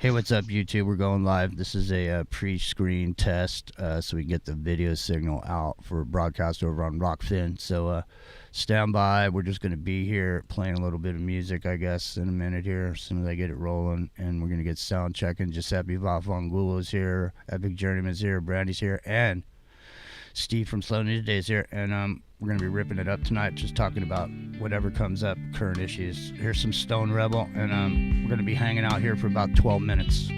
Hey, what's up, YouTube? We're going live. This is a pre-screen test, so we can get the video signal out for broadcast over on Rockfin. So stand by. We're just going to be here playing a little bit of music, I guess, in a minute here, as soon as I get it rolling. And we're going to get sound checking. Giuseppe Vafangulo's here, Epic Journeyman's here, Brandy's here, and Steve from Slow News Today's here. And we're going to be ripping it up tonight, just talking about whatever comes up, current issues. Here's some Stone Rebel, and we're going to be hanging out here for about 12 minutes.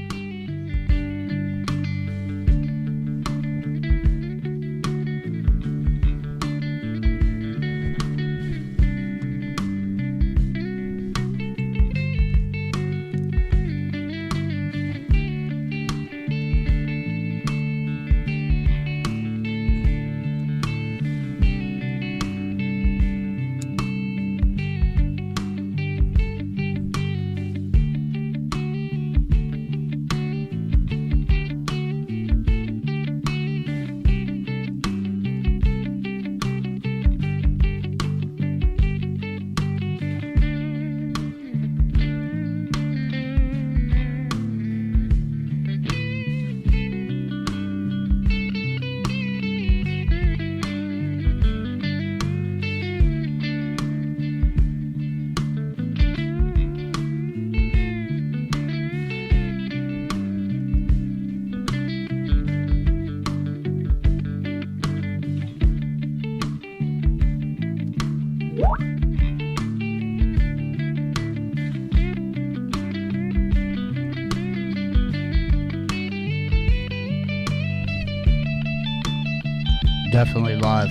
Definitely live.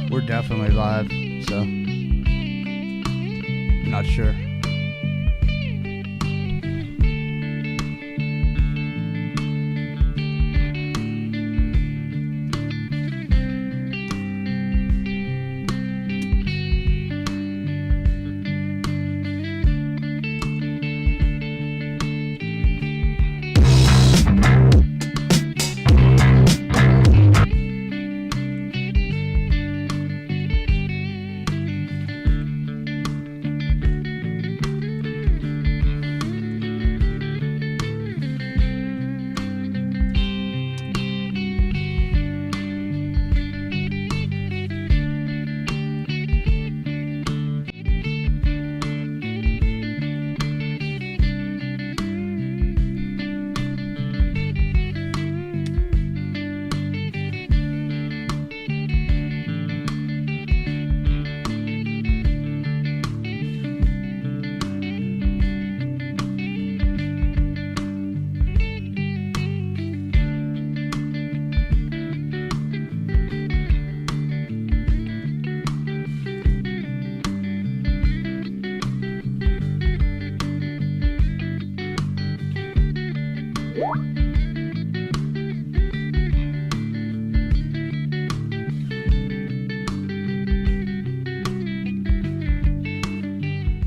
We're definitely live, so not sure.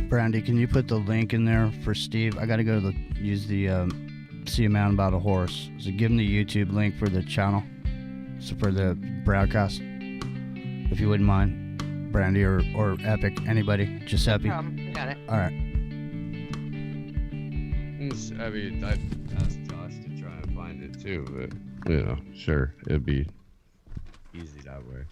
Brandy, can you put the link in there for Steve? I got to go to use the see a man about a horse. So give him the YouTube link for the channel, so for the broadcast, if you wouldn't mind, Brandy or Epic, anybody, Giuseppe. Got it. All right. I mean, I asked Josh to try and find it too, but you know, sure, it'd be easy that way.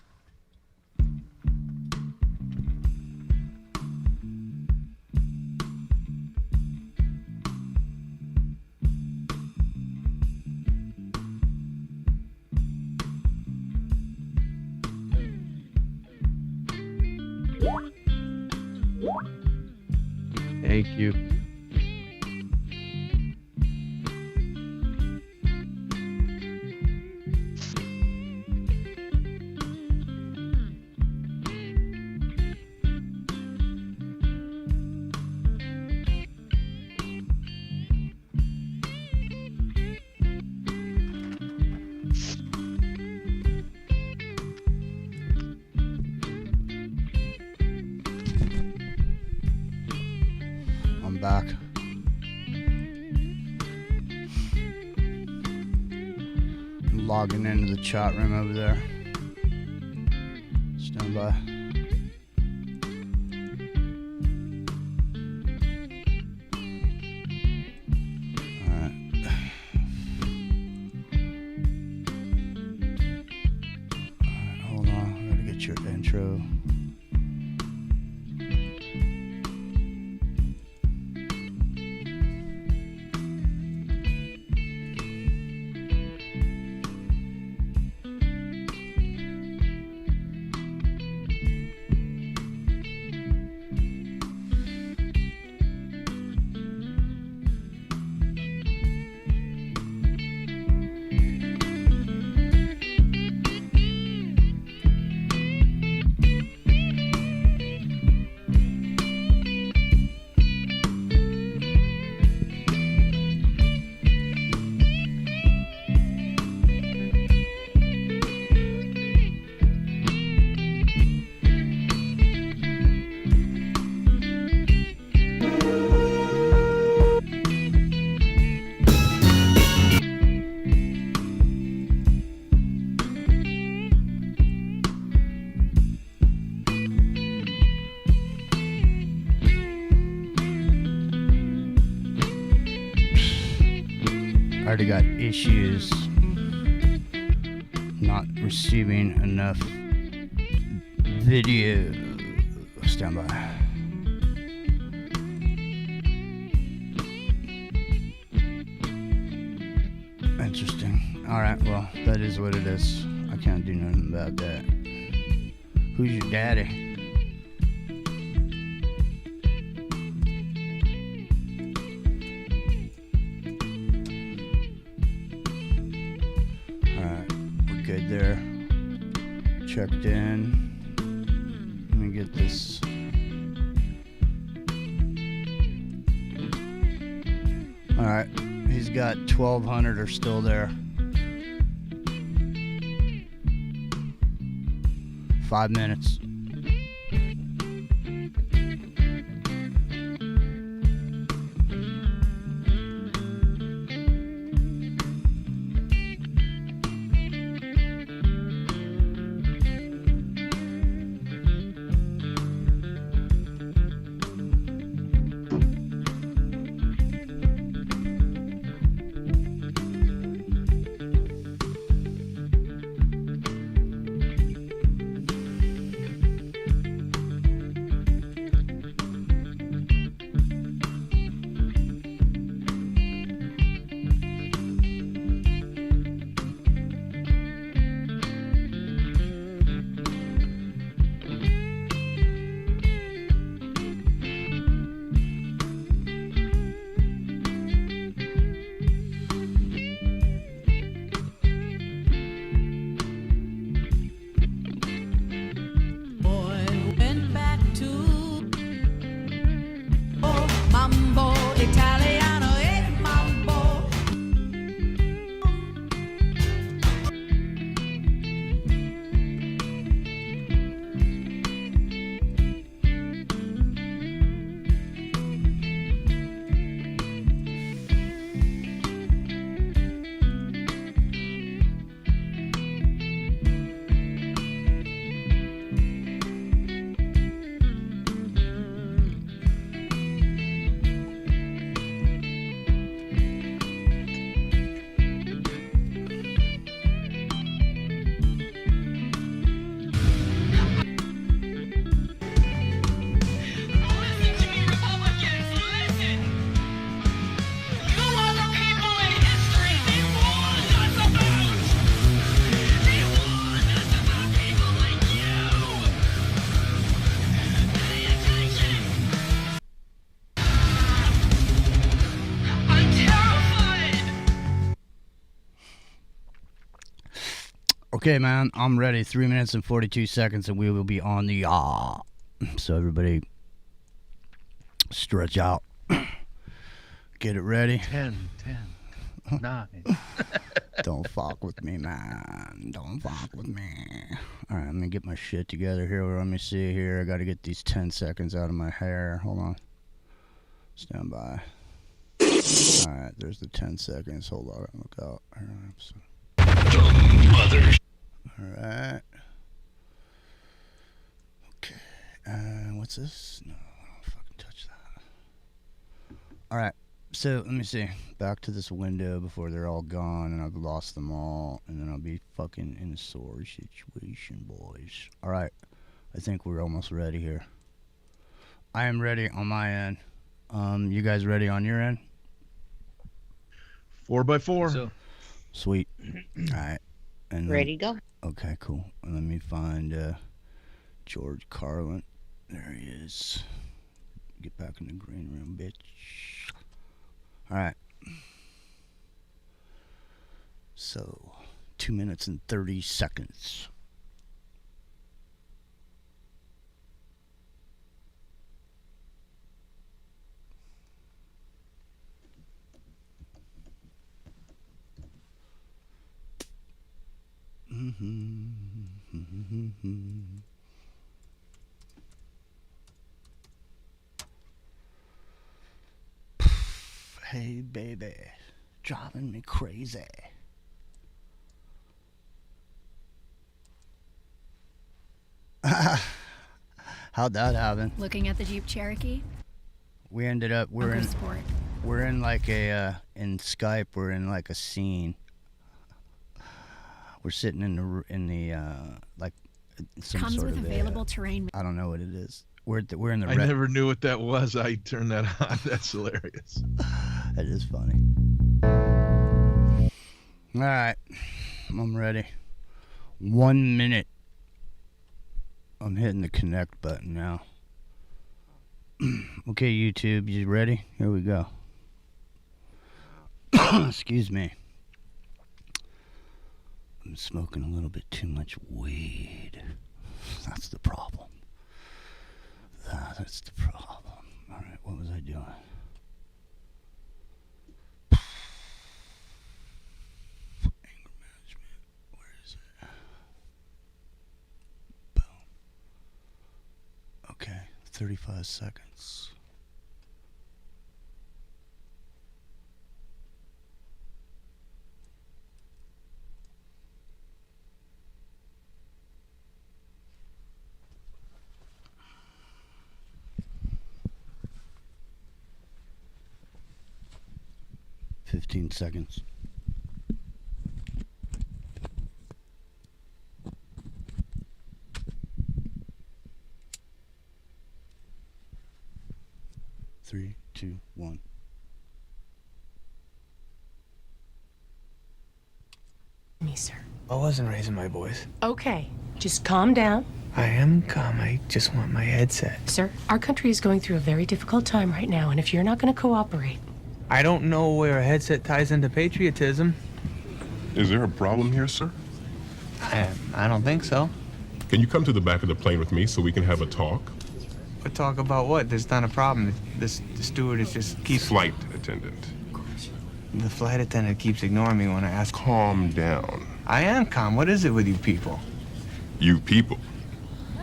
Thank you. I'm back. I'm logging into the chat room over there. Stand by. intro. I already got issues not receiving enough video. Stand by. Interesting. Alright, well, that is what it is. I can't do nothing about that. Who's your daddy? Good there. Checked in. Let me get this. Alright, he's got 1,200 are still there. 5 minutes. Okay, man, I'm ready. 3 minutes and 42 seconds, and we will be on the So everybody, stretch out. Get it ready. 10, 9. Don't fuck with me, man. Don't fuck with me. All right, let me get my shit together here. Let me see here. I got to get these 10 seconds out of my hair. Hold on. Stand by. All right, there's the 10 seconds. Hold on. Look out. Dumb mother. All right. Okay. What's this? No, I don't fucking touch that. All right. So let me see. Back to this window before they're all gone and I've lost them all, and then I'll be fucking in a sore situation, boys. All right. I think we're almost ready here. I am ready on my end. You guys ready on your end? 4x4. So, Sweet. All right. And Ready to go. Okay, cool. Let me find George Carlin. There he is. Get back in the green room, bitch. All right. So, 2 minutes and 30 seconds. Hey, baby, driving me crazy. How'd that happen? Looking at the Jeep Cherokee? We ended up we're in like a in Skype. We're in like a scene. We're sitting in the like some Comes sort with of available terrain. I don't know what it is. We're in the. I never knew what that was. I turned that on. That's hilarious. That is funny. All right, I'm ready. 1 minute. I'm hitting the connect button now. Okay, YouTube, you ready? Here we go. Excuse me. I'm smoking a little bit too much weed. That's the problem. That's the problem. All right, what was I doing? Anger management. Where is it? Boom. Okay, 35 seconds. Fifteen seconds. Three, two, one. Me, sir. I wasn't raising my voice. Okay, just calm down. I am calm. I just want my headset. Sir, our country is going through a very difficult time right now, and if you're not going to cooperate... I don't know where a headset ties into patriotism. Is there a problem here, sir? I don't think so. Can you come to the back of the plane with me so we can have a talk? But talk about what? There's not a problem. The stewardess just keeps... Flight attendant. The flight attendant keeps ignoring me when I ask... Calm down. I am calm. What is it with you people? You people.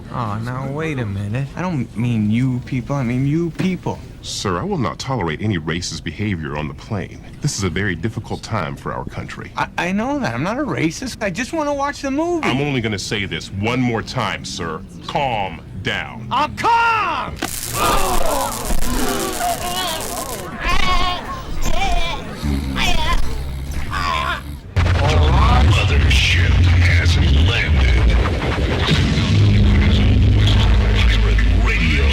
Oh, now wait a minute. I don't mean you people. I mean you people. Sir, I will not tolerate any racist behavior on the plane. This is a very difficult time for our country. I know that. I'm not a racist. I just want to watch the movie. I'm only going to say this one more time, sir. Calm down. I'm calm! Mothership hasn't landed. Pirate Radio.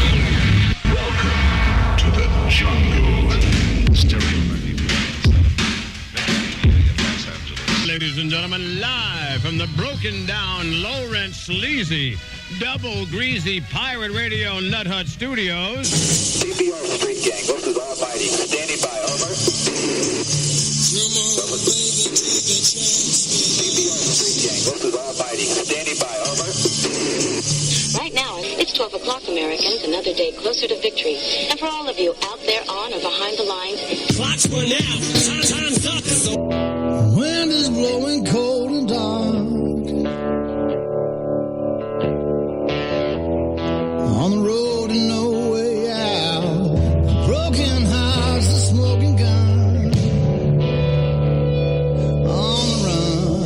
Welcome to the jungle. Ladies and gentlemen, live from the broken down, low rent, sleazy, double greasy Pirate Radio Nut Hut Studios. CPR Street Gang, this is all fighting. Standing by, over. CPR Street Gang, this is all fighting. Standing by, over. Right now, it's 12 o'clock, Americans, another day closer to victory. And for all of you out there on or behind the lines, Watch for now. Time's up. Wind is blowing cold and dark. On the road and no way out. Broken hearts, a smoking gun. On the run.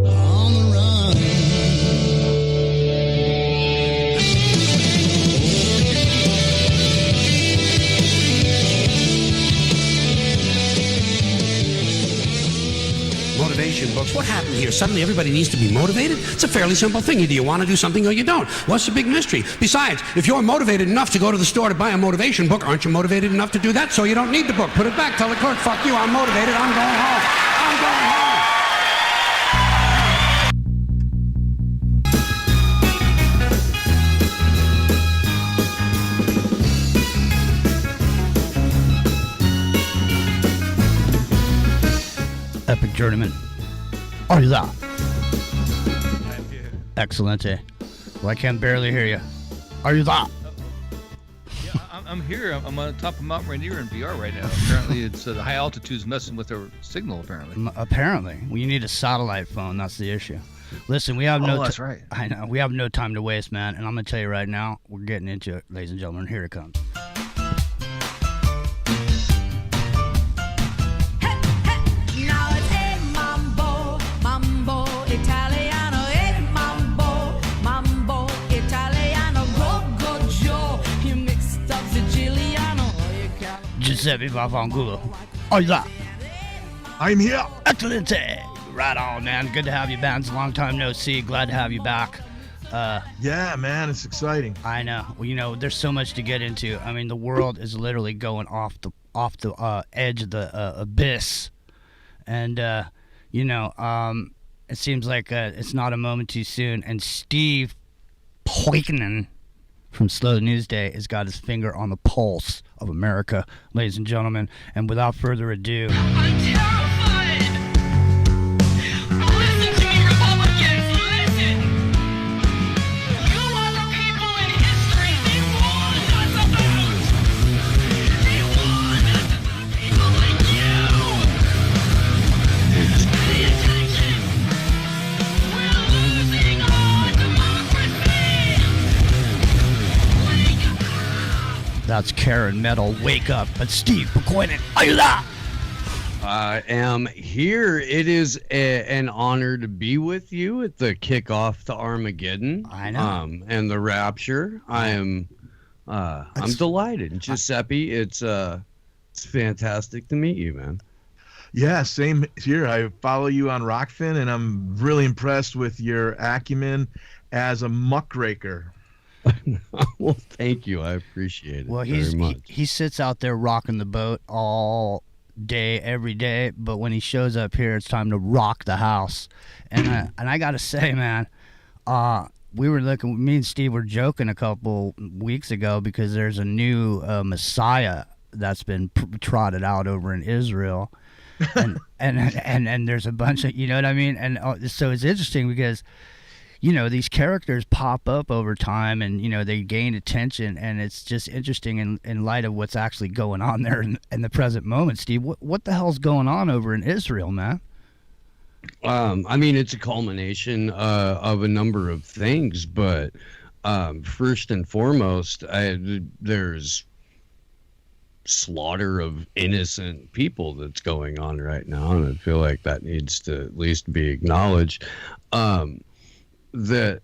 On the run. motivation books. What happened here? Suddenly everybody needs to be motivated? It's a fairly simple thing. Either you want to do something or you don't. What's the big mystery? Besides, if you're motivated enough to go to the store to buy a motivation book, aren't you motivated enough to do that? So you don't need the book. Put it back. Tell the clerk, fuck you, I'm motivated. I'm going home. I'm going home. Epic Journeyman. Are you there? Excelente. Well, I can barely hear you. Are you there? Yeah, I'm here. I'm on top of Mount Rainier in VR right now. Apparently, it's the high altitude's messing with our signal. Apparently, well, you need a satellite phone. That's the issue. Listen, we have no. That's right. I know we have no time to waste, man. And I'm gonna tell you right now, we're getting into it, ladies and gentlemen. Here it comes. Giuseppe Vafangulo. Are you there? I'm here. Excellent. Right on, man. Good to have you back. It's a long time no see. Glad to have you back. Yeah, man, it's exciting. I know. Well, you know, there's so much to get into. I mean, the world is literally going off the edge of the abyss, and you know, it seems like it's not a moment too soon. And Steve Poikonen from Slow News Day has got his finger on the pulse of America, ladies and gentlemen. And without further ado, I'm terrified. Listen to me, Republicans. Listen. You are the people in history. They warned us about. They warned us about people like you. Pay attention. We're losing our democracy. Wake up. that's Karen Metal. Wake up. But Steve Poikonen, are you there? I am here. It is an honor to be with you at the kickoff to Armageddon. I know. And the Rapture. I'm delighted. Giuseppe, it's fantastic to meet you, man. Yeah, same here. I follow you on Rockfin, and I'm really impressed with your acumen as a muckraker. Well, thank you. I appreciate it very much. He sits out there rocking the boat all day, every day, but when he shows up here, it's time to rock the house. And I gotta say, man, we were looking. Me and Steve were joking a couple weeks ago because there's a new Messiah that's been trotted out over in Israel. and there's a bunch of, you know what I mean, and so it's interesting because, you know, these characters pop up over time and, you know, they gain attention, and it's just interesting in light of what's actually going on there in the present moment. Steve, what the hell's going on over in Israel, man? I mean, it's a culmination of a number of things, but first and foremost, there's slaughter of innocent people that's going on right now, and I feel like that needs to at least be acknowledged. That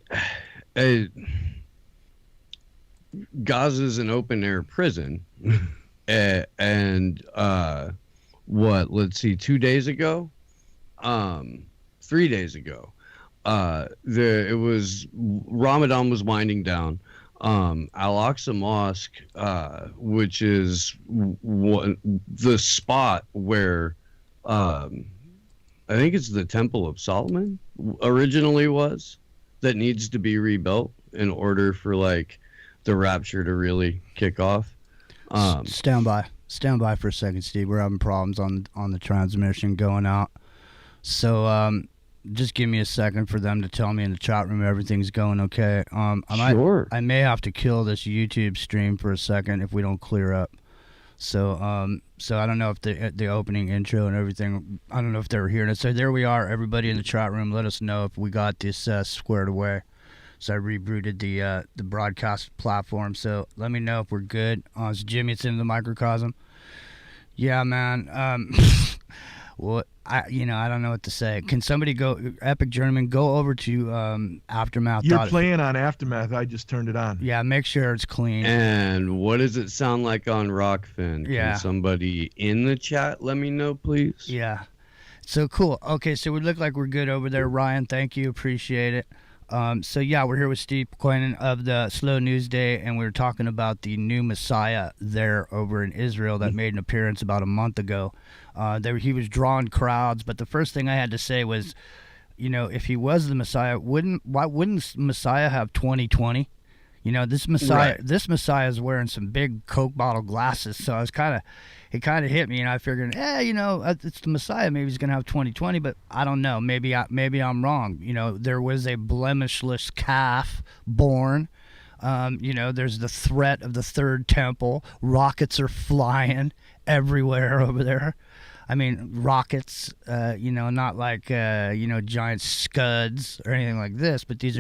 Gaza's an open air prison, and let's see, 2 days ago, 3 days ago, it was Ramadan was winding down. Al-Aqsa Mosque, which is the spot where I think it's the Temple of Solomon originally was, that needs to be rebuilt in order for like the rapture to really kick off. Stand by for a second, Steve. We're having problems on the transmission going out, so just give me a second for them to tell me in the chat room everything's going okay. Sure. I may have to kill this YouTube stream for a second if we don't clear up. So I don't know if the opening intro and everything, I don't know if they were hearing it. So there we are, everybody in the chat room. Let us know if we got this squared away. So I rebooted the broadcast platform. So let me know if we're good. It's Jimmy. It's in the microcosm. Yeah, man. Well, I don't know what to say. Can somebody go, Epic Journeyman, go over to Aftermath. You're playing on Aftermath. I just turned it on. Yeah, make sure it's clean. And what does it sound like on Rockfin? Yeah. Can somebody in the chat let me know, please? Yeah. So cool. Okay, so we look like we're good over there, Ryan. Thank you, appreciate it. So yeah, we're here with Steve Poikonen of the Slow News Day, and we were talking about the new Messiah there over in Israel that made an appearance about a month ago. He was drawing crowds, but the first thing I had to say was, you know, if he was the Messiah, why wouldn't Messiah have 20/20? You know, this Messiah is wearing some big Coke bottle glasses, so it kind of hit me, and I figured, you know, it's the Messiah. Maybe he's gonna have 20/20, but I don't know. Maybe I'm wrong. You know, there was a blemishless calf born. You know, there's the threat of the third temple. Rockets are flying everywhere over there. I mean, rockets, you know, not like, you know, giant scuds or anything like this, but these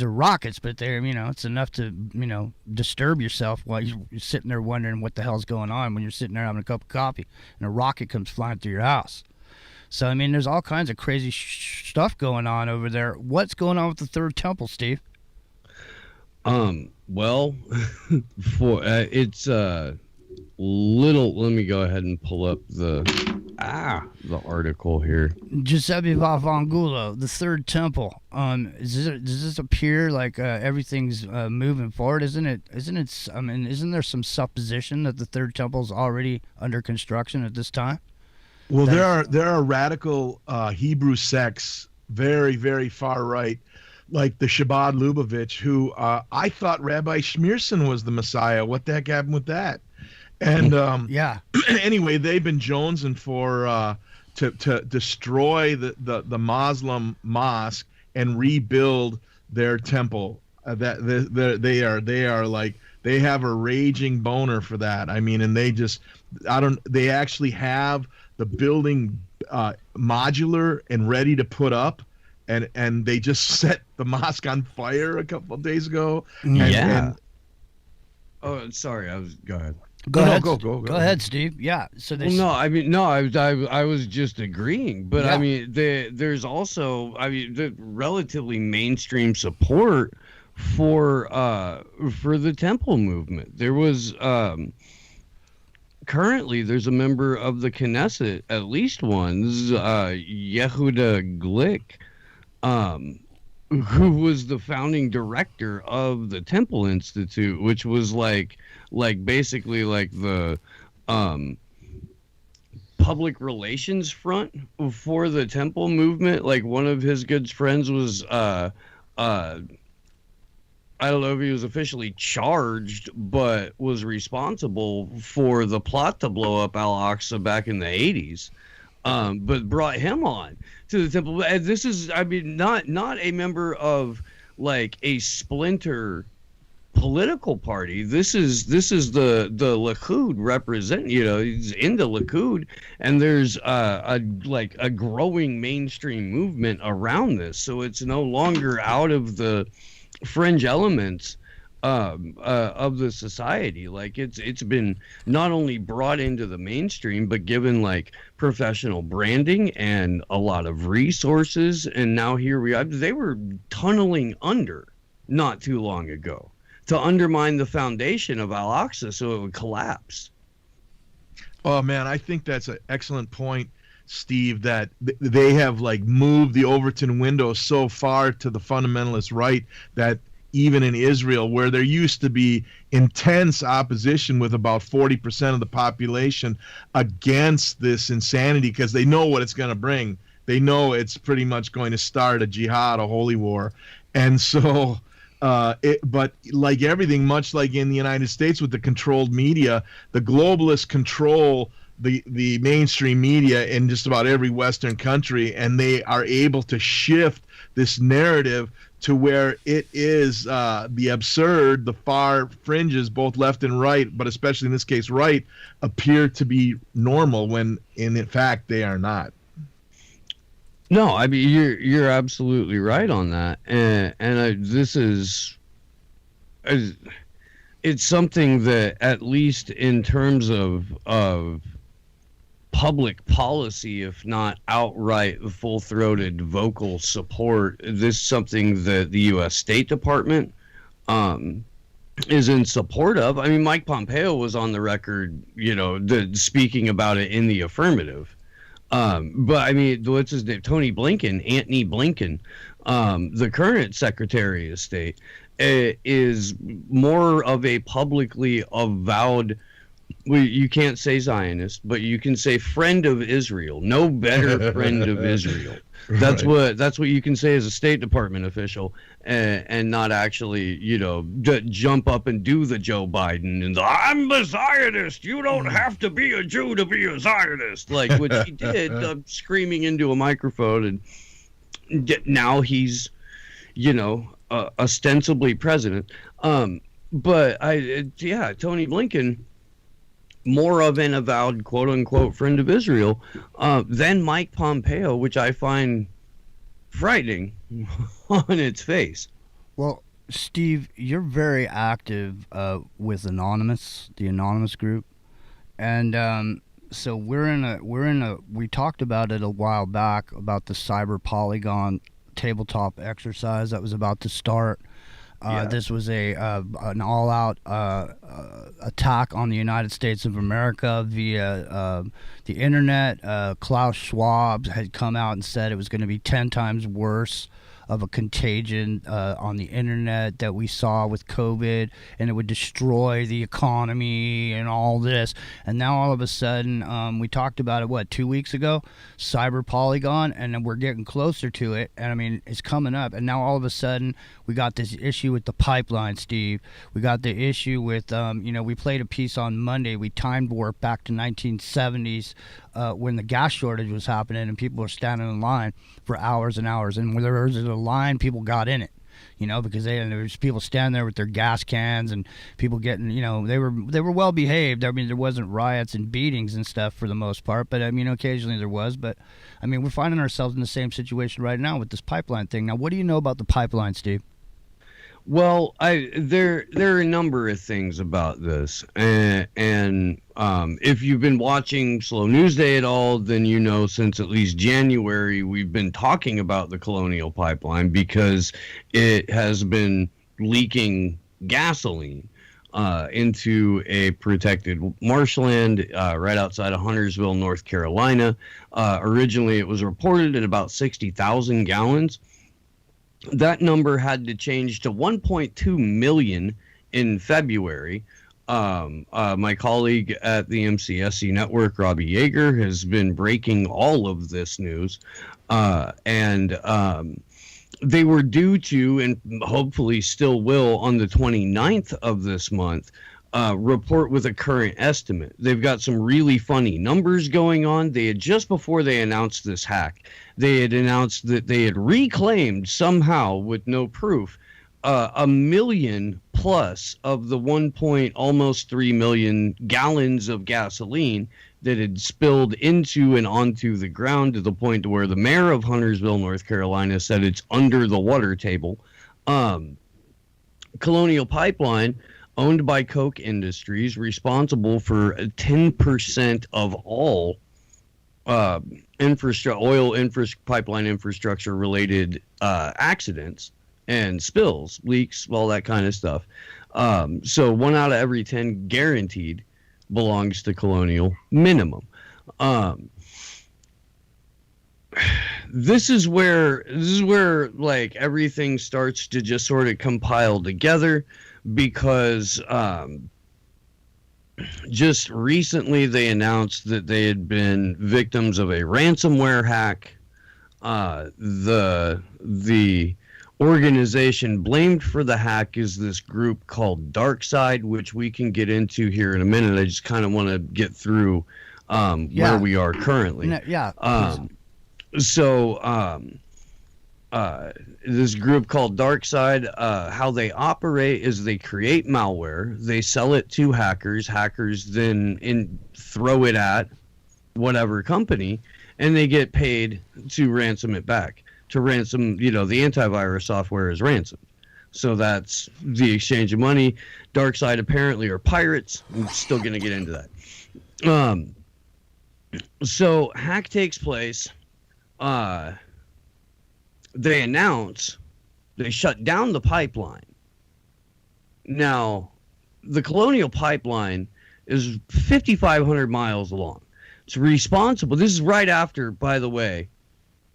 are rockets, but they're, you know, it's enough to, you know, disturb yourself while you're sitting there wondering what the hell's going on when you're sitting there having a cup of coffee and a rocket comes flying through your house. So, I mean, there's all kinds of crazy stuff going on over there. What's going on with the third temple, Steve? Well, it's let me go ahead and pull up the article here. Giuseppe Vavangulo, the third temple. Does this appear like everything's moving forward? Isn't it? I mean, isn't there some supposition that the third temple is already under construction at this time? Well, there are radical Hebrew sects, very, very far right, like the Chabad Lubavitch, who I thought Rabbi Schmierson was the Messiah. What the heck happened with that? And anyway, they've been jonesing for to destroy the Muslim mosque and rebuild their temple. They are like, they have a raging boner for that. I mean, and they actually have the building modular and ready to put up, and they just set the mosque on fire a couple of days ago. Oh, sorry, go ahead. Go ahead, Steve. Yeah. So I was just agreeing, but I mean, there's also, I mean, the relatively mainstream support for the temple movement. There was currently there's a member of the Knesset, at least one, Yehuda Glick, who was the founding director of the Temple Institute, which was like basically like the public relations front for the temple movement. Like, one of his good friends was I don't know if he was officially charged, but was responsible for the plot to blow up Al-Aqsa back in the 80s. But brought him on to the temple. And this is, I mean, not a member of like a splinter political party. This is the Likud represent. You know, he's in the Likud, and there's a growing mainstream movement around this. So it's no longer out of the fringe elements of the society. Like, it's been not only brought into the mainstream, but given like professional branding and a lot of resources. And now here we are. They were tunneling under not too long ago to undermine the foundation of Al-Aqsa so it would collapse. Oh man, I think that's an excellent point, Steve, that they have like moved the Overton window so far to the fundamentalist right that even in Israel, where there used to be intense opposition with about 40% of the population against this insanity, because they know what it's going to bring. They know it's pretty much going to start a jihad, a holy war. And so, but like everything, much like in the United States with the controlled media, the globalists control the mainstream media in just about every Western country, and they are able to shift this narrative to where it is the absurd, the far fringes, both left and right, but especially in this case right, appear to be normal when in fact they are not. No, I mean, you're absolutely right on that, and this is, it's something that, at least in terms of public policy, if not outright full-throated vocal support, this is something that the U.S. State Department is in support of. I mean, Mike Pompeo was on the record, you know, speaking about it in the affirmative. But I mean, what's his name? Antony Blinken, the current Secretary of State, is more of a publicly avowed. Well, you can't say Zionist, but you can say friend of Israel. No better friend of Israel. That's what you can say as a State Department official, and not actually, jump up and do the Joe Biden and I'm a Zionist. You don't have to be a Jew to be a Zionist, like what he did, screaming into a microphone, and now he's, ostensibly president. But Tony Blinken, more of an avowed quote-unquote friend of Israel than Mike Pompeo, which I find frightening on its face. Well, Steve, you're very active with the Anonymous group, and so we talked about it a while back about the cyber polygon tabletop exercise that was about to start. This was an all-out attack on the United States of America via the internet. Klaus Schwab had come out and said it was going to be 10 times worse of a contagion on the internet that we saw with COVID, and it would destroy the economy and all this. And now all of a sudden, we talked about it, 2 weeks ago, Cyber Polygon, and then we're getting closer to it. And I mean, it's coming up. And now all of a sudden, we got this issue with the pipeline, Steve. We got the issue with, we played a piece on Monday. We time warped back to 1970s when the gas shortage was happening and people were standing in line for hours and hours. And when there was a line, people got in it, because there was people standing there with their gas cans and people getting, they were well behaved. I mean, there wasn't riots and beatings and stuff for the most part, but I mean, occasionally there was. But I mean, we're finding ourselves in the same situation right now with this pipeline thing. Now, what do you know about the pipeline, Steve? Well, there are a number of things about this, and if you've been watching Slow News Day at all, then since at least January we've been talking about the Colonial Pipeline because it has been leaking gasoline into a protected marshland right outside of Huntersville, North Carolina. Originally, it was reported at about 60,000 gallons. That number had to change to 1.2 million in February. My colleague at the MCSC network, Robbie Yeager, has been breaking all of this news. And they were due to, and hopefully still will, on the 29th of this month, report with a current estimate. They've got some really funny numbers going on. They had, just before they announced this hack, they had announced that they had reclaimed somehow with no proof 1 million plus of the almost 3 million gallons of gasoline that had spilled into and onto the ground, to the point to where the mayor of Huntersville, North Carolina, said it's under the water table. Colonial Pipeline, owned by Koch Industries, responsible for 10% of all pipeline infrastructure related accidents and spills, leaks, all that kind of stuff. So 1 out of every 10 guaranteed belongs to Colonial, minimum. This is where like everything starts to just sort of compile together, because just recently they announced that they had been victims of a ransomware hack. The organization blamed for the hack is this group called DarkSide, which we can get into here in a minute. I just kind of want to get through where we are currently. This group called DarkSide, how they operate is they create malware, they sell it to hackers. Hackers then throw it at whatever company, and they get paid to ransom it back. To ransom, the antivirus software is ransomed. So that's the exchange of money. DarkSide apparently are pirates. I'm still going to get into that. So hack takes place. They announce they shut down the pipeline. Now, the Colonial Pipeline is 5,500 miles long. It's responsible. This is right after, by the way,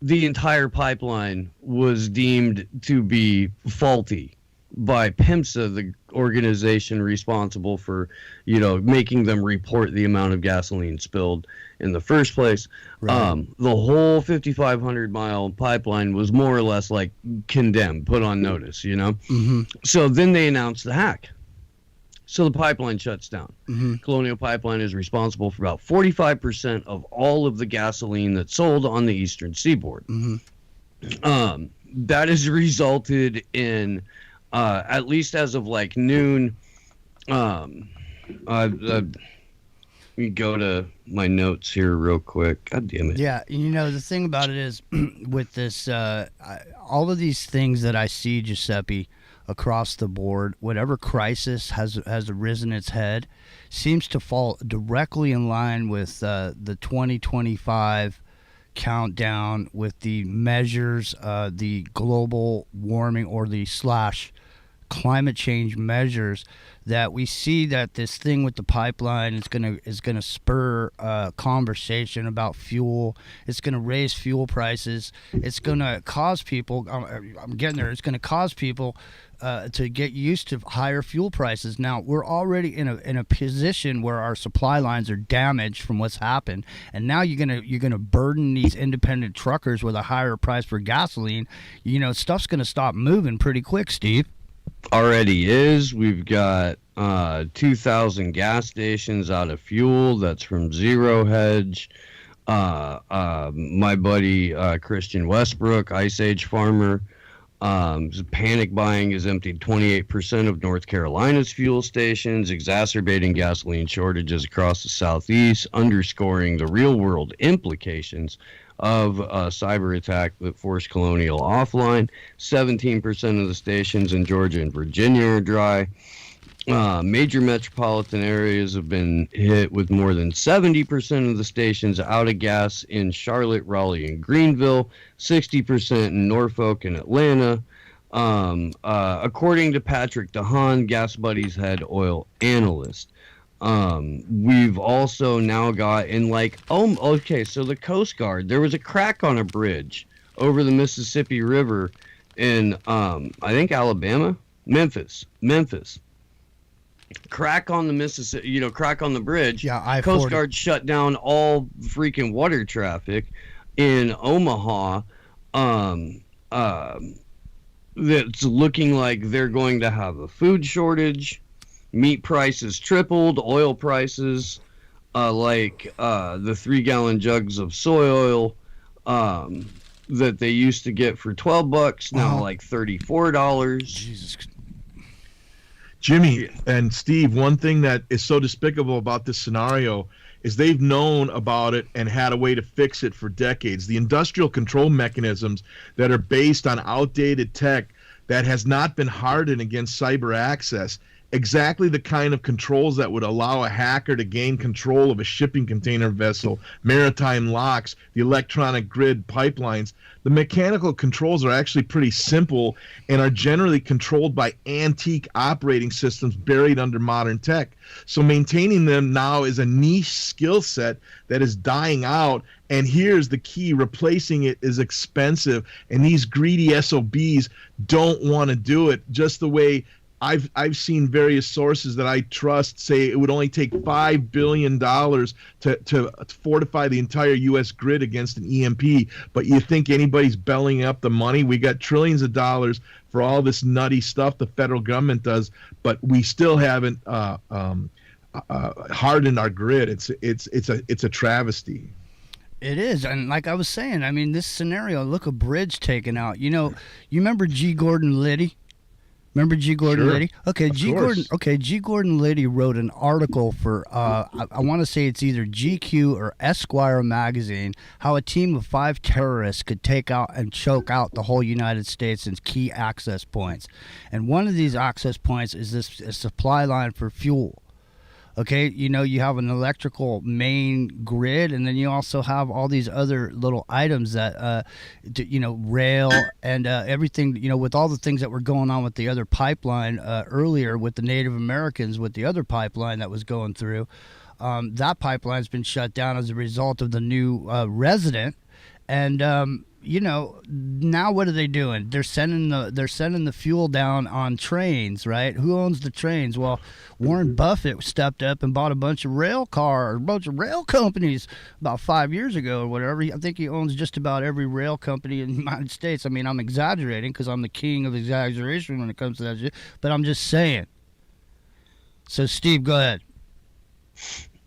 the entire pipeline was deemed to be faulty by PIMSA, the organization responsible for, making them report the amount of gasoline spilled in the first place. Right. The whole 5,500 mile pipeline was more or less like condemned, put on notice, Mm-hmm. So then they announced the hack. So the pipeline shuts down. Mm-hmm. Colonial Pipeline is responsible for about 45% of all of the gasoline that's sold on the eastern seaboard. Mm-hmm. That has resulted in, at least as of like noon, let me go to my notes here real quick. God damn it. Yeah, the thing about it is, with this, all of these things that I see, Giuseppe, across the board, whatever crisis has arisen its head, seems to fall directly in line with the 2025 countdown, with the measures, the global warming or the / climate change measures that we see. That this thing with the pipeline is gonna spur conversation about fuel. It's gonna raise fuel prices. It's gonna cause people. I'm getting there. It's gonna cause people to get used to higher fuel prices. Now we're already in a position where our supply lines are damaged from what's happened, and now you're gonna burden these independent truckers with a higher price for gasoline. Stuff's gonna stop moving pretty quick, Steve. Already is. We've got 2,000 gas stations out of fuel. That's from Zero Hedge. My buddy Christian Westbrook, Ice Age farmer, panic buying has emptied 28% of North Carolina's fuel stations, exacerbating gasoline shortages across the Southeast, underscoring the real-world implications of a cyber attack that forced Colonial offline. 17% of the stations in Georgia and Virginia are dry. Major metropolitan areas have been hit with more than 70% of the stations out of gas in Charlotte, Raleigh, and Greenville, 60% in Norfolk and Atlanta. According to Patrick DeHaan, Gas Buddy's head oil analyst. We've also now got so the Coast Guard, there was a crack on a bridge over the Mississippi River in, I think Alabama, Memphis. Crack on the Mississippi, crack on the bridge. Yeah, I-40. Coast Guard shut down all freaking water traffic in Omaha. That's looking like they're going to have a food shortage. Meat prices tripled, oil prices, the 3-gallon jugs of soy oil that they used to get for $12, now like $34. Jesus. Jimmy and Steve, one thing that is so despicable about this scenario is they've known about it and had a way to fix it for decades. The industrial control mechanisms that are based on outdated tech that has not been hardened against cyber access, exactly the kind of controls that would allow a hacker to gain control of a shipping container vessel, maritime locks, the electronic grid pipelines. The mechanical controls are actually pretty simple and are generally controlled by antique operating systems buried under modern tech. So maintaining them now is a niche skill set that is dying out. And here's the key: replacing it is expensive, and these greedy SOBs don't want to do it. Just the way I've seen various sources that I trust say it would only take $5 billion to fortify the entire U.S. grid against an EMP. But you think anybody's bellying up the money? We got trillions of dollars for all this nutty stuff the federal government does, but we still haven't hardened our grid. It's a travesty. It is, and like I was saying, I mean, this scenario. Look, a bridge taken out. You remember G. Gordon Liddy? Remember G. Gordon Liddy? Okay, G. Gordon Liddy wrote an article for I want to say it's either GQ or Esquire magazine, how a team of 5 terrorists could take out and choke out the whole United States in key access points. And one of these access points is a supply line for fuel. Okay, you have an electrical main grid, and then you also have all these other little items that, rail and everything, with all the things that were going on with the other pipeline earlier with the Native Americans, with the other pipeline that was going through. That pipeline's been shut down as a result of the new resident. And, now what are they doing? They're sending the fuel down on trains, right? Who owns the trains? Well, Warren Buffett stepped up and bought a bunch of rail companies about 5 years ago or whatever. I think he owns just about every rail company in the United States. I mean, I'm exaggerating because I'm the king of exaggeration when it comes to that shit, but I'm just saying. So, Steve, go ahead.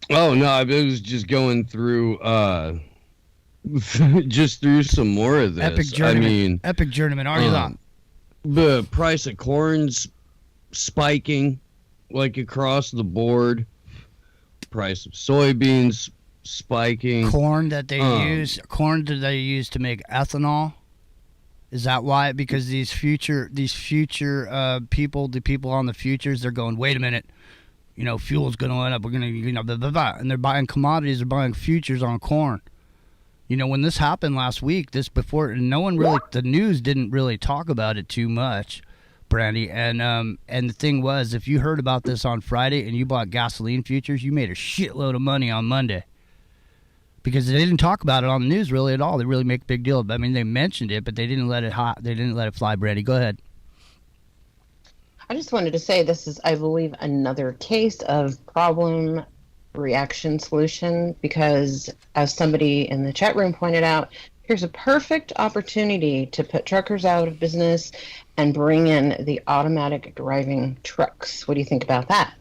Oh, no, I was just going through just through some more of this. Epic journeyman, are you not? The price of corn's spiking like across the board. Price of soybeans spiking. Corn that they use to make ethanol. Is that why? Because these future people, the people on the futures, they're going, wait a minute, fuel's going to end up. We're going to, blah, blah, blah. And they're buying commodities. They're buying futures on corn. When this happened last week, the news didn't really talk about it too much, Brandy. And the thing was, if you heard about this on Friday and you bought gasoline futures, you made a shitload of money on Monday. Because they didn't talk about it on the news really at all. They really make a big deal. I mean, they mentioned it, but they didn't let it They didn't let it fly, Brandy. Go ahead. I just wanted to say this is, I believe, another case of problem reaction solution, because as somebody in the chat room pointed out, here's a perfect opportunity to put truckers out of business and bring in the automatic driving trucks. What do you think about that?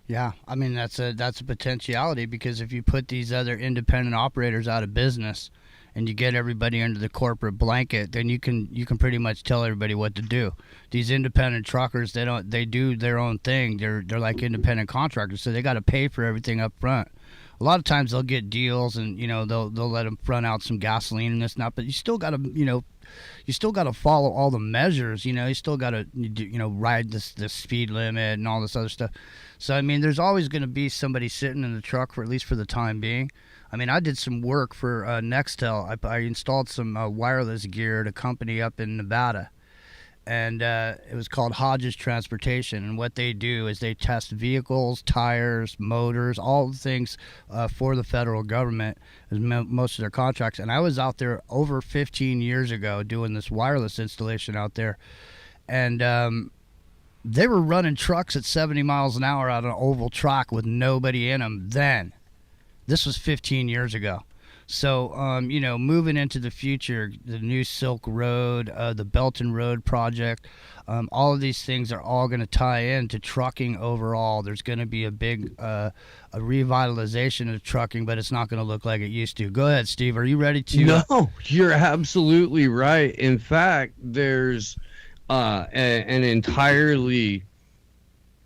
Yeah, I mean, that's a potentiality, because if you put these other independent operators out of business and you get everybody under the corporate blanket, then you can pretty much tell everybody what to do. These independent truckers, they do their own thing. They're like independent contractors, so they got to pay for everything up front. A lot of times they'll get deals, and they'll let them front out some gasoline and this and that, but you still got to follow all the measures. You still got to ride the speed limit and all this other stuff. So I mean, there's always going to be somebody sitting in the truck for at least for the time being. I mean, I did some work for Nextel. I installed some wireless gear at a company up in Nevada, and it was called Hodges Transportation. And what they do is they test vehicles, tires, motors, all the things for the federal government, is most of their contracts. And I was out there over 15 years ago doing this wireless installation out there, and they were running trucks at 70 miles an hour out on an oval track with nobody in them then. This was 15 years ago. So, moving into the future, the new Silk Road, the Belton Road project, all of these things are all going to tie into trucking overall. There's going to be a big a revitalization of trucking, but it's not going to look like it used to. Go ahead, Steve. Are you ready to? No, you're absolutely right. In fact, there's an entirely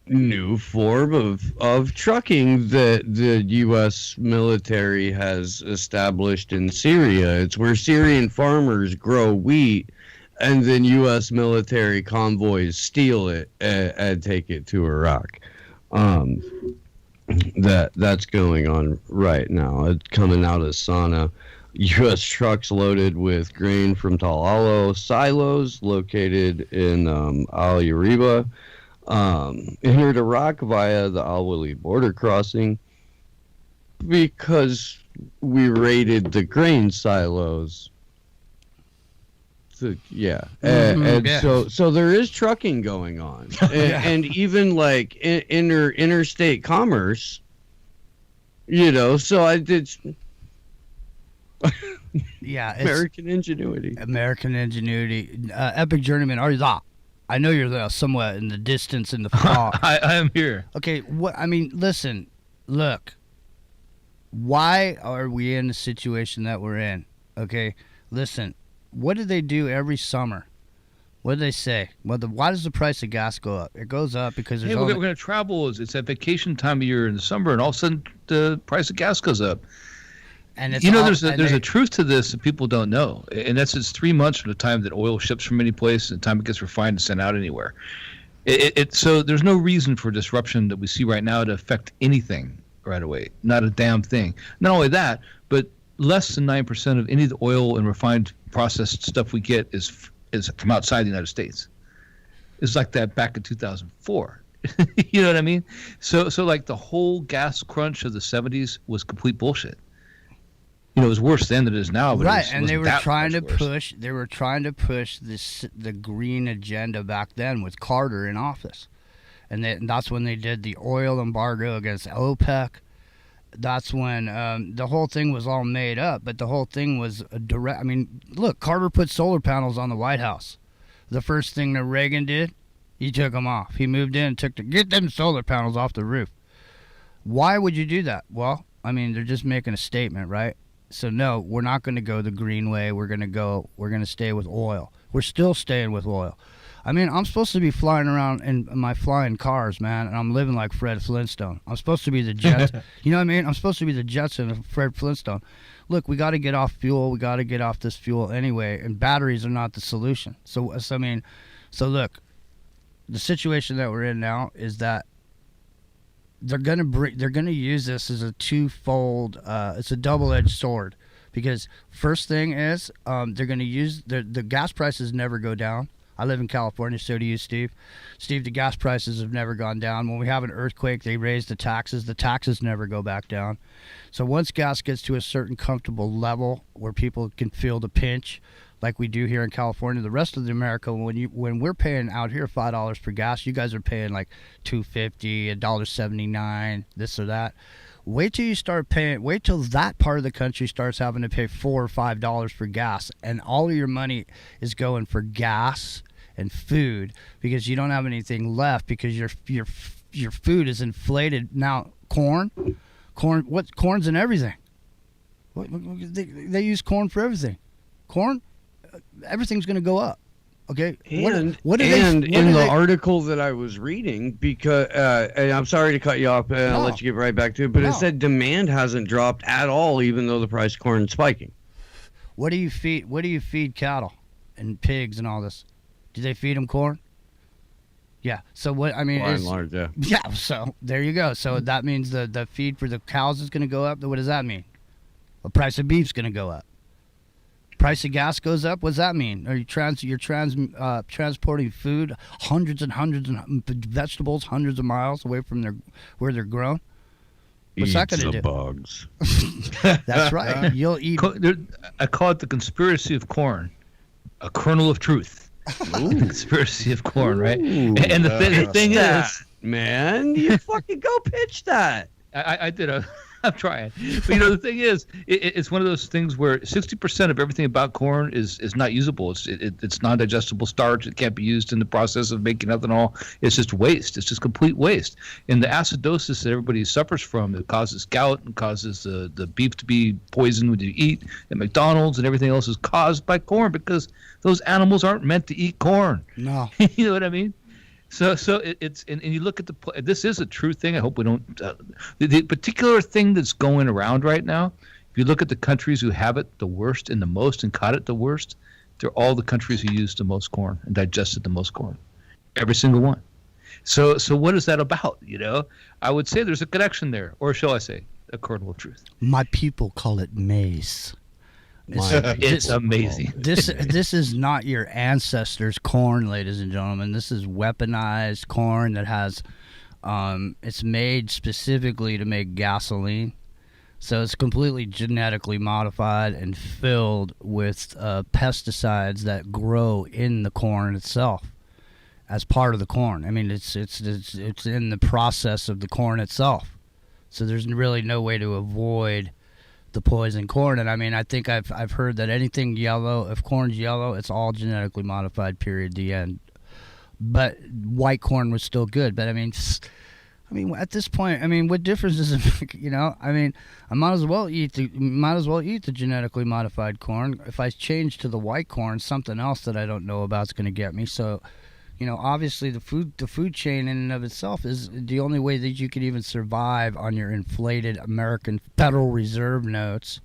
new form of trucking that the U.S. military has established in Syria. It's where Syrian farmers grow wheat, and then U.S. military convoys steal it and take it to Iraq. That's going on right now. It's coming out of Sana. U.S. trucks loaded with grain from Tal Alo silos located in Al Yariba entered Iraq via the Al Walid border crossing because we raided the grain silos. So, yeah. So there is trucking going on. And even like interstate commerce, so I did. Yeah. American ingenuity. Epic Journeyman, are you that? I know you're there somewhere in the distance in the fog. I am here. Okay, listen, look. Why are we in the situation that we're in? Okay, listen. What do they do every summer? What do they say? Why does the price of gas go up? It goes up because there's we're going to travel. It's that vacation time of year in the summer, and all of a sudden the price of gas goes up. And it's there's a truth to this that people don't know, and that's it's 3 months from the time that oil ships from any place and the time it gets refined and sent out anywhere. So there's no reason for disruption that we see right now to affect anything right away. Not a damn thing. Not only that, but less than 9% of any of the oil and refined processed stuff we get is from outside the United States. It's like that back in 2004. You know what I mean? So like the whole gas crunch of the 70s was complete bullshit. It was worse then than it is now. But right, and they were trying to push. They were trying to push the green agenda back then with Carter in office, and that's when they did the oil embargo against OPEC. That's when the whole thing was all made up. But the whole thing was a direct. I mean, look, Carter put solar panels on the White House. The first thing that Reagan did, he took them off. He moved in and get them solar panels off the roof. Why would you do that? Well, I mean, they're just making a statement, right? So no, we're not going to go the green way. We're going to stay with oil. We're still staying with oil. I mean, I'm supposed to be flying around in my flying cars, man, and I'm living like Fred Flintstone. I'm supposed to be the Jets. You know what I mean? I'm supposed to be the Jetson of Fred Flintstone. Look, we got to get off fuel. We got to get off this fuel anyway, and batteries are not the solution. So look, the situation that we're in now is that they're gonna use this as a twofold. It's a double-edged sword, because first thing is they're gonna use the gas prices never go down. I live in California, so do you, Steve. Steve, the gas prices have never gone down. When we have an earthquake, they raise the taxes. The taxes never go back down. So once gas gets to a certain comfortable level where people can feel the pinch, like we do here in California, the rest of the America, when we're paying out here $5 for gas, you guys are paying like $2.50, $1.79, this or that. Wait till that part of the country starts having to pay $4 or $5 for gas, and all of your money is going for gas and food because you don't have anything left because your food is inflated. Now, corn's in everything. They use corn for everything. Corn, everything's going to go up. Okay. In the article that I was reading, because and I'm sorry to cut you off, and I'll let you get right back to it, but it said demand hasn't dropped at all, even though the price of corn is spiking. What do you feed cattle and pigs and all this? Do they feed them corn? Yeah. So what I mean by is and large, yeah. Yeah. So there you go. So that means the feed for the cows is going to go up. What does that mean? The price of beef's going to go up. Price of gas goes up. What does that mean? Are you transporting food hundreds and hundreds of vegetables hundreds of miles away from where they're grown? What's that going to do? Bugs. That's right. You'll eat. I call it the conspiracy of corn, a kernel of truth. The conspiracy of corn, right? And the thing is, man, you fucking go pitch that. I did I'm trying. But the thing is, it's one of those things where 60% of everything about corn is not usable. It's non-digestible starch. It can't be used in the process of making ethanol. It's just waste. It's just complete waste. And the acidosis that everybody suffers from, it causes gout and causes the beef to be poisoned when you eat at McDonald's, and everything else is caused by corn because those animals aren't meant to eat corn. No. You know what I mean? So it's and you look at this is a true thing. I hope we don't. The particular thing that's going around right now, if you look at the countries who have it the worst and the most and caught it the worst, they're all the countries who used the most corn and digested the most corn, every single one. So what is that about? I would say there's a connection there, or shall I say, a kernel of truth. My people call it maize. It's amazing. This is not your ancestors' corn, ladies and gentlemen. This is weaponized corn that has, it's made specifically to make gasoline. So it's completely genetically modified and filled with pesticides that grow in the corn itself as part of the corn. I mean, it's in the process of the corn itself. So there's really no way to avoid the poison corn. And I mean, I think I've heard that anything yellow, if corn's yellow, it's all genetically modified, period, the end. But white corn was still good. But I mean at this point, what difference does it make? I mean, I might as well eat the genetically modified corn. If I change to the white corn, something else that I don't know about is going to get me. So obviously the food chain in and of itself is the only way that you can even survive on your inflated American Federal Reserve notes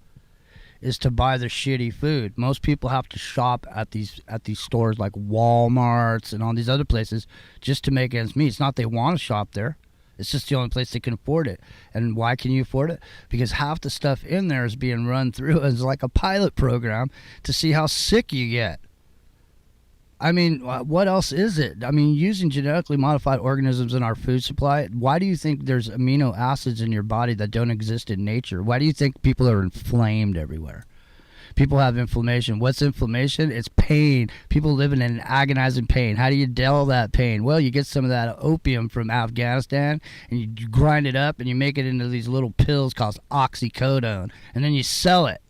is to buy the shitty food. Most people have to shop at these stores like Walmarts and all these other places just to make ends meet. It's not they want to shop there. It's just the only place they can afford it. And why can you afford it? Because half the stuff in there is being run through as like a pilot program to see how sick you get. I mean, what else is it? I mean, using genetically modified organisms in our food supply, why do you think there's amino acids in your body that don't exist in nature? Why do you think people are inflamed everywhere? People have inflammation. What's inflammation? It's pain. People living in agonizing pain. How do you dull that pain? Well, you get some of that opium from Afghanistan, and you grind it up, and you make it into these little pills called oxycodone, and then you sell it.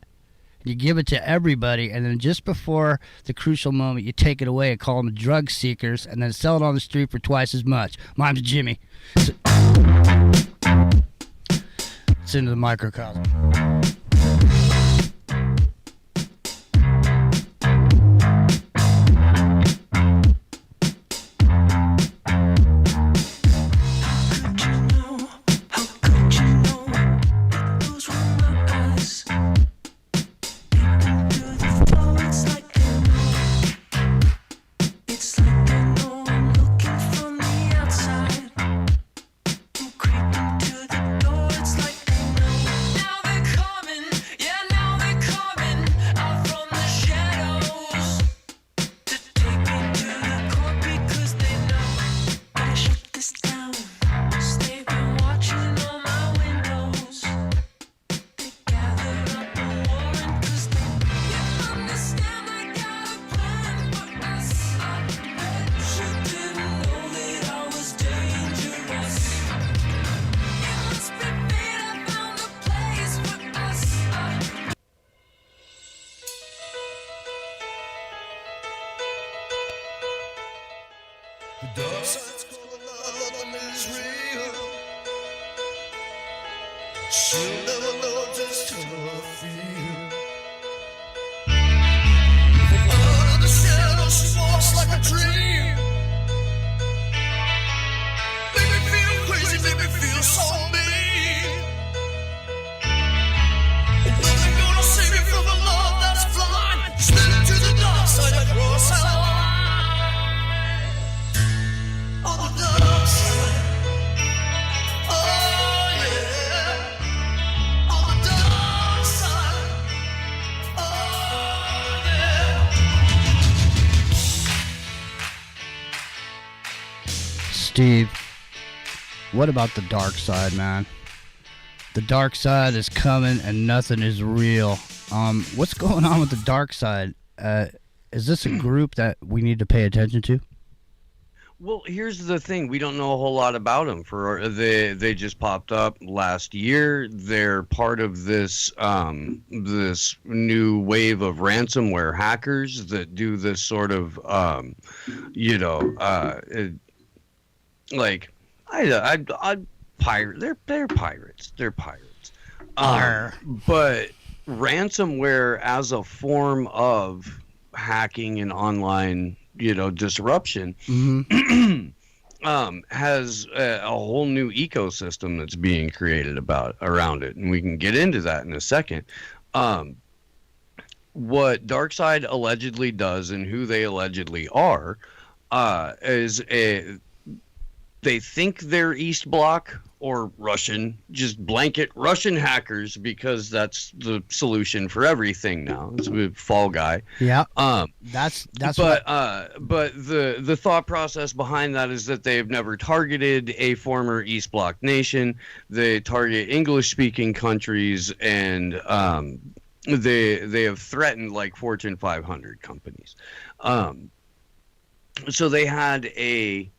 You give it to everybody, and then just before the crucial moment, you take it away and call them drug seekers, and then sell it on the street for twice as much. My name's Jimmy. It's into the microcosm. The dark side's gonna love and is real. She'll never know just how I feel. Out of the shadow, she walks like a dream. Make me feel crazy, make me feel so mean. Nothing gonna save me from a love that's blind. Slip to the dark side across our line. On the dark side, oh yeah. On the dark side, oh yeah. Steve, what about the dark side, man? The dark side is coming and nothing is real. What's going on with the dark side? Is this a group that we need to pay attention to? Well, here's the thing: we don't know a whole lot about them. They just popped up last year. They're part of this this new wave of ransomware hackers that do this sort of like I pirate. They're pirates. They're pirates. But ransomware as a form of hacking and online disruption has a whole new ecosystem that's being created around it, and we can get into that in a second. What DarkSide allegedly does and who they allegedly are is they think they're East Bloc or Russian, just blanket Russian hackers, because that's the solution for everything now. It's a Fall Guy. Yeah. But the thought process behind that is that they've never targeted a former East Bloc nation. They target English-speaking countries, and they have threatened like Fortune 500 companies. So they had a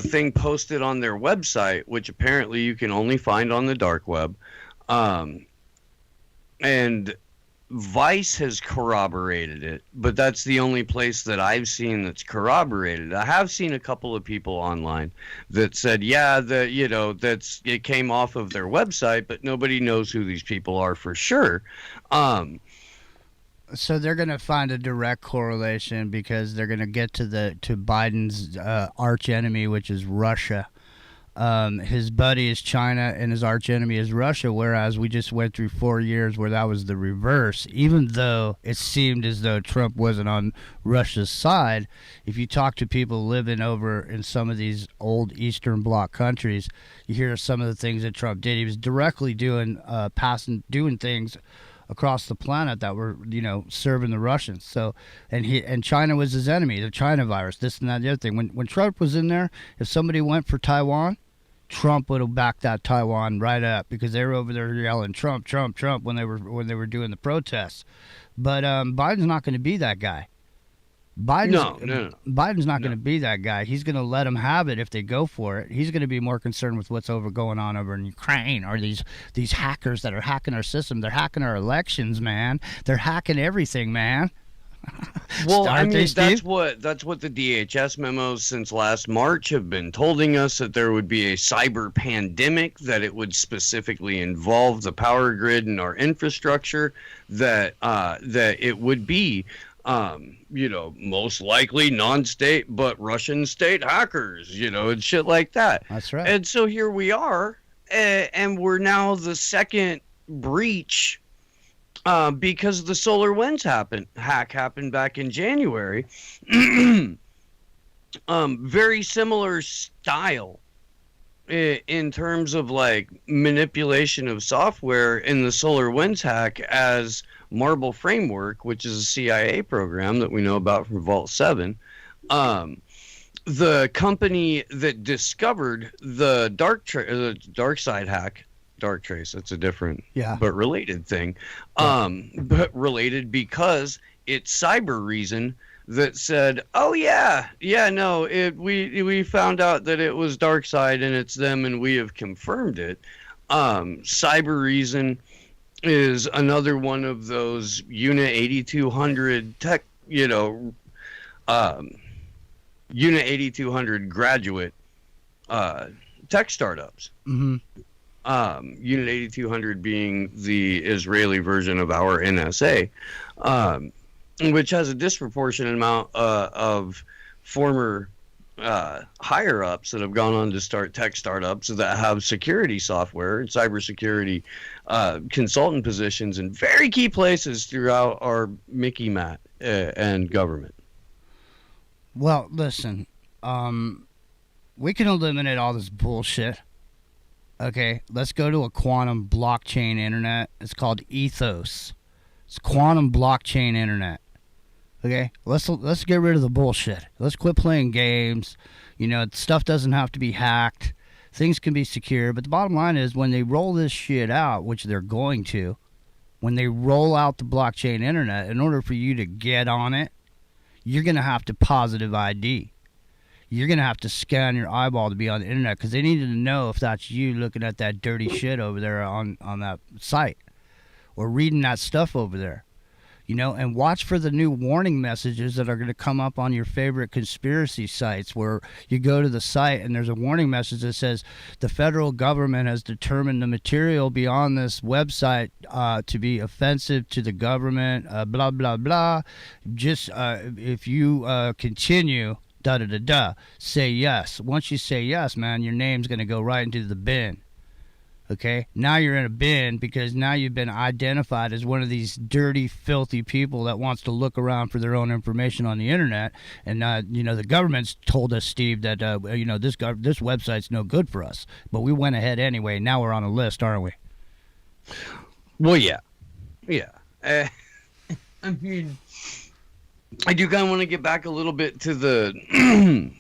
thing posted on their website, which apparently you can only find on the dark web. And Vice has corroborated it, but that's the only place that I've seen that's corroborated. I have seen a couple of people online that said, yeah, it came off of their website, but nobody knows who these people are for sure. So they're going to find a direct correlation because they're going to get to Biden's arch enemy, which is Russia. His buddy is China and his arch enemy is Russia, whereas we just went through 4 years where that was the reverse. Even though it seemed as though Trump wasn't on Russia's side, if you talk to people living over in some of these old Eastern Bloc countries, you hear some of the things that Trump did. He was directly doing things across the planet that were, serving the Russians. So, and China was his enemy, the China virus, this and that, the other thing. When Trump was in there, if somebody went for Taiwan, Trump would have backed that Taiwan right up because they were over there yelling Trump, Trump, Trump when they were doing the protests. But Biden's not going to be that guy. Biden's not going to be that guy. He's going to let them have it if they go for it. He's going to be more concerned with what's going on over in Ukraine, or these hackers that are hacking our system. They're hacking our elections, man. They're hacking everything, man. Well, I mean, that's what the DHS memos since last March have been telling us, that there would be a cyber pandemic, that it would specifically involve the power grid and our infrastructure, that it would be most likely non-state but Russian state hackers, and shit like that. That's right. And so here we are, and we're now the second breach because the Solar Winds hack happened back in January. Very similar style in terms of like manipulation of software in the Solar Winds hack as Marble Framework, which is a CIA program that we know about from Vault 7. The company that discovered the dark side hack, Dark Trace, that's a different but related thing. But related because it's Cyber Reason that said, oh we found out that it was Dark Side and it's them and we have confirmed it. Cyber Reason is another one of those Unit 8200 tech, Unit 8200 graduate tech startups. Mm-hmm. Unit 8200 being the Israeli version of our NSA, which has a disproportionate amount of former higher ups that have gone on to start tech startups that have security software and cybersecurity consultant positions in very key places throughout our Mickey Mat and government. Well, listen, we can eliminate all this bullshit. Okay, let's go to a quantum blockchain internet. It's called Ethos. It's quantum blockchain internet. Okay, let's get rid of the bullshit. Let's quit playing games. Stuff doesn't have to be hacked. Things can be secure. But the bottom line is, when they roll this shit out, which they're going to, when they roll out the blockchain internet, in order for you to get on it, you're going to have to positive ID. You're going to have to scan your eyeball to be on the internet, because they need to know if that's you looking at that dirty shit over there on that site or reading that stuff over there. And watch for the new warning messages that are going to come up on your favorite conspiracy sites, where you go to the site and there's a warning message that says the federal government has determined the material beyond this website to be offensive to the government, blah, blah, blah. Just if you continue, da-da-da-da, say yes. Once you say yes, man, your name's going to go right into the bin. Okay, now you're in a bin because now you've been identified as one of these dirty, filthy people that wants to look around for their own information on the internet. And the government's told us, Steve, that this website's no good for us, but we went ahead anyway. Now we're on a list, aren't we? Well, yeah. I mean, I do kind of want to get back a little bit to the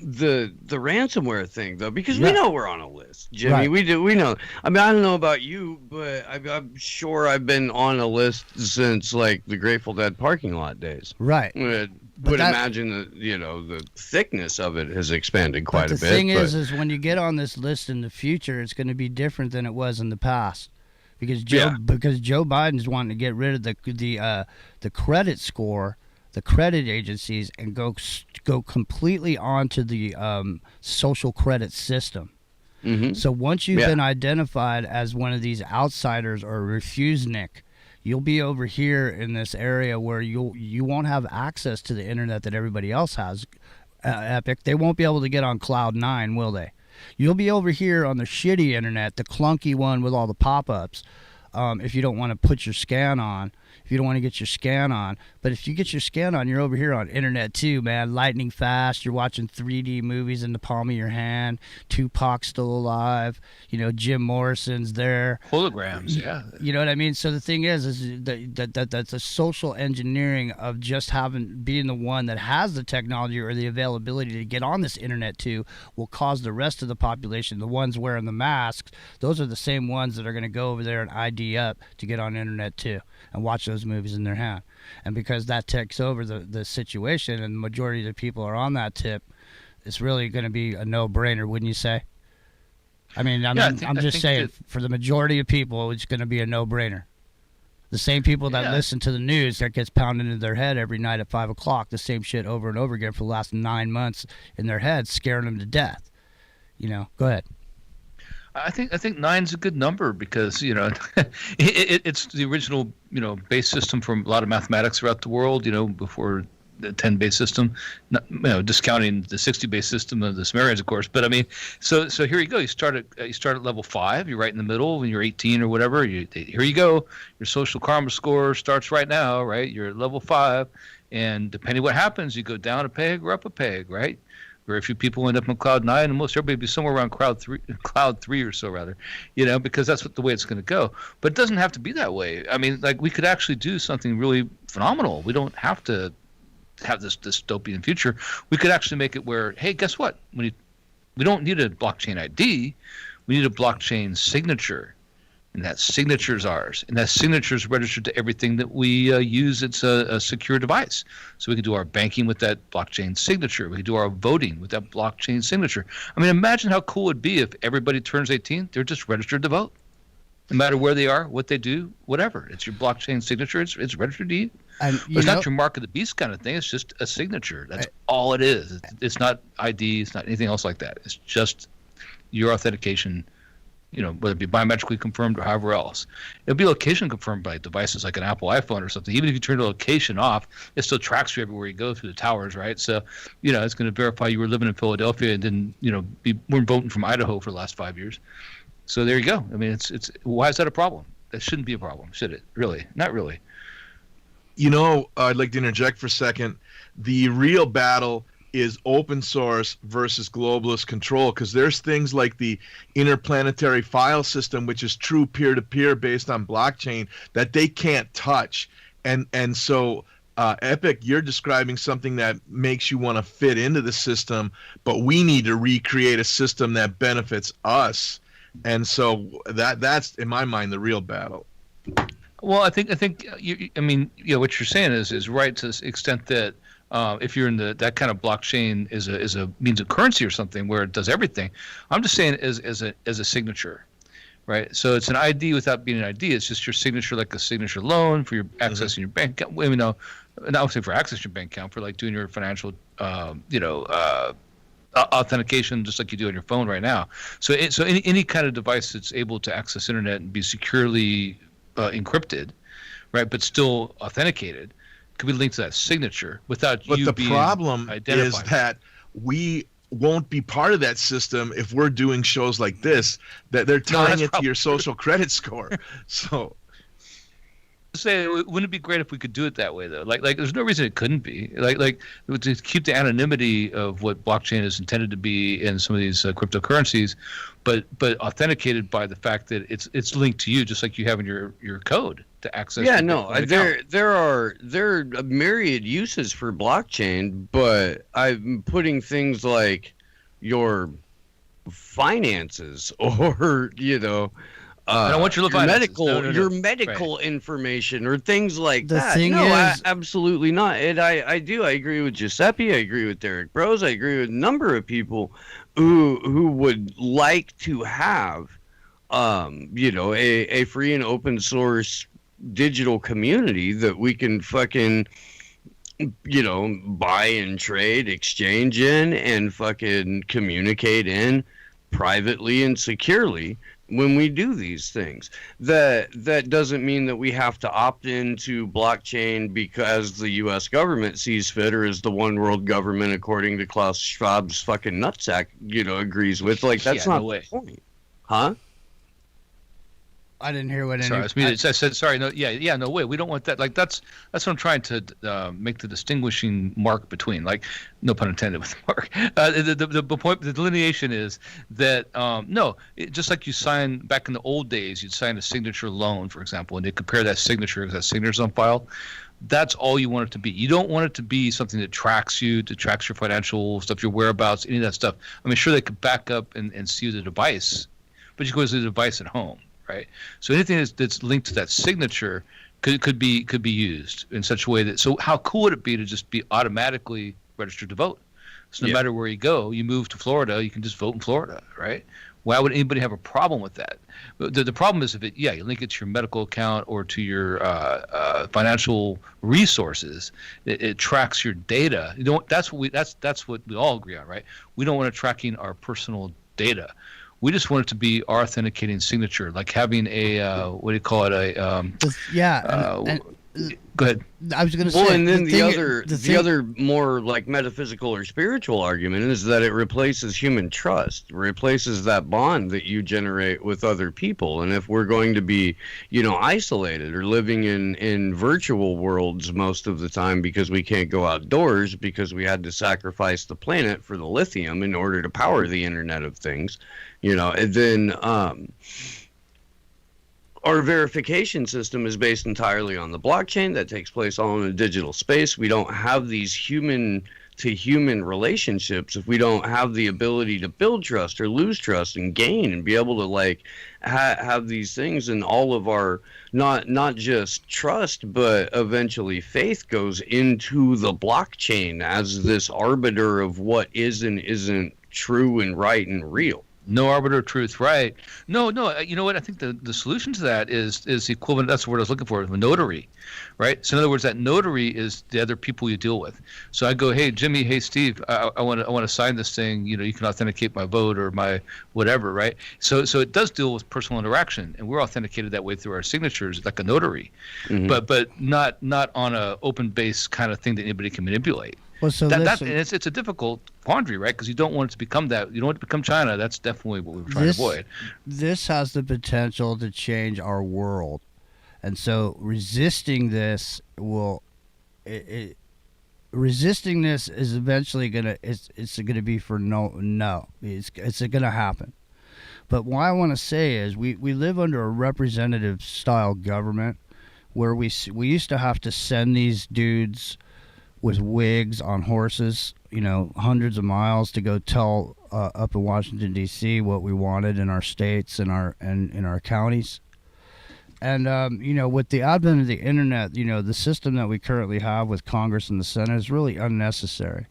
the ransomware thing, though, because we know we're on a list, Jimmy. Right. We know. I mean, I don't know about you, but I'm sure I've been on a list since like the Grateful Dead parking lot days. Right. Would imagine that the thickness of it has expanded quite a bit. The thing is when you get on this list in the future, it's going to be different than it was in the past. Because Joe Biden's wanting to get rid of the credit score, the credit agencies, and go completely onto the social credit system. Mm-hmm. So once you've been identified as one of these outsiders or refusenik, you'll be over here in this area where you won't have access to the internet that everybody else has. Epic, they won't be able to get on Cloud 9, will they? You'll be over here on the shitty internet, the clunky one with all the pop-ups, if you don't want to put your scan on. If you don't want to get your scan on. But if you get your scan on, you're over here on internet too, man. Lightning fast. You're watching 3D movies in the palm of your hand. Tupac's still alive. You know, Jim Morrison's there. Holograms, yeah. You know what I mean? So the thing is that's a social engineering of just being the one that has the technology or the availability to get on this internet too will cause the rest of the population, the ones wearing the masks, those are the same ones that are going to go over there and ID up to get on internet too and watch those movies in their hand. And because that takes over the situation and the majority of the people are on that tip, it's really going to be a no-brainer, wouldn't you say? I mean, I'm just saying, for the majority of people, it's going to be a no-brainer. The same people that listen to the news that gets pounded into their head every night at 5 o'clock, the same shit over and over again for the last 9 months in their head, scaring them to death. You know, go ahead. I think 9's a good number because, you know, it's the original, you know, base system from a lot of mathematics throughout the world, you know, before the 10 base system, not, you know, discounting the 60 base system of the Sumerians, of course. But I mean, so here you go. You start at level 5. You're right in the middle when you're 18 or whatever. Here you go. Your social karma score starts right now, right? You're at level 5, and depending what happens, you go down a peg or up a peg, right? Very few people end up on cloud 9, and most everybody be somewhere around cloud 3 or so, rather, you know, because that's the way it's going to go. But it doesn't have to be that way. I mean, like, we could actually do something really phenomenal. We don't have to have this dystopian future. We could actually make it where, hey, guess what? We don't need a blockchain ID. We need a blockchain signature. And that signature is ours. And that signature is registered to everything that we use. It's a secure device. So we can do our banking with that blockchain signature. We can do our voting with that blockchain signature. I mean, imagine how cool it'd be if everybody turns 18. They're just registered to vote. No matter where they are, what they do, whatever. It's your blockchain signature. It's registered to you. It's not your mark of the beast kind of thing. It's just a signature. That's all it is. It's not ID. It's not anything else like that. It's just your authentication, you know, whether it be biometrically confirmed or however else. It'll be location confirmed by devices like an Apple iPhone or something. Even if you turn the location off, it still tracks you everywhere you go through the towers, right? So, you know, it's going to verify you were living in Philadelphia and didn't, you know, weren't voting from Idaho for the last 5 years. So there you go. I mean, it's why is that a problem? That shouldn't be a problem, should it? Really? Not really. You know, I'd like to interject for a second. The real battle is open source versus globalist control, because there's things like the interplanetary file system, which is true peer-to-peer based on blockchain, that they can't touch. And so Epic, you're describing something that makes you want to fit into the system, but we need to recreate a system that benefits us. And so that's in my mind the real battle. Well, I think I mean, you know, what you're saying is right to the extent that if you're in that kind of blockchain is a means of currency or something where it does everything. I'm just saying as a signature, right? So it's an ID without being an ID. It's just your signature, like a signature loan for your accessing your bank account. You know, not say for accessing your bank account, for like doing your financial, authentication, just like you do on your phone right now. So any kind of device that's able to access internet and be securely encrypted, right, but still authenticated, could be linked to that signature without you being identified. But the problem is that we won't be part of that system if we're doing shows like this, that they're tying it to your social credit score. So say, wouldn't it be great if we could do it that way though? Like there's no reason it couldn't be. Like to keep the anonymity of what blockchain is intended to be in some of these cryptocurrencies, but authenticated by the fact that it's linked to you, just like you have in your code to access. Yeah, no, there are a myriad uses for blockchain, but I'm putting things like your finances or I don't want your medical information or things like that. Absolutely not. And I agree with Giuseppe. I agree with Derek Bros. I agree with a number of people who would like to have, a free and open source digital community that we can fucking, buy and trade, exchange in, and fucking communicate in privately and securely. when we do these things. That doesn't mean that we have to opt into blockchain because the U.S. government sees fit, or as the one world government, according to Klaus Schwab's fucking nutsack, agrees with. Like, that's not the point. Huh? I didn't hear what Sorry, I said sorry. No, no way. We don't want that. Like that's what I'm trying to make the distinguishing mark between. Like, no pun intended with the mark. The point, the delineation is that just like you sign back in the old days, you'd sign a signature loan, for example, and they compare that signature because that signature's on file. That's all you want it to be. You don't want it to be something that tracks you, that tracks your financial stuff, your whereabouts, any of that stuff. I mean, sure, they could back up and see the device, but you go to the device at home. Right. So anything that's linked to that signature could be used in such a way that. So how cool would it be to just be automatically registered to vote? So no matter where you go, you move to Florida, you can just vote in Florida, right? Why would anybody have a problem with that? The problem is if you link it to your medical account or to your financial resources, it tracks your data. You don't. That's what we all agree on, right? We don't want it tracking our personal data. We just want it to be our authenticating signature, like having a what do you call it? Go ahead. I was going to say. Well, and then the other more like metaphysical or spiritual argument is that it replaces human trust, replaces that bond that you generate with other people. And if we're going to be, isolated or living in virtual worlds most of the time because we can't go outdoors because we had to sacrifice the planet for the lithium in order to power the Internet of Things, and then our verification system is based entirely on the blockchain that takes place all in a digital space. We don't have these human to human relationships if we don't have the ability to build trust or lose trust and gain and be able to have these things. And all of our not just trust but eventually faith goes into the blockchain as this arbiter of what is and isn't true and right and real. No arbiter of truth, right? No. You know what? I think the solution to that is the equivalent. That's the word I was looking for. A notary, right? So in other words, that notary is the other people you deal with. So I go, hey Jimmy, hey Steve, I want to sign this thing. You can authenticate my vote or my whatever, right? So it does deal with personal interaction, and we're authenticated that way through our signatures, like a notary, but not on a open base kind of thing that anybody can manipulate. Well, so it's a difficult quandary, right? Because you don't want it to become that. You don't want it to become China. That's definitely what we're trying to avoid. This has the potential to change our world, and so resisting this resisting this is eventually gonna. It's gonna be for no. It's gonna happen. But what I want to say is we live under a representative style government where we used to have to send these dudes with wigs on horses, hundreds of miles to go tell up in Washington D.C. what we wanted in our states and in our counties. And with the advent of the internet, the system that we currently have with Congress and the Senate is really unnecessary.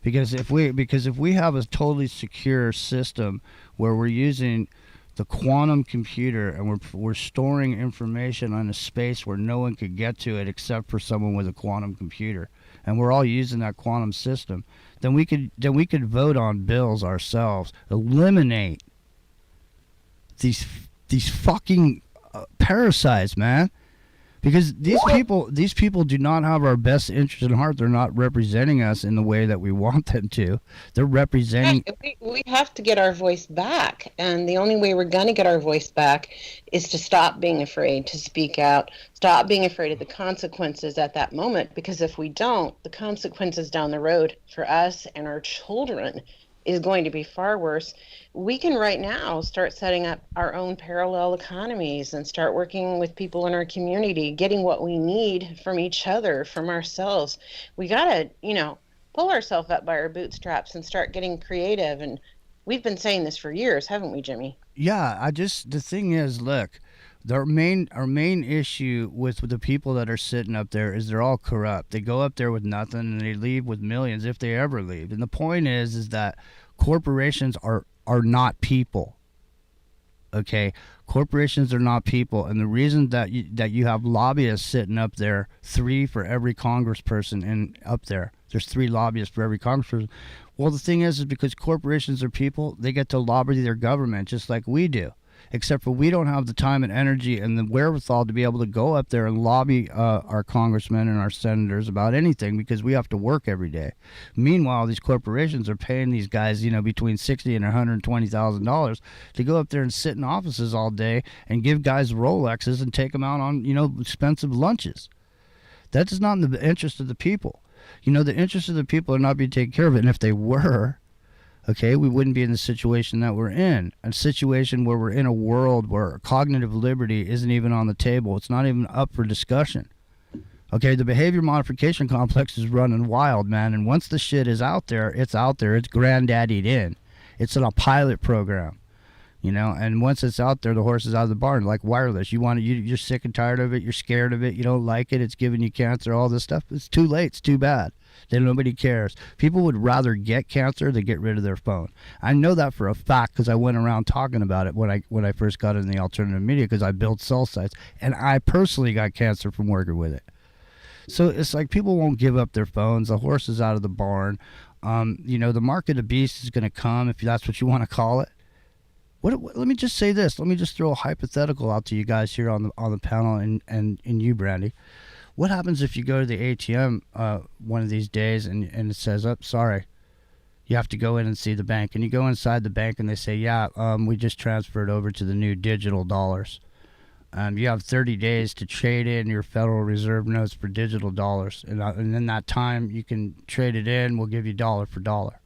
Because if we have a totally secure system where we're using the quantum computer and we're storing information on a space where no one could get to it except for someone with a quantum computer, and we're all using that quantum system, then we could vote on bills ourselves, eliminate these fucking parasites, man. Because these people do not have our best interest in heart. They're not representing us in the way that we want them to. They're representing. We have to get our voice back, and the only way we're going to get our voice back is to stop being afraid to speak out, stop being afraid of the consequences at that moment. Because if we don't, the consequences down the road for us and our children is going to be far worse. We can right now start setting up our own parallel economies and start working with people in our community, getting what we need from each other, from ourselves. We got to, pull ourselves up by our bootstraps and start getting creative. And we've been saying this for years, haven't we, Jimmy? Yeah, the thing is, look, our main issue with the people that are sitting up there is they're all corrupt. They go up there with nothing and they leave with millions if they ever leave. And the point is that corporations are not people. Okay, corporations are not people, and the reason that you have lobbyists sitting up there, 3 for every congressperson up there. There's 3 lobbyists for every congressperson. Well, the thing is because corporations are people, they get to lobby their government just like we do. except for we don't have the time and energy and the wherewithal to be able to go up there and lobby our congressmen and our senators about anything because we have to work every day. Meanwhile, these corporations are paying these guys, between $60,000 and $120,000 to go up there and sit in offices all day and give guys Rolexes and take them out on, expensive lunches. That is not in the interest of the people. The interest of the people are not being taken care of. And if they were, okay, we wouldn't be in the situation that we're in. A situation where we're in a world where cognitive liberty isn't even on the table. It's not even up for discussion. Okay, the behavior modification complex is running wild, man. And once the shit is out there. It's granddaddied in. It's in a pilot program. And once it's out there, the horse is out of the barn, like wireless. You're sick and tired of it. You're scared of it. You don't like it. It's giving you cancer, all this stuff. It's too late. It's too bad. Then nobody cares. People would rather get cancer than get rid of their phone. I know that for a fact because I went around talking about it when I first got in the alternative media because I built cell sites. And I personally got cancer from working with it. So it's like people won't give up their phones. The horse is out of the barn. The market of beasts is going to come, if that's what you want to call it. Let me just say this. Let me just throw a hypothetical out to you guys here on the panel and you, Brandy. What happens if you go to the ATM one of these days and it says, "Oh, sorry, you have to go in and see the bank." And you go inside the bank and they say, "Yeah, we just transferred over to the new digital dollars. You have 30 days to trade in your Federal Reserve notes for digital dollars, and in that time you can trade it in. We'll give you dollar for dollar."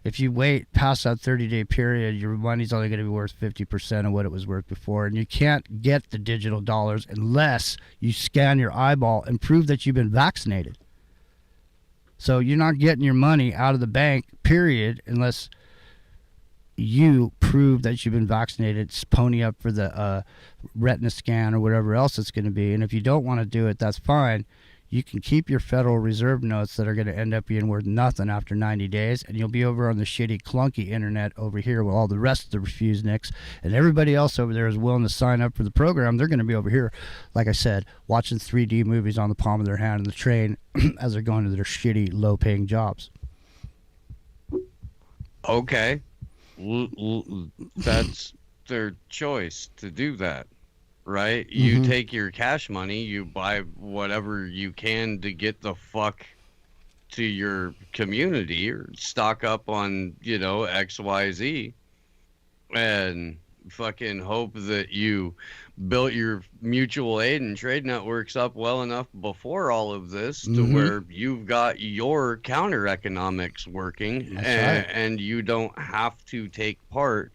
If you wait past that 30-day period, your money's only going to be worth 50% of what it was worth before. And you can't get the digital dollars unless you scan your eyeball and prove that you've been vaccinated. So you're not getting your money out of the bank, period, unless you prove that you've been vaccinated, pony up for the retina scan or whatever else it's going to be. And if you don't want to do it, that's fine. You can keep your Federal Reserve notes that are going to end up being worth nothing after 90 days, and you'll be over on the shitty, clunky internet over here with all the rest of the refusenicks, and everybody else over there is willing to sign up for the program. They're going to be over here, like I said, watching 3D movies on the palm of their hand in the train as they're going to their shitty, low-paying jobs. Okay. That's their choice to do that. Right? You take your cash money, you buy whatever you can to get the fuck to your community or stock up on, XYZ and fucking hope that you built your mutual aid and trade networks up well enough before all of this to where you've got your counter economics working and you don't have to take part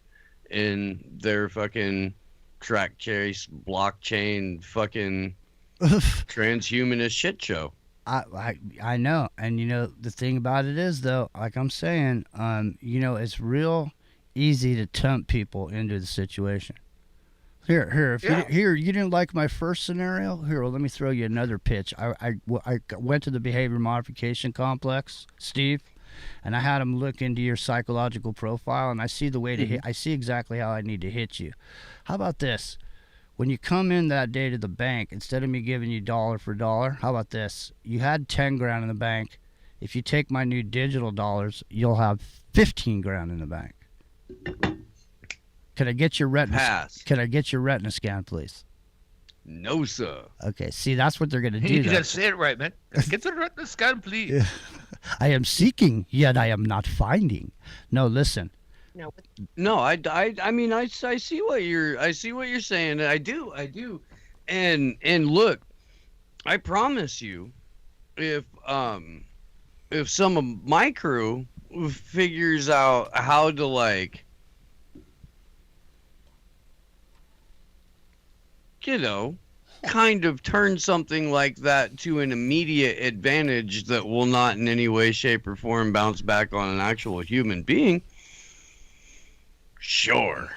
in their fucking track chase, blockchain, fucking transhumanist shit show. I know. And the thing about it is though, like I'm saying, it's real easy to tempt people into the situation. Here, you didn't like my first scenario? Here, well, let me throw you another pitch. I went to the behavior modification complex, Steve, and I had him look into your psychological profile, and I see the way to hit. I see exactly how I need to hit you. How about this? When you come in that day to the bank, instead of me giving you dollar for dollar, how about this? You had 10 grand in the bank. If you take my new digital dollars, you'll have 15 grand in the bank. Can I get your retina? Pass. Can I get your retina scan, please? No, sir. Okay, see, that's what they're going to do. You got to say it right, man. Get the retina scan, please. Yeah. I am seeking, yet I am not finding. No, listen. No, I mean, I see what you're saying. I do. And look, I promise you, if some of my crew figures out how to kind of turn something like that to an immediate advantage that will not in any way, shape, or form bounce back on an actual human being. Sure,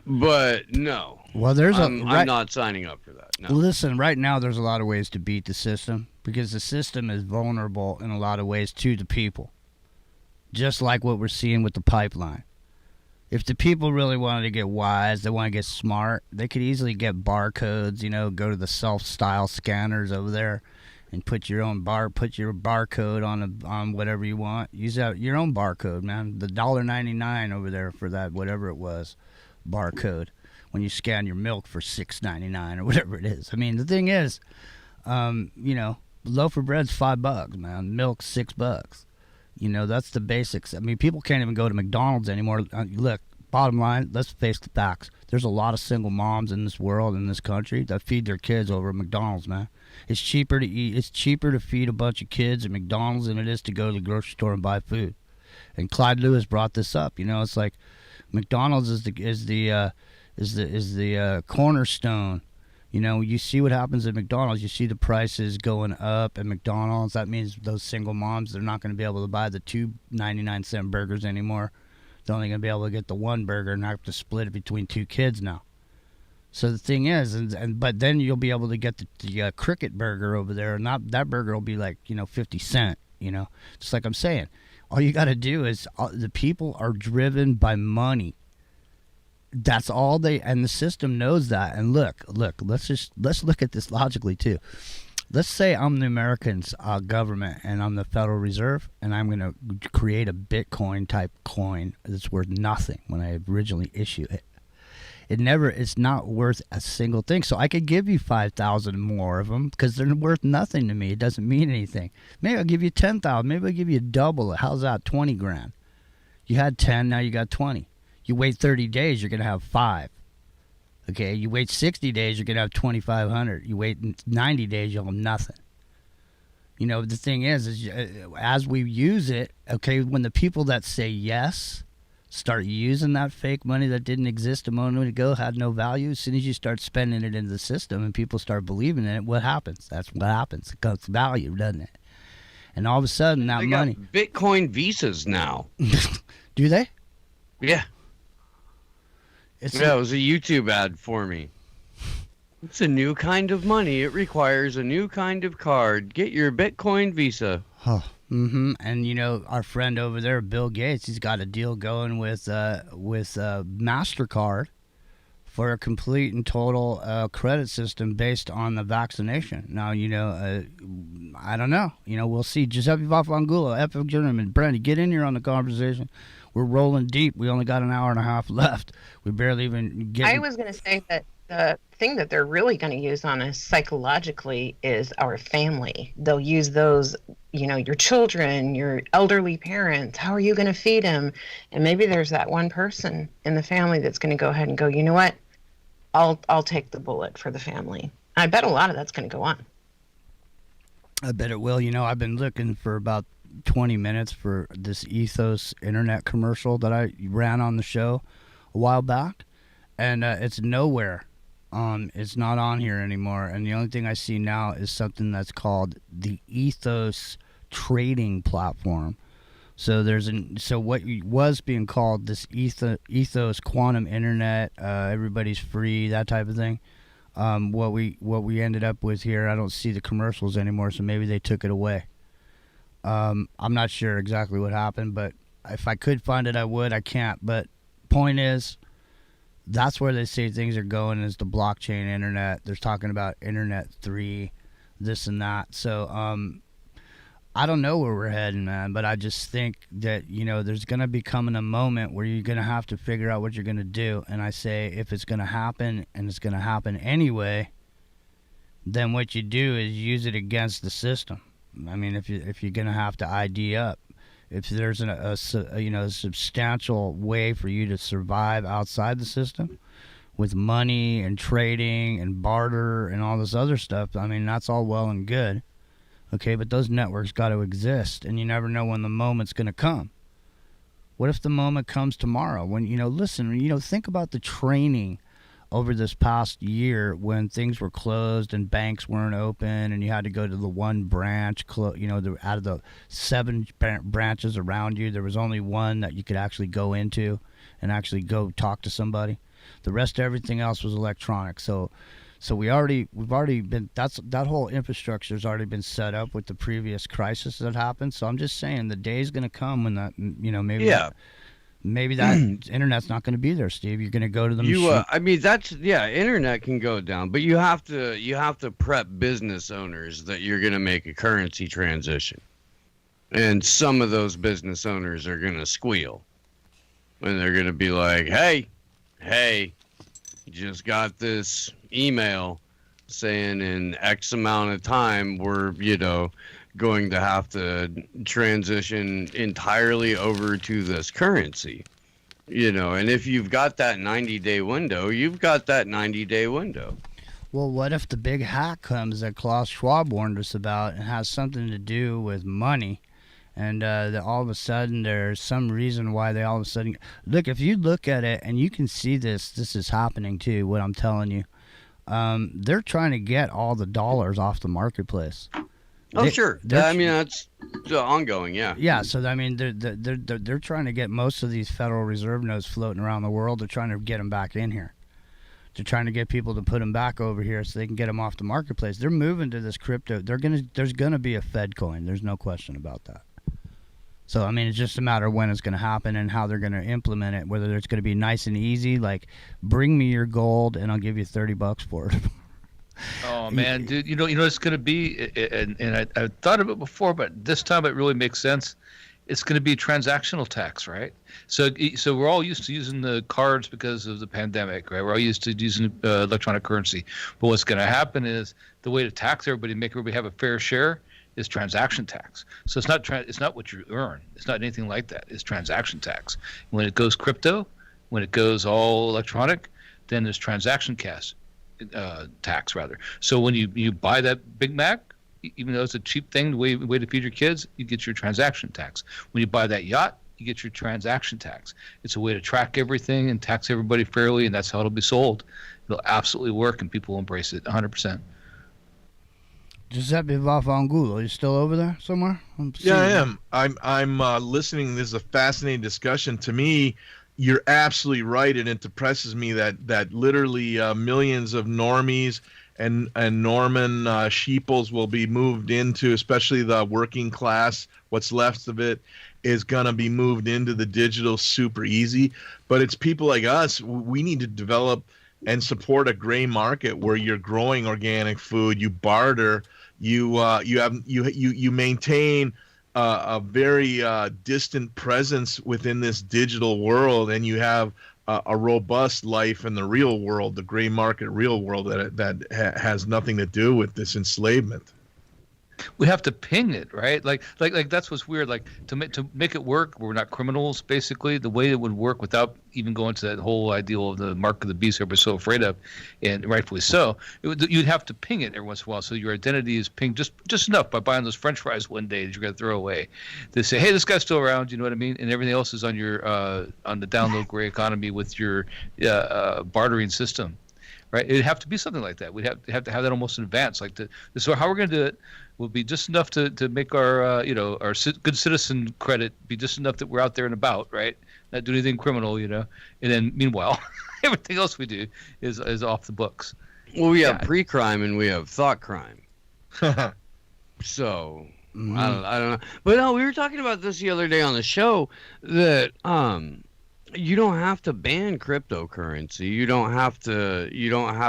but no. Well, I'm not signing up for that. No. Listen, right now there's a lot of ways to beat the system because the system is vulnerable in a lot of ways to the people, just like what we're seeing with the pipeline. If the people really wanted to get wise, they want to get smart, they could easily get barcodes, go to the self-style scanners over there and put your barcode on whatever you want. Use your own barcode, man. The $1.99 over there for that, whatever it was, barcode. when you scan your milk for $6.99 or whatever it is. I mean, the thing is, you know, loaf of bread's $5, man. Milk's $6. You know, that's the basics. I mean, people can't even go to McDonald's anymore. Look, bottom line, let's face the facts. There's a lot of single moms in this world, in this country, that feed their kids over at McDonald's, man. It's cheaper to eat. It's cheaper to feed a bunch of kids at McDonald's than it is to go to the grocery store and buy food. And Clyde Lewis brought this up. You know, it's like McDonald's is the cornerstone. You know, you see what happens at McDonald's. You see the prices going up at McDonald's. That means those single moms, they're not going to be able to buy the 2.99-cent burgers anymore. They're only going to be able to get the one burger and have to split it between two kids now. So the thing is, but then you'll be able to get the cricket burger over there, and that burger will be like, 50 cents, Just like I'm saying, all you got to do is, the people are driven by money. That's all and the system knows that. And look, let's look at this logically too. Let's say I'm the American government and I'm the Federal Reserve, and I'm going to create a Bitcoin type coin that's worth nothing when I originally issue it. It's not worth a single thing. So I could give you 5,000 more of them because they're worth nothing to me. It doesn't mean anything. Maybe I'll give you 10,000. Maybe I'll give you double it. How's that? 20 grand. You had 10, now you got 20. You wait 30 days, you're going to have 5. Okay, you wait 60 days, you're going to have 2,500. You wait 90 days, you'll have nothing. The thing is as we use it, okay, when the people that say yes start using that fake money that didn't exist a moment ago, had no value, as soon as you start spending it in the system and people start believing in it, what happens? That's what happens. It comes value, doesn't it? And all of a sudden, that money... got Bitcoin visas now. Do they? Yeah. It was a YouTube ad for me. It's a new kind of money. It requires a new kind of card. Get your Bitcoin Visa. Oh, mm-hmm. And our friend over there, Bill Gates, he's got a deal going with MasterCard for a complete and total credit system based on the vaccination. Now, I don't know. We'll see. Giuseppe Vafangulo, Epic Gentleman, Brandy, get in here on the conversation. We're rolling deep. We only got an hour and a half left. We barely even get. I was going to say that the thing that they're really going to use on us psychologically is our family. They'll use those, your children, your elderly parents. How are you going to feed them? And maybe there's that one person in the family that's going to go ahead and go, you know what? I'll take the bullet for the family. I bet a lot of that's going to go on. I bet it will. I've been looking for about 20 minutes for this Ethos internet commercial that I ran on the show a while back, and it's nowhere. It's not on here anymore, and the only thing I see now is something that's called the Ethos trading platform. So so what was being called this Ethos quantum internet, everybody's free, that type of thing. What we ended up with here, I don't see the commercials anymore, so maybe they took it away. I'm not sure exactly what happened, but if I could find it, I would. I can't. But point is, that's where they say things are going, is the blockchain internet. They're talking about Internet 3, this and that. So I don't know where we're heading, man, but I just think that, there's going to be coming a moment where you're going to have to figure out what you're going to do. And I say, if it's going to happen, and it's going to happen anyway, then what you do is use it against the system. I mean, if you're gonna have to ID up, if there's a substantial way for you to survive outside the system, with money and trading and barter and all this other stuff, I mean, that's all well and good, okay. But those networks got to exist, and you never know when the moment's gonna come. What if the moment comes tomorrow? When listen, think about the training over this past year when things were closed and banks weren't open and you had to go to the one branch, out of the 7 branches around you, there was only one that you could actually go into and actually go talk to somebody. The rest of everything else was electronic. So we've already been, that whole infrastructure has already been set up with the previous crisis that happened. So I'm just saying the day's going to come when that, maybe. Yeah. Maybe that internet's not going to be there, Steve. You're going to go to the machine. I mean, internet can go down, but you have to prep business owners that you're going to make a currency transition, and some of those business owners are going to squeal, and they're going to be like, "Hey, just got this email saying in X amount of time we're, going to have to transition entirely over to this currency. And if you've got that 90-day window, you've got that 90-day window. Well, what if the big hack comes that Klaus Schwab warned us about and has something to do with money? And that all of a sudden there's some reason why they all of a sudden... Look, if you look at it, and you can see this is happening too, what I'm telling you. They're trying to get all the dollars off the marketplace. Sure. That's ongoing, yeah. Yeah, so they're trying to get most of these Federal Reserve notes floating around the world. They're trying to get them back in here. They're trying to get people to put them back over here so they can get them off the marketplace. They're moving to this crypto. There's gonna be a Fed coin. There's no question about that. So it's just a matter of when it's gonna happen and how they're gonna implement it. Whether it's gonna be nice and easy, like bring me your gold and I'll give you $30 for it. Oh man, dude, it's going to be, and I thought of it before, but this time it really makes sense. It's going to be transactional tax, right? So we're all used to using the cards because of the pandemic, right? We're all used to using electronic currency. But what's going to happen is the way to tax everybody, make everybody have a fair share, is transaction tax. So it's not what you earn. It's not anything like that. It's transaction tax. When it goes crypto, when it goes all electronic, then there's transaction tax rather. So when you buy that Big Mac, even though it's a cheap thing, the way to feed your kids, you get your transaction tax. When you buy that yacht, you get your transaction tax. It's a way to track everything and tax everybody fairly, and that's how it'll be sold. It'll absolutely work, and people will embrace it 100%. Giuseppe Vafangulo, you still over there somewhere? Yeah, I am. I'm listening. This is a fascinating discussion. To me, you're absolutely right, and it depresses me that literally millions of normies and Norman sheeples will be moved into, especially the working class. What's left of it is gonna be moved into the digital super easy. But it's people like us. We need to develop and support a gray market where you're growing organic food, you barter, you maintain a very distant presence within this digital world, and you have a robust life in the real world, the gray market real world that has nothing to do with this enslavement. We have to ping it, right? Like that's what's weird. Like to make it work, we're not criminals. Basically, the way it would work without even going to that whole ideal of the mark of the beast everybody's so afraid of, and rightfully so, you'd have to ping it every once in a while. So your identity is pinged just enough by buying those French fries one day that you're gonna throw away. They say, hey, this guy's still around. You know what I mean? And everything else is on your on the download gray economy with your bartering system. Right, it'd have to be something like that. We'd have to have that almost in advance. So how we're going to do it will be just enough to make our our good citizen credit be just enough that we're out there and about, right? Not do anything criminal, and then meanwhile, everything else we do is off the books. Well, we have pre-crime and we have thought crime. So I don't know, but no, we were talking about this the other day on the show that you don't have to ban cryptocurrency. You don't have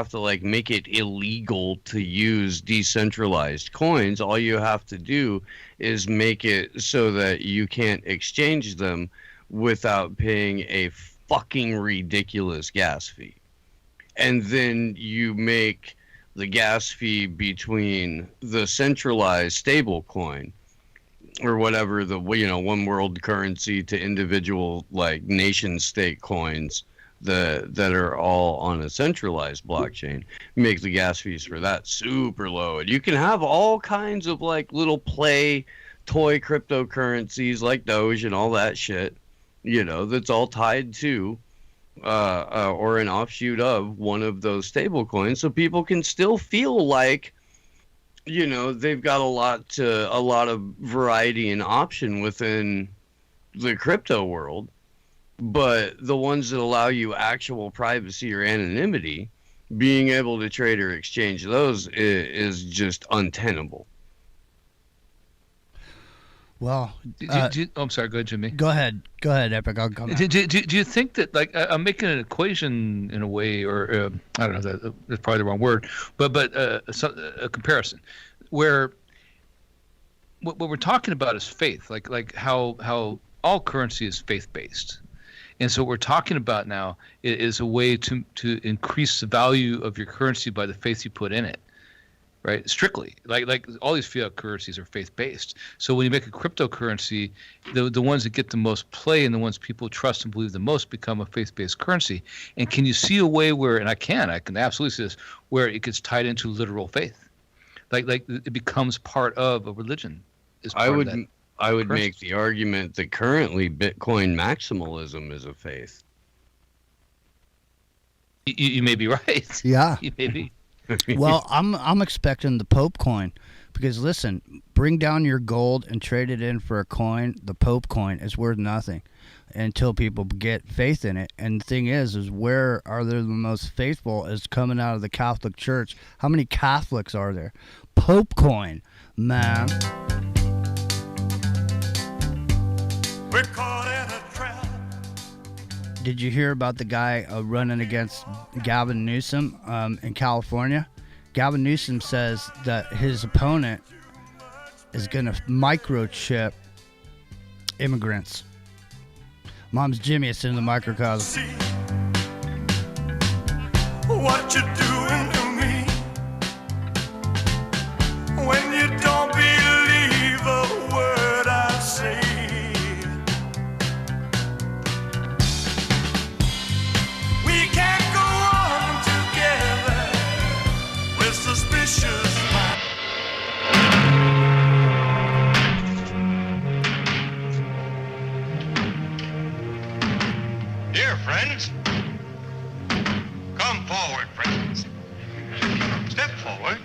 to like make it illegal to use decentralized coins. All you have to do is make it so that you can't exchange them without paying a fucking ridiculous gas fee. And then you make the gas fee between the centralized stable coin or whatever, the one world currency to individual like nation state coins that are all on a centralized blockchain, make the gas fees for that super low. And you can have all kinds of like little toy cryptocurrencies like Doge and all that shit, that's all tied to or an offshoot of one of those stable coins, so people can still feel like they've got a lot of variety and option within the crypto world, but the ones that allow you actual privacy or anonymity, being able to trade or exchange those is just untenable. Well, I'm sorry. Go ahead, Jimmy. Go ahead, Epic. I'll come. Do you think that, like, I'm making an equation in a way, or I don't know, that's probably the wrong word, but a comparison, where what we're talking about is faith, like how all currency is faith based, And so what we're talking about now is a way to increase the value of your currency by the faith you put in it, right? Strictly, like all these fiat currencies are faith-based. So when you make a cryptocurrency, the ones that get the most play and the ones people trust and believe the most become a faith-based currency. And can you see a way where, and I can absolutely see this, where it gets tied into literal faith, like it becomes part of a religion. I would make the argument that currently Bitcoin maximalism is a faith. You may be right. Yeah. You may be. Well, I'm expecting the Pope coin, because listen, bring down your gold and trade it in for a coin. The Pope coin is worth nothing until people get faith in it. And the thing is where are they the most faithful is coming out of the Catholic Church. How many Catholics are there? Pope coin, man. We're caught in a trap. Did you hear about the guy running against Gavin Newsom in California? Gavin Newsom says that his opponent is going to microchip immigrants. Mom's Jimmy is in the microcosm. What you doing to me when you don't believe a word I say? We can't go on together with suspicious minds. Dear friends, come forward, friends. Step forward.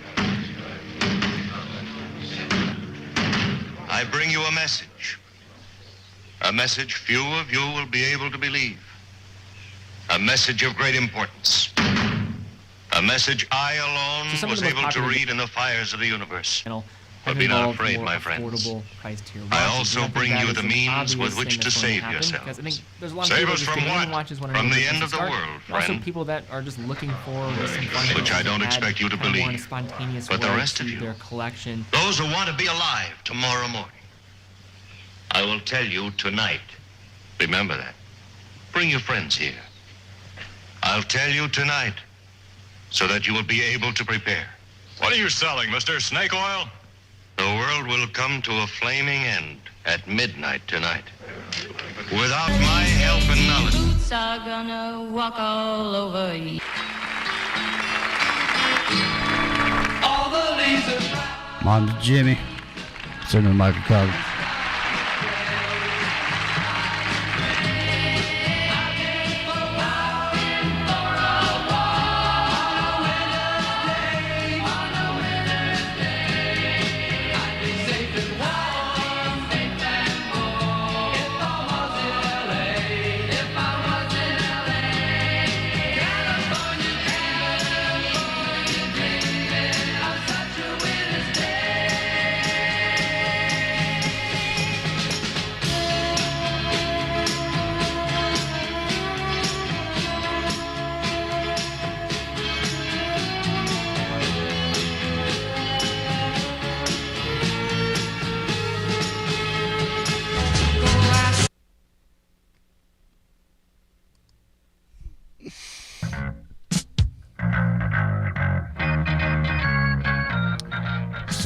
I bring you a message. A message few of you will be able to believe. A message of great importance. A message I alone was able to read in the fires of the universe. But be not afraid, my friends. I also bring you the means with which to save yourselves. Save us from what? From the end of the world, friend. People that are just looking for Which I don't expect you to believe. But the rest of you, those who want to be alive tomorrow morning, I will tell you tonight. Remember that. Bring your friends here. I'll tell you tonight so that you will be able to prepare. What are you selling, mister? Snake oil? The world will come to a flaming end at midnight tonight. Without my help and knowledge. Boots are gonna walk all over you. All the leaves Mom's Jimmy. It's in the microcosm.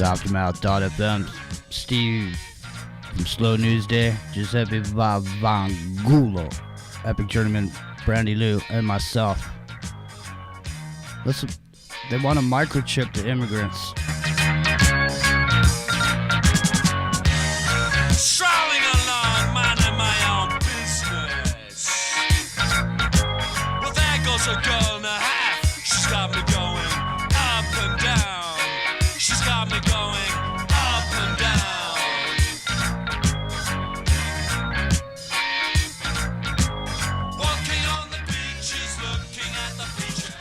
Aftermath.fm, Steve from Slow News Day, Giuseppe Vangulo, Epic Journeyman, Brandy Lou, and myself. Listen, they want to microchip the immigrants. Strolling along, minding my own business. Well, there goes a girl and a half. She's got me going up and down. She's got me going up and down. Walking on the beaches, looking at the beaches.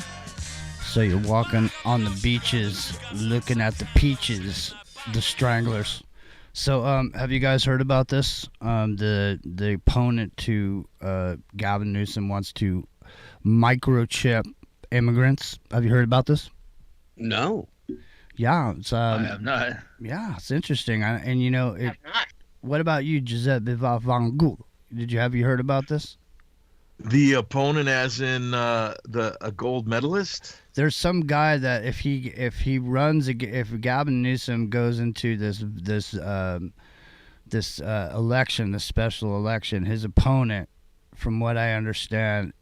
So you're walking on the beaches, looking at the peaches, the Stranglers. So, have you guys heard about this? The opponent to Gavin Newsom wants to microchip immigrants. Have you heard about this? No. Yeah, it's I have not. yeah, it's interesting. And you know, what about you, Giuseppe Vangulo? Have you heard about this? The opponent, as in a gold medalist. There's some guy that if Gavin Newsom goes into this election, the special election, his opponent, from what I understand,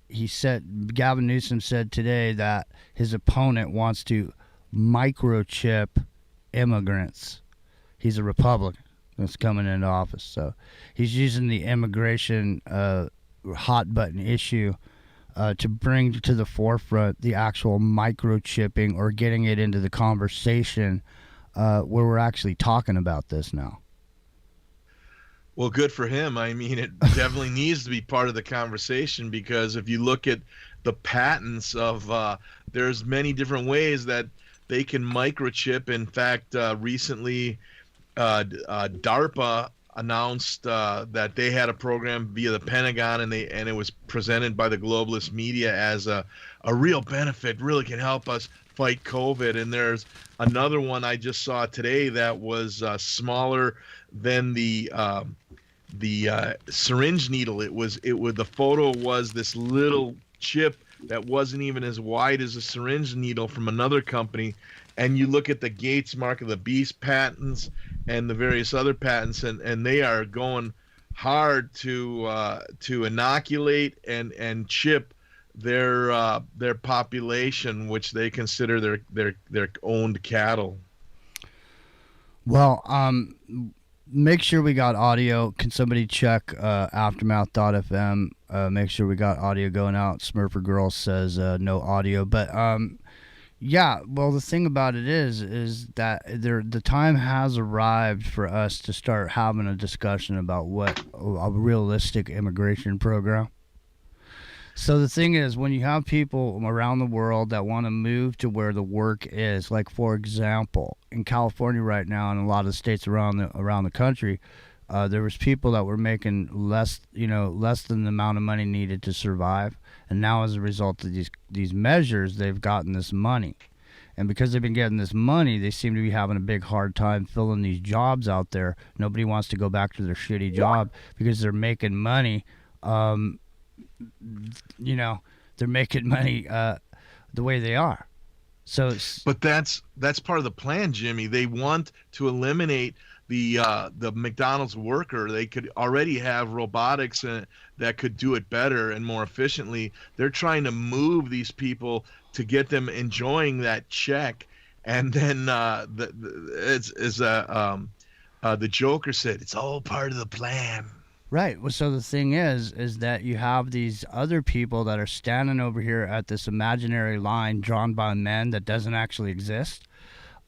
Gavin Newsom said today that his opponent wants to microchip immigrants. He's a Republican that's coming into office, so he's using the immigration hot button issue to bring to the forefront the actual microchipping, or getting it into the conversation where we're actually talking about this now. Well, good for him. I mean, it definitely needs to be part of the conversation, because if you look at the patents of there's many different ways that they can microchip. In fact, recently DARPA announced that they had a program via the Pentagon, and it was presented by the globalist media as a real benefit, really can help us fight COVID. And there's another one I just saw today that was smaller than the syringe needle. The photo was this little chip that wasn't even as wide as a syringe needle from another company. And you look at the Gates mark of the beast patents and the various other patents, and they are going hard to inoculate and chip their population, which they consider their owned cattle. Well, make sure we got audio. Can somebody check aftermath.fm? Make sure we got audio going out. Smurfer Girl says no audio, but yeah, well, the thing about it is that the time has arrived for us to start having a discussion about what a realistic immigration program. So the thing is, when you have people around the world that want to move to where the work is, like for example, in California right now, and a lot of states around the country, there was people that were making less than the amount of money needed to survive. And now, as a result of these measures, they've gotten this money. And because they've been getting this money, they seem to be having a big hard time filling these jobs out there. Nobody wants to go back to their shitty job because they're making money. They're making money the way they are. But that's part of the plan, Jimmy. They want to eliminate the McDonald's worker. They could already have robotics that could do it better and more efficiently. They're trying to move these people to get them enjoying that check, and then the Joker said, it's all part of the plan. Right. Well, so the thing is that you have these other people that are standing over here at this imaginary line drawn by men that doesn't actually exist.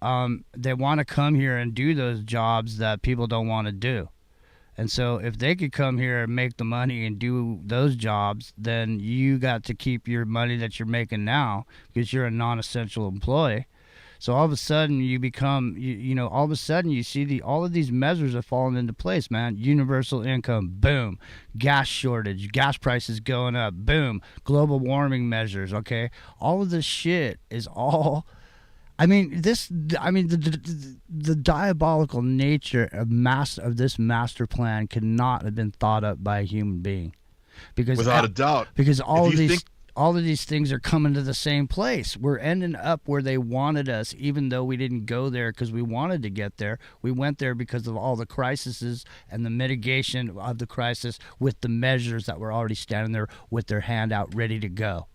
They want to come here and do those jobs that people don't want to do. And so if they could come here and make the money and do those jobs, then you got to keep your money that you're making now because you're a non-essential employee. So all of a sudden you become, all of a sudden you see all of these measures have fallen into place, man. Universal income, boom. Gas shortage, gas prices going up, boom. Global warming measures, okay. All of this shit is all. The diabolical nature of this master plan could not have been thought up by a human being, without a doubt. Because all of these things are coming to the same place. We're ending up where they wanted us, even though we didn't go there because we wanted to get there. We went there because of all the crises and the mitigation of the crisis with the measures that were already standing there with their hand out ready to go.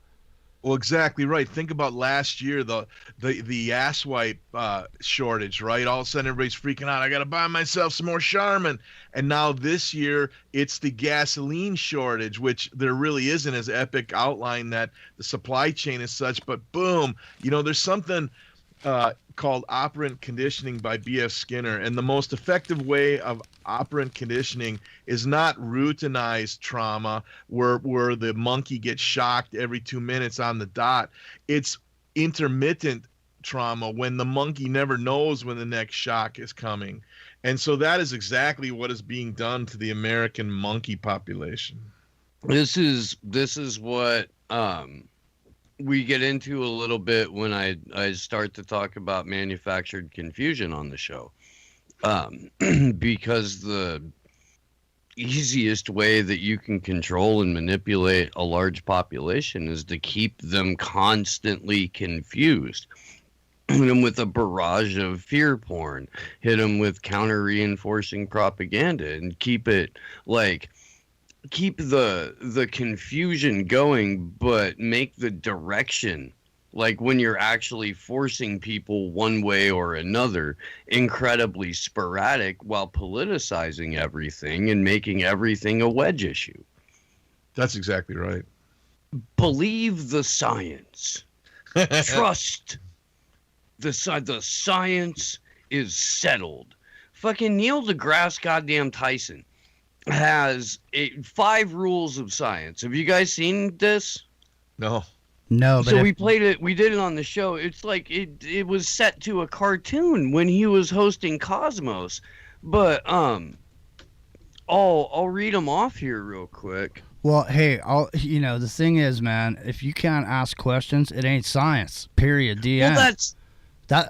Well, exactly right. Think about last year, the asswipe shortage, right? All of a sudden, everybody's freaking out. I got to buy myself some more Charmin. And now this year, it's the gasoline shortage, which there really isn't as epic outline that the supply chain is such. But boom, there's something called operant conditioning by B.F. Skinner. And the most effective way of operant conditioning is not routinized trauma where the monkey gets shocked every 2 minutes on the dot. It's intermittent trauma when the monkey never knows when the next shock is coming. And so that is exactly what is being done to the American monkey population. This is what we get into a little bit when I start to talk about manufactured confusion on the show, because easiest way that you can control and manipulate a large population is to keep them constantly confused. Hit them with a barrage of fear porn, hit them with counter reinforcing propaganda, and keep it like keep the confusion going, but make the direction, like when you're actually forcing people one way or another, incredibly sporadic while politicizing everything and making everything a wedge issue. That's exactly right. Believe the science. Trust the science is settled. Fucking Neil deGrasse goddamn Tyson has 5 rules of science. Have you guys seen this? No. No, but so we played it. We did it on the show. It's like it was set to a cartoon when he was hosting Cosmos. But I'll read them off here real quick. Well, hey, the thing is, man, if you can't ask questions, it ain't science. Period. The end. Well,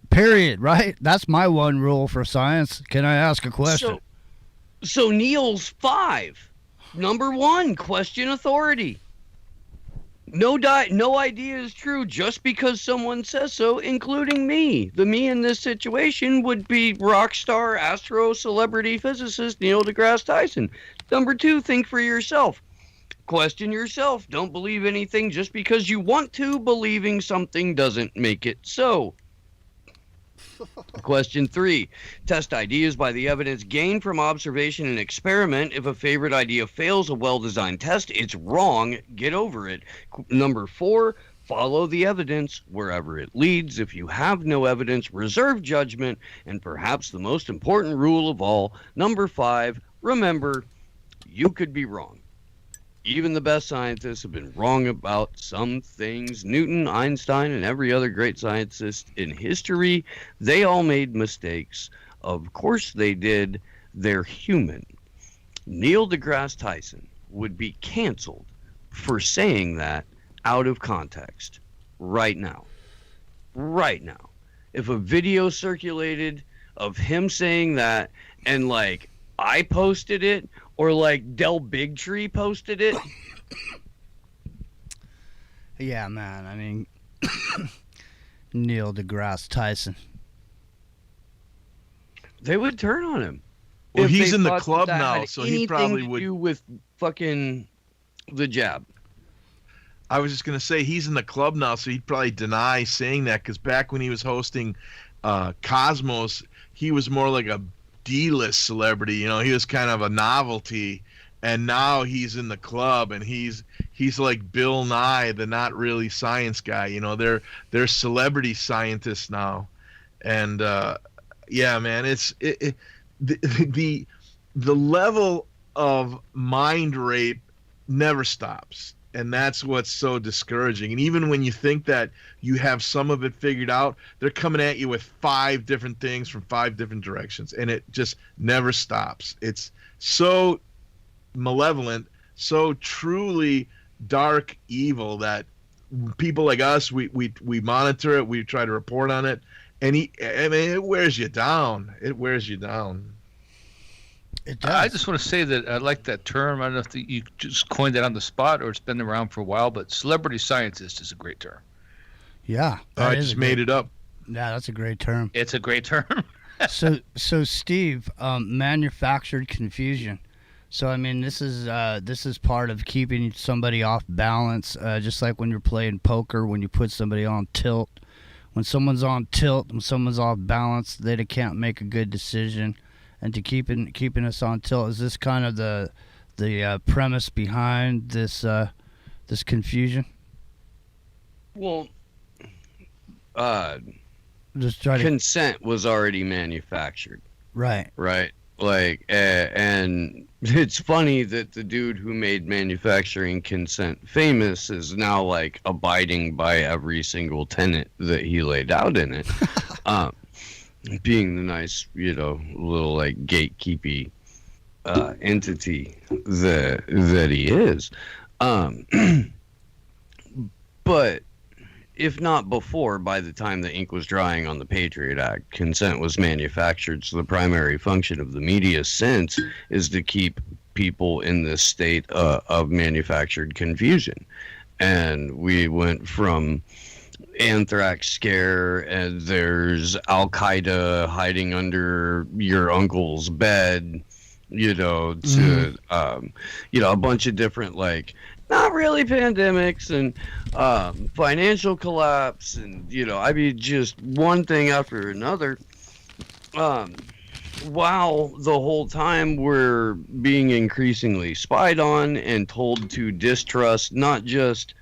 period. Right? That's my one rule for science. Can I ask a question? So Neil's 5. Number 1, question authority. No idea is true just because someone says so, including me. The me in this situation would be rock star, astro, celebrity physicist Neil deGrasse Tyson. Number 2, think for yourself. Question yourself. Don't believe anything just because you want to. Believing something doesn't make it so. Question 3, test ideas by the evidence gained from observation and experiment. If a favorite idea fails a well-designed test, it's wrong. Get over it. Number 4, follow the evidence wherever it leads. If you have no evidence, reserve judgment. And perhaps the most important rule of all, number 5, remember, you could be wrong. Even the best scientists have been wrong about some things. Newton, Einstein, and every other great scientist in history, they all made mistakes. Of course they did. They're human. Neil deGrasse Tyson would be canceled for saying that out of context right now. Right now. If a video circulated of him saying that and like I posted it, or like Del Bigtree posted it. Yeah, man. I mean, Neil deGrasse Tyson. They would turn on him. Well, if he's they in the thought club that now, had so he probably anything to would do with fucking the jab. I was just gonna say he's in the club now, so he'd probably deny saying that. Because back when he was hosting Cosmos, he was more like a D-list celebrity. You know, he was kind of a novelty, and now he's in the club, and he's like Bill Nye, the not really science guy. You know, they're celebrity scientists now, and yeah, man, the level of mind rape never stops. And that's what's so discouraging. And even when you think that you have some of it figured out, they're coming at you with 5 different things from 5 different directions. And it just never stops. It's so malevolent, so truly dark evil that people like us, we monitor it, we try to report on it. And it wears you down. It wears you down. I just want to say that I like that term. I don't know if you just coined that on the spot or it's been around for a while, but celebrity scientist is a great term. Yeah. I just made it up. Yeah, that's a great term. It's a great term. So Steve, manufactured confusion. So I mean, this is part of keeping somebody off balance, just like when you're playing poker, when you put somebody on tilt. When someone's on tilt, when someone's off balance, they can't make a good decision. And to keeping us on tilt, is this kind of the premise behind this this confusion? Well, just try consent was already manufactured. Right. Like, and it's funny that the dude who made manufacturing consent famous is now like abiding by every single tenet that he laid out in it. Being the nice, little like gatekeepy entity that he is. But if not before, by the time the ink was drying on the Patriot Act, consent was manufactured. So the primary function of the media since is to keep people in this state of manufactured confusion. And we went from anthrax scare, and there's Al-Qaeda hiding under your uncle's bed, to a bunch of different, like, not really pandemics and financial collapse, and just one thing after another, while the whole time we're being increasingly spied on and told to distrust not just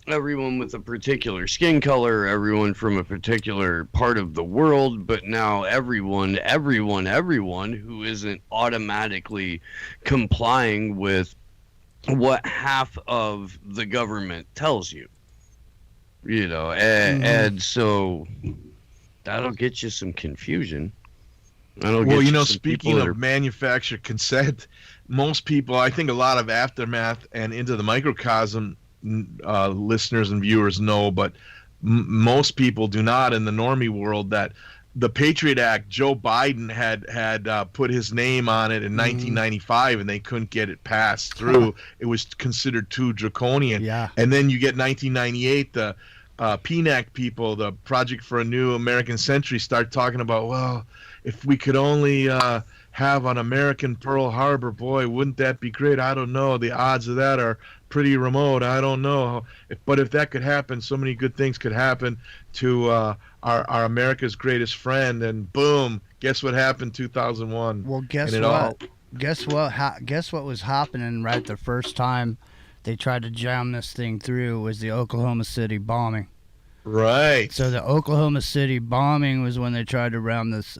everyone with a particular skin color, everyone from a particular part of the world, but now everyone who isn't automatically complying with what half of the government tells you. And so that'll get you some confusion. Speaking of manufactured consent, most people, I think a lot of Aftermath and Into the Microcosm listeners and viewers know, but most people do not in the normie world, that the Patriot Act, Joe Biden had put his name on it in 1995, and they couldn't get it passed through. It was considered too draconian. Yeah. And then you get 1998, the PNAC people, the Project for a New American Century, start talking about, well, if we could only have an American Pearl Harbor, boy, wouldn't that be great? I don't know. The odds of that are pretty remote. I don't know. But if that could happen, so many good things could happen to our America's greatest friend. And boom, guess what happened 2001? Well, guess what? Guess what was happening right the first time they tried to jam this thing through was the Oklahoma City bombing. Right. So the Oklahoma City bombing was when they tried to ram this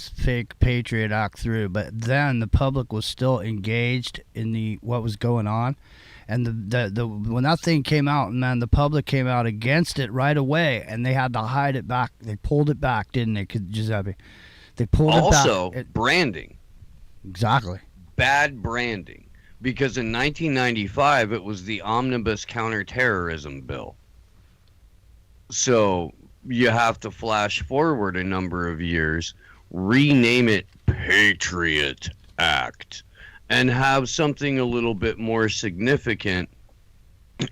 fake Patriot Act through, but then the public was still engaged in what was going on, and the when that thing came out, man, the public came out against it right away, and they had to hide it back. They pulled it back, didn't they, Giuseppe? They pulled it back. Also, branding. Exactly. Bad branding, because in 1995 it was the Omnibus Counterterrorism Bill. So you have to flash forward a number of years, rename it Patriot Act, and have something a little bit more significant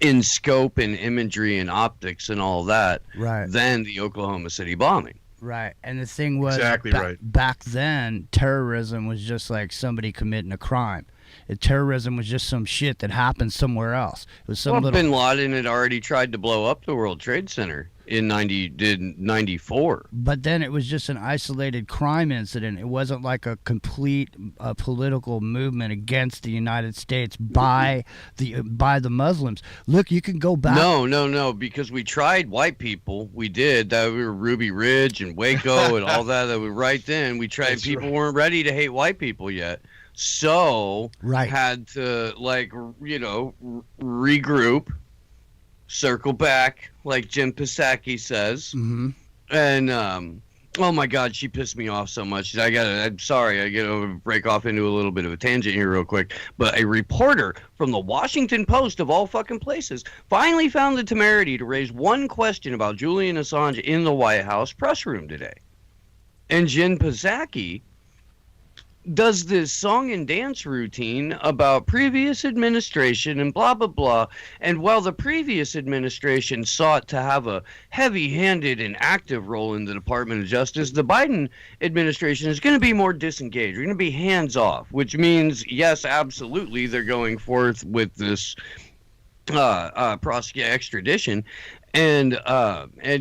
in scope and imagery and optics and all that, right, than the Oklahoma City bombing. Right. And the thing was, exactly right. Back then, terrorism was just like somebody committing a crime. Terrorism was just some shit that happened somewhere else. It was some Bin Laden had already tried to blow up the World Trade Center in 94. But then it was just an isolated crime incident. It wasn't like a complete political movement against the United States by the Muslims. Look, you can go back. No, because we tried white people. We did. That we were Ruby Ridge and Waco and all that. That we right then we tried. That's people right. weren't ready to hate white people yet. So had to regroup, circle back, like Jim Pisacki says, and oh my God, she pissed me off so much. I'm sorry, I gotta break off into a little bit of a tangent here real quick. But a reporter from the Washington Post, of all fucking places, finally found the temerity to raise one question about Julian Assange in the White House press room today, and Jim Pisacki does this song and dance routine about previous administration and blah, blah, blah. And while the previous administration sought to have a heavy-handed and active role in the Department of Justice, the Biden administration is going to be more disengaged. We're going to be hands-off, which means, yes, absolutely, they're going forth with this extradition. And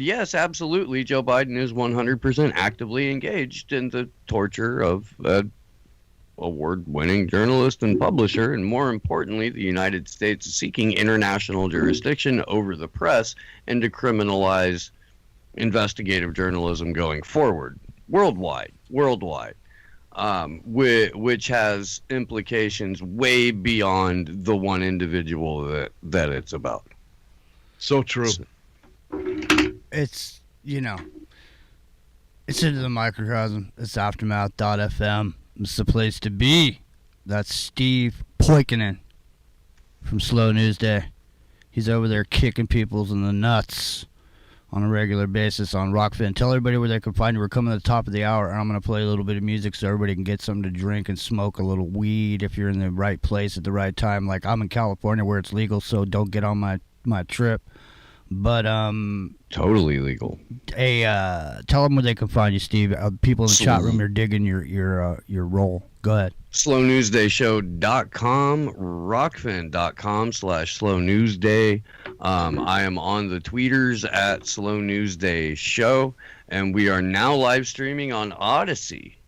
yes, absolutely, Joe Biden is 100% actively engaged in the torture of award-winning journalist and publisher, and more importantly, the United States is seeking international jurisdiction over the press and to criminalize investigative journalism going forward, worldwide, which has implications way beyond the one individual that it's about. So true. It's, it's Into the Microcosm. It's Aftermath.fm. It's the place to be. That's Steve Poikonen from Slow News Day. He's over there kicking people's in the nuts on a regular basis on Rockfin. Tell everybody where they can find you. We're coming to the top of the hour, and I'm going to play a little bit of music so everybody can get something to drink and smoke a little weed if you're in the right place at the right time. Like, I'm in California where it's legal, so don't get on my trip. But totally legal. Hey, tell them where they can find you, Steve. People in the chat room are digging your role. Go ahead. SlowNewsDayShow.com, Rockfin.com/SlowNewsDay. I am on the tweeters at Slow News Day Show, and we are now live streaming on Odyssey,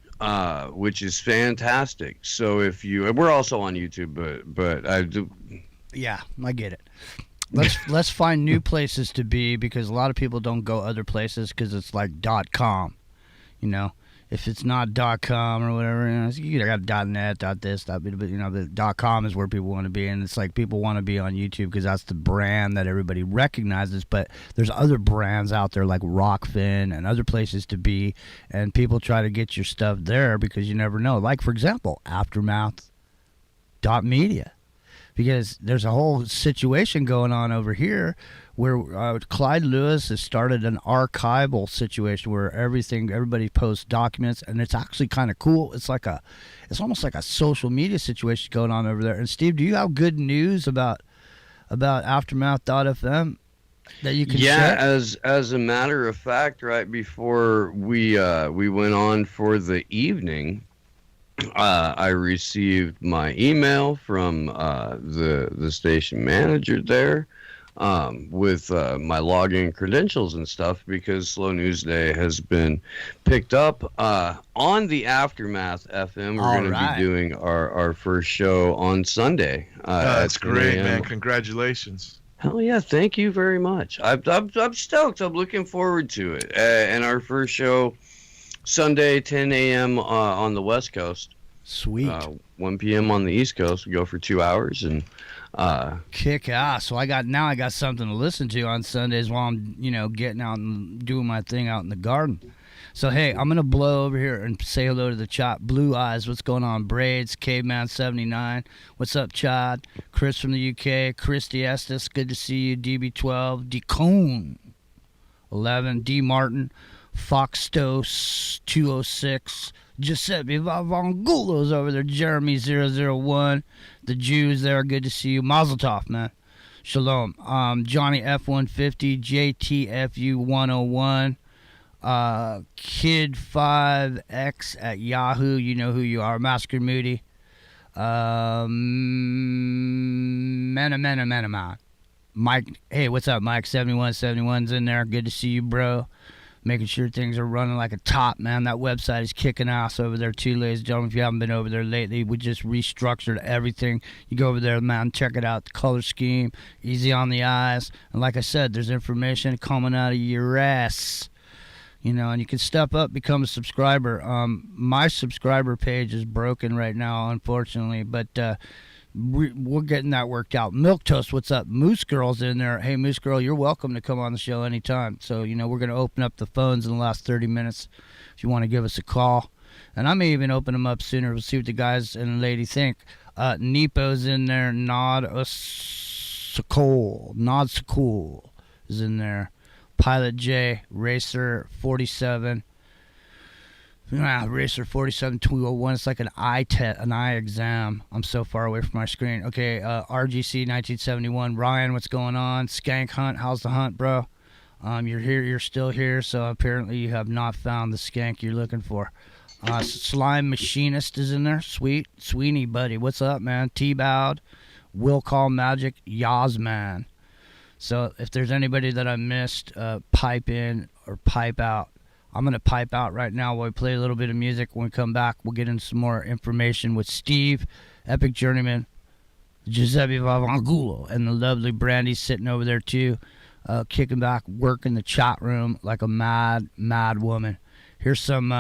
which is fantastic. So if we're also on YouTube, but I do. Yeah, I get it. Let's find new places to be, because a lot of people don't go other places because it's like .com, you know. If it's not .com or whatever, you got .net, .this, but the .com is where people want to be, and it's like people want to be on YouTube because that's the brand that everybody recognizes. But there's other brands out there like Rockfin and other places to be, and people try to get your stuff there because you never know. Like, for example, Aftermath.media. Because there's a whole situation going on over here where Clyde Lewis has started an archival situation where everybody posts documents, and it's actually kind of cool. It's almost like a social media situation going on over there. And Steve, do you have good news about Aftermath.fm that you can share? As a matter of fact, right before we went on for the evening, I received my email from the station manager there with my login credentials and stuff, because Slow News Day has been picked up on the Aftermath FM. We're going to be doing our first show on Sunday. That's great, man. Congratulations. Hell yeah, thank you very much. I'm stoked. I'm looking forward to it. And our first show Sunday, 10 a.m. On the West Coast. Sweet. 1 p.m. on the East Coast. We go for 2 hours and kick ass. So I got something to listen to on Sundays while I'm getting out and doing my thing out in the garden. So hey, I'm gonna blow over here and say hello to the chat. Blue Eyes, what's going on? Braids, Caveman 79, what's up, Chad? Chris from the UK, Christy Estes, good to see you. DB12, Decone 11, D Martin, Foxtos 206, Giuseppe Vavangulo's over there, Jeremy 001, the Jews there, good to see you. Mazel tov, man. Shalom. Johnny F150, JTFU 101, Kid 5X at Yahoo, you know who you are. Masker Moody, Mena. Mike, hey, what's up, Mike? 7171's in there. Good to see you, bro. Making sure things are running like a top, man. That website is kicking ass over there too, ladies and gentlemen. If you haven't been over there lately, we just restructured everything. You go over there, man, check it out. The color scheme, easy on the eyes. And like I said, there's information coming out of your ass. And you can step up, become a subscriber. My subscriber page is broken right now, unfortunately, but we're getting that worked out. Milk Toast, what's up? Moose Girl's in there. Hey, Moose Girl, you're welcome to come on the show anytime. So, we're going to open up the phones in the last 30 minutes if you want to give us a call. And I may even open them up sooner. We'll see what the guys and the lady think. Nepo's in there. Nod Sakul is in there. Pilot J, Racer 47. Racer 47201. It's like an eye exam. I'm so far away from my screen. Okay, RGC 1971. Ryan, what's going on? Skank Hunt, how's the hunt, bro? You're here. You're still here. So apparently you have not found the skank you're looking for. Slime Machinist is in there. Sweet. Sweeney, buddy. What's up, man? T-Bowed. Will Call Magic. Yazman. So if there's anybody that I missed, pipe in or pipe out. I'm going to pipe out right now while we play a little bit of music. When we come back, we'll get into some more information with Steve, Epic Journeyman, Giuseppe Vavangulo, and the lovely Brandy sitting over there too, kicking back, working the chat room like a mad woman. Here's some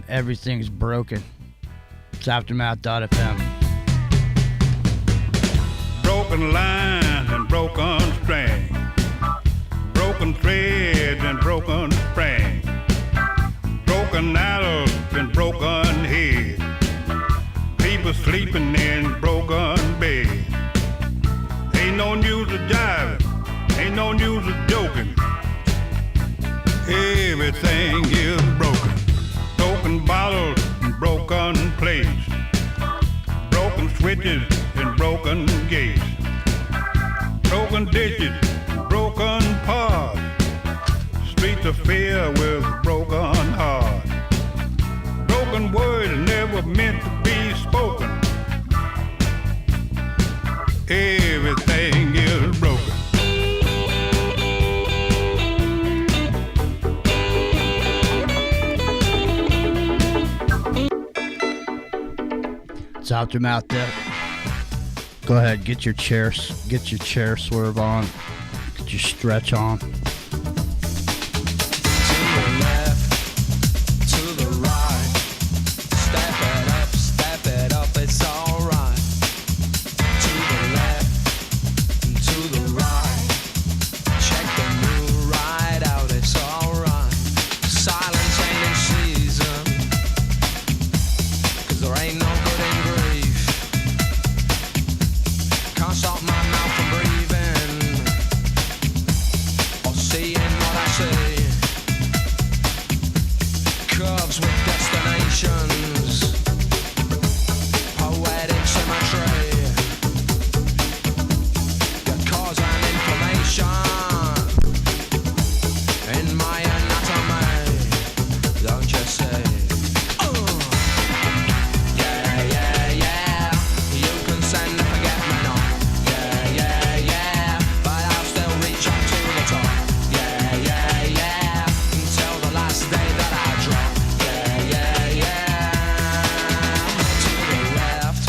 Everything's Broken. It's Aftermath.fm. Broken line and broken string, broken threads and broken spring, broken arrows and broken heads, people sleeping in broken beds. Ain't no news of Everything is broken. Broken bottles and broken plates. Broken switches and broken gates. Broken dishes and broken pots. Streets of fear with broken hearts. Broken words never meant to be spoken. Everything is broken. It's Aftermath there. Go ahead, get your chair swerve on, get your stretch on. To the left, to the right. Step it up, it's alright. To the left, to the right. Check the mood right out, it's alright. Silence ain't in season, 'cause there ain't no good in grief. Can't stop my mouth from breathing or seeing what I see. Curves with destinations, poetic symmetry, that cause an inflammation in my anatomy. Don't you say? Yeah, yeah, yeah. You can send a forget-me-not. Yeah, yeah, yeah. But I'll still reach up to the top. Yeah, yeah, yeah. Until the last day that I drop. Yeah, yeah, yeah. To the left,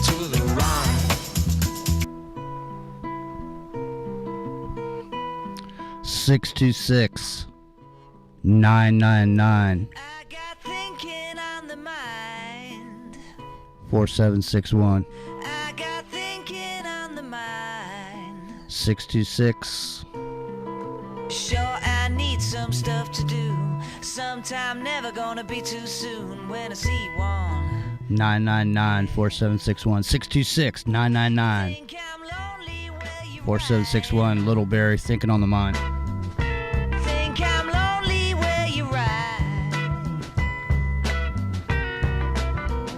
to the right. 626-999. 4761. 626. Sure, I need some stuff to do. Sometime never gonna be too soon when I see one. 999-4761. 626-999. 4761. Little Barry, thinking on the mind. Think I'm lonely where you ride.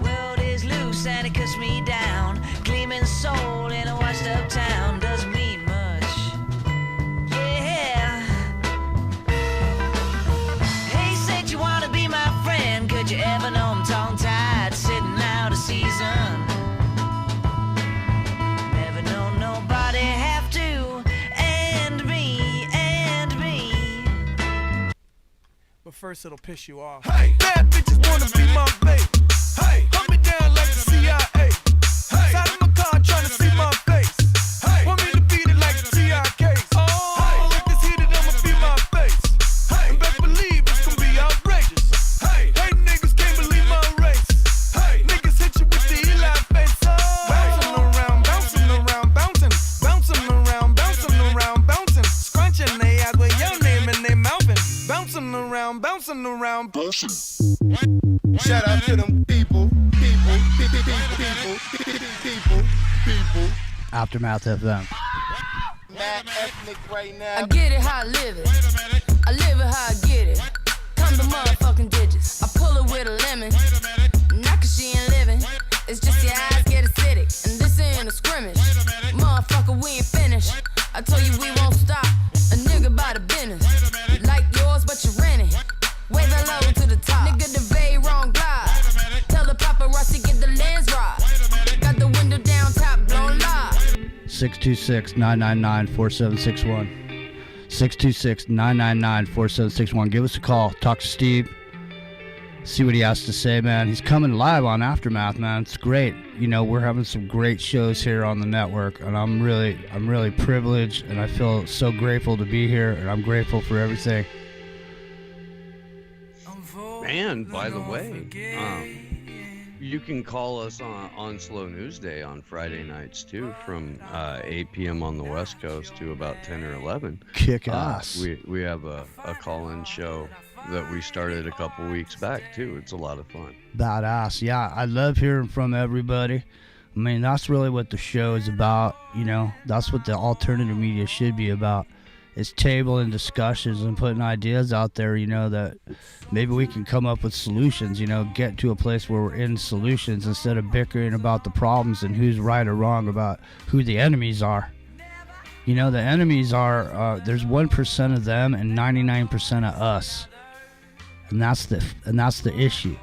World is loose and it cuts me down. Gleaming soul in a washed up town doesn't mean much. Yeah. Hey, said you wanna be my friend. Could you ever know I'm tongue tied, sitting out a season? Never know nobody have to end me, end me. But first it'll piss you off. Hey, bad bitches wanna be my babe. Hey, hunt me down like the CIA. Hey, side of my car trying to see my face. Hey, want me to beat it like the TIKs. Oh, hey, if it's heated, I'ma be my face. Hey, and best believe it's gonna be outrageous. Hey, niggas can't believe my race. Hey, niggas hit you with the Eli face. Oh, bouncing around, bouncing around, bouncing, bouncing around, bouncing around, bouncing, scrunching they eyes with your name in their mouthing, bouncing around, bouncing around, bouncing. Shout out to them people. Aftermath FM. Mad ethnic right now. I get it how I live it. I live it how I get it. Come the motherfucking digits. I pull it with a lemon. Not 'cause she ain't living. It's just your eyes get acidic. And this ain't a scrimmage. Motherfucker, we ain't finished. I told you we won't stop. A nigga by the business. Like yours, but you rent it. Wave that low to the top. Nigga, the very wrong glide. Tell the paparazzi get the lens right. Got the window down, top blown live. 626-999-4761. 626-999-4761. Give us a call. Talk to Steve. See what he has to say, man. He's coming live on Aftermath, man. It's great. You know, we're having some great shows here on the network, and I'm really privileged, and I feel so grateful to be here, and I'm grateful for everything. And by the way, you can call us on Slow News Day on Friday nights too, from 8 p.m. on the West Coast to about 10 or 11. Kick ass. We have a call-in show that we started a couple weeks back too. It's a lot of fun. Badass. Yeah, I love hearing from everybody. I mean, that's really what the show is about. You know, that's what the alternative media should be about. is tabling discussions and putting ideas out there, that maybe we can come up with solutions, get to a place where we're in solutions instead of bickering about the problems and who's right or wrong about who the enemies are. The enemies are, there's 1% of them and 99% of us. And that's the issue.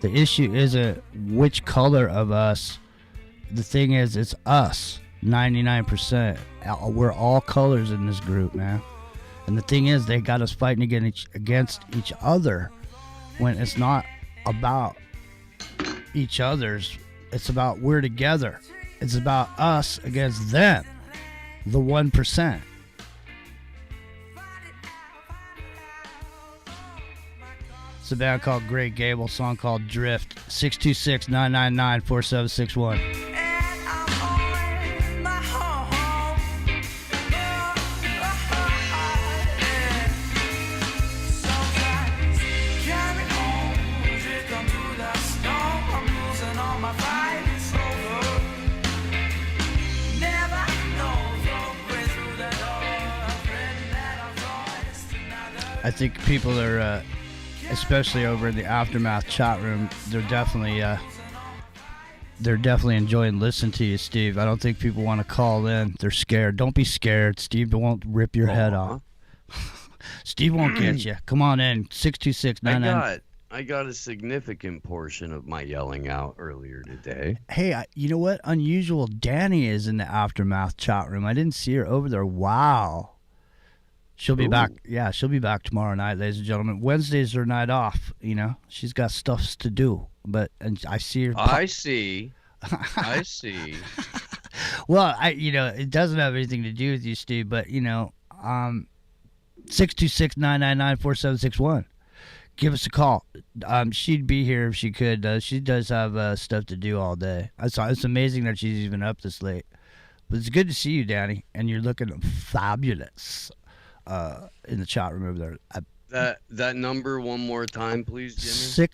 The issue isn't which color of us. The thing is, it's us. 99%. We're all colors in this group, man. And the thing is, they got us fighting against each other when it's not about each other's. It's about we're together. It's about us against them, the 1%. It's a band called Great Gable, song called Drift. 626-999-4761. I think people are, especially over in the Aftermath chat room, they're definitely enjoying listening to you, Steve. I don't think people want to call in. They're scared. Don't be scared. Steve won't rip your head off. Steve won't get you. Come on in. 626-99. I got a significant portion of my yelling out earlier today. Hey, you know what? Unusual. Danny is in the Aftermath chat room. I didn't see her over there. Wow. She'll be back. Yeah, she'll be back tomorrow night, ladies and gentlemen. Wednesday's her night off. She's got stuff to do. And I see her. I see. Well, it doesn't have anything to do with you, Steve. But 626-999-4761. Give us a call. She'd be here if she could. She does have stuff to do all day. It's amazing that she's even up this late. But it's good to see you, Danny, and you're looking fabulous. In the chat room over there. That number one more time, please, Jimmy.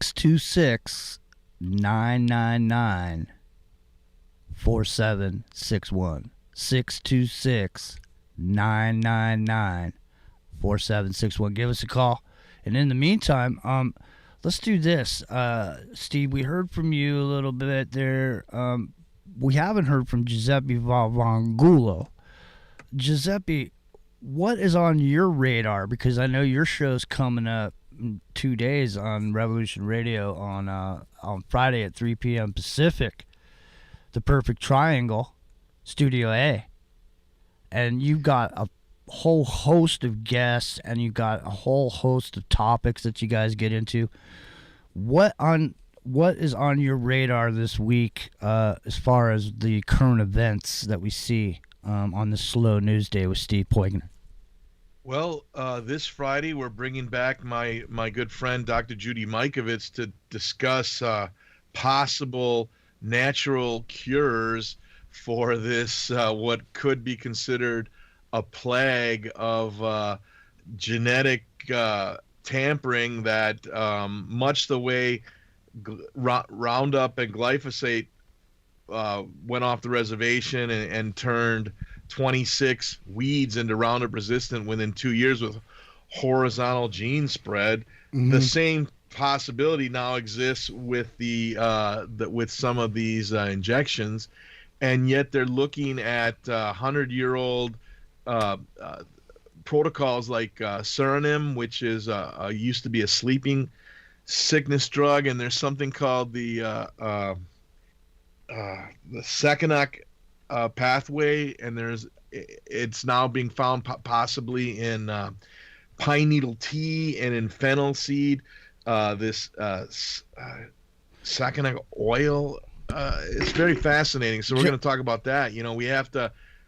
626-999-4761. 626-999-4761. Give us a call. And in the meantime, let's do this. Steve, we heard from you a little bit there. We haven't heard from Giuseppe Valvangulo. Giuseppe, what is on your radar? Because I know your show's coming up in 2 days on Revolution Radio on Friday at 3 p.m. Pacific. The Perfect Triangle, Studio A. And you've got a whole host of guests, and you've got a whole host of topics that you guys get into. What is on your radar this week as far as the current events that we see on this slow news day with Steve Poikonen? Well, this Friday we're bringing back my good friend Dr. Judy Mikovits to discuss possible natural cures for this what could be considered a plague of genetic tampering that much the way Roundup and glyphosate went off the reservation and turned 26 weeds into Roundup resistant within 2 years with horizontal gene spread. Mm-hmm. The same possibility now exists with with some of these injections, and yet they're looking at 100-year-old protocols like Suranim, which is used to be a sleeping sickness drug, and there's something called the Seconach pathway, and it's now being found possibly in pine needle tea and in fennel seed. This Seconach oil. It's very fascinating. So we're going to talk about that.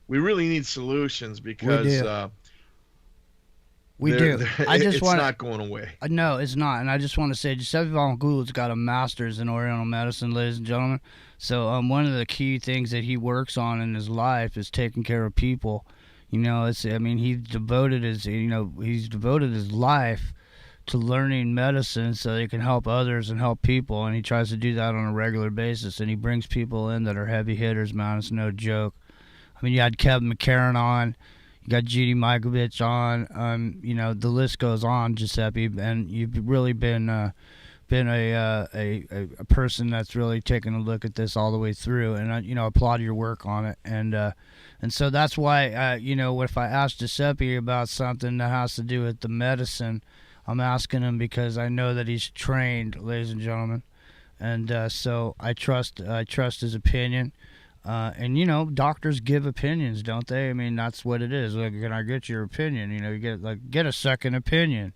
We really need solutions because we do. It's not going away. No, it's not. And I just want to say, Giuseppe Valvangulo's got a master's in Oriental medicine, ladies and gentlemen. So one of the key things that he works on in his life is taking care of people. He's devoted his life to learning medicine so he can help others and help people, and he tries to do that on a regular basis. And he brings people in that are heavy hitters, man. It's no joke. I mean, you had Kevin McCarran on. You got Judy Mikovich on. The list goes on, Giuseppe, and you've really been a person that's really taken a look at this all the way through, and I applaud your work on it, and so that's why if I ask Giuseppe about something that has to do with the medicine, I'm asking him because I know that he's trained, ladies and gentlemen, and so I trust his opinion. And doctors give opinions, don't they? I mean, that's what it is. Like, can I get your opinion? You get a second opinion.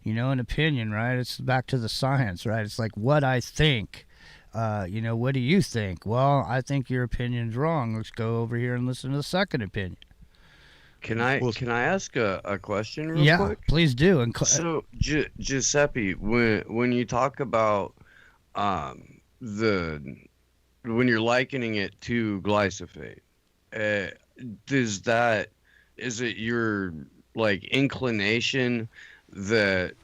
An opinion, right? It's back to the science, right? It's like what I think. What do you think? Well, I think your opinion's wrong. Let's go over here and listen to the second opinion. Can I ask a question real quick? Yeah, please do. So, Giuseppe, when you talk about when you're likening it to glyphosate, is it your inclination that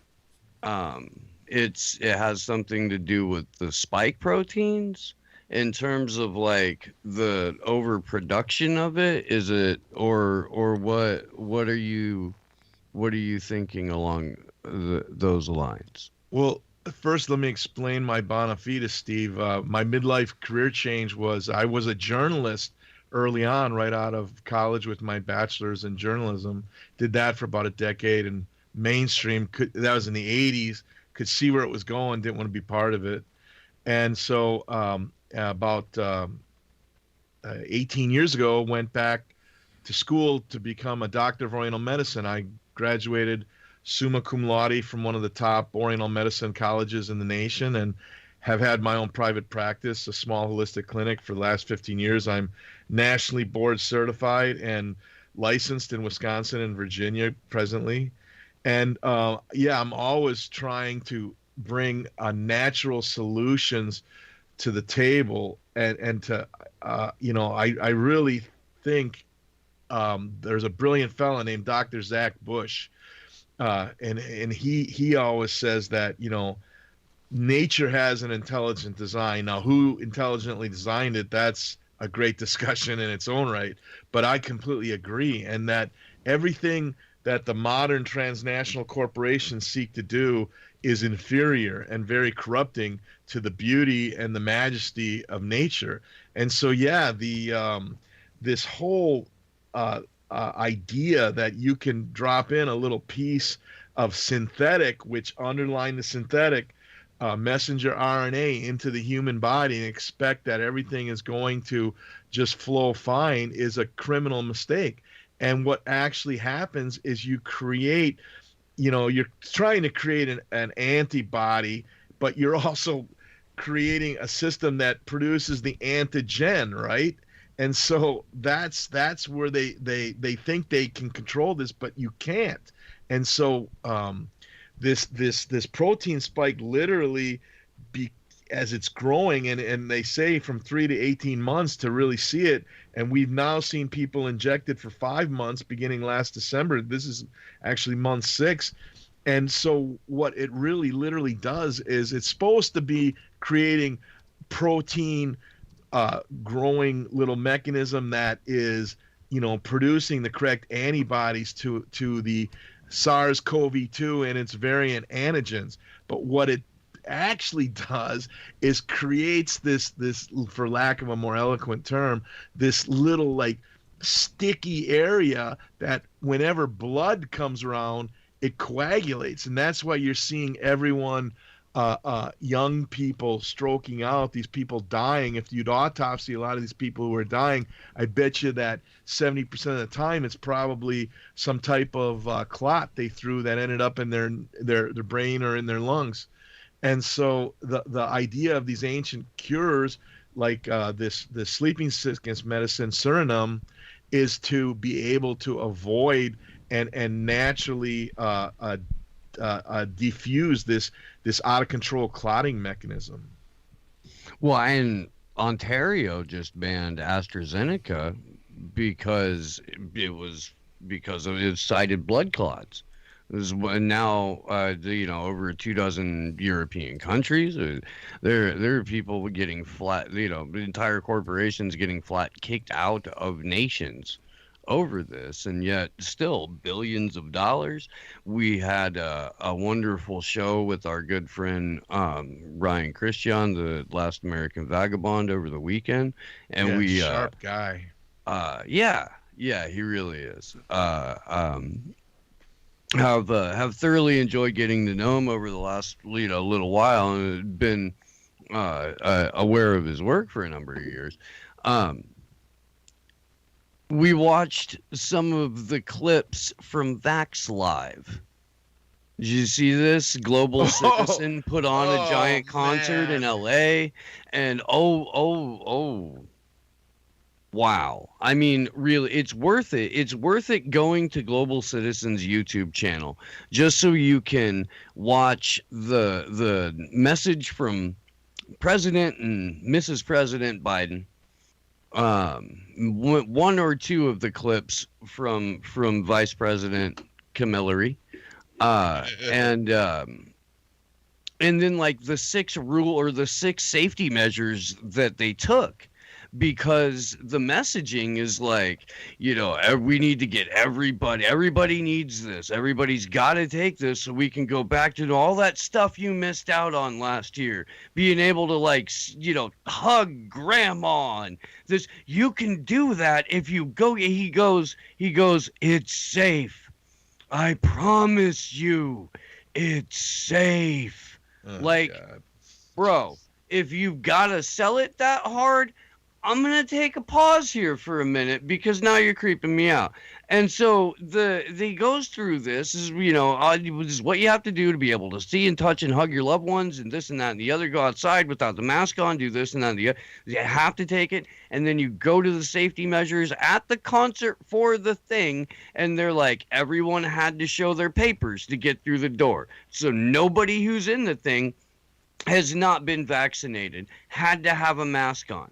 it has something to do with the spike proteins in terms of the overproduction of it? Is it or what are you thinking along those lines? Well, first, let me explain my bona fides, Steve. My midlife career change was I was a journalist early on, right out of college with my bachelor's in journalism. Did that for about a decade, and mainstream, that was in the 80s, could see where it was going, didn't want to be part of it. And so about 18 years ago, went back to school to become a doctor of Oriental medicine. I graduated summa cum laude from one of the top Oriental medicine colleges in the nation, and have had my own private practice, a small holistic clinic, for the last 15 years. I'm nationally board certified and licensed in Wisconsin and Virginia presently. And I'm always trying to bring natural solutions to the table, and to I really think there's a brilliant fellow named Dr. Zach Bush. And he always says that, nature has an intelligent design. Now, who intelligently designed it, that's a great discussion in its own right. But I completely agree. And that everything that the modern transnational corporations seek to do is inferior and very corrupting to the beauty and the majesty of nature. And so, this whole idea that you can drop in a little piece of synthetic, which underline the synthetic messenger RNA into the human body, and expect that everything is going to just flow fine, is a criminal mistake. And what actually happens is you create, you're trying to create an antibody, but you're also creating a system that produces the antigen, right? And so that's where they think they can control this, but you can't. And so this protein spike literally, as it's growing, and they say from 3 to 18 months to really see it. And we've now seen people injected for 5 months beginning last December. This is actually month 6. And so what it really literally does is it's supposed to be creating protein growing little mechanism that is, producing the correct antibodies to the SARS-CoV-2 and its variant antigens. But what it actually does is creates this, for lack of a more eloquent term, this little sticky area that whenever blood comes around, it coagulates. And that's why you're seeing everyone, young people stroking out, these people dying. If you'd autopsy a lot of these people who are dying, I bet you that 70% of the time it's probably some type of clot they threw that ended up in their brain or in their lungs. And so the idea of these ancient cures, like this sleeping sickness medicine, Suriname, is to be able to avoid and naturally diffuse this out of control clotting mechanism. Well, and Ontario just banned AstraZeneca because of its cited blood clots. Now, over 24 European countries, there are people getting flat, entire corporations getting flat kicked out of nations over this, and yet still billions of dollars. We had a wonderful show with our good friend Ryan Christian, the Last American Vagabond, over the weekend, and Yeah, we sharp guy. yeah, he really is. Have thoroughly enjoyed getting to know him over the last little while, and been aware of his work for a number of years. We watched some of the clips from Vax Live. Did you see this? Global Citizen put on a giant concert in LA, and wow. I mean, really, it's worth it. It's worth it going to Global Citizen's YouTube channel just so you can watch the message from President and Mrs. President Biden. One or two of the clips from Vice President Camilleri, and then like the 6 safety measures that they took, because the messaging is like, we need to get everybody needs this, everybody's got to take this so we can go back to all that stuff you missed out on last year, being able to hug grandma, and this, you can do that if you go. He goes, it's safe, I promise you, it's safe. God. Bro, if you've got to sell it that hard, I'm going to take a pause here for a minute, because now you're creeping me out. And so he goes through this, is, this is what you have to do to be able to see and touch and hug your loved ones, and this and that and the other. Go outside without the mask on, do this and that and the other. You have to take it. And then you go to the safety measures at the concert for the thing, and they're like, everyone had to show their papers to get through the door. So nobody who's in the thing has not been vaccinated had to have a mask on.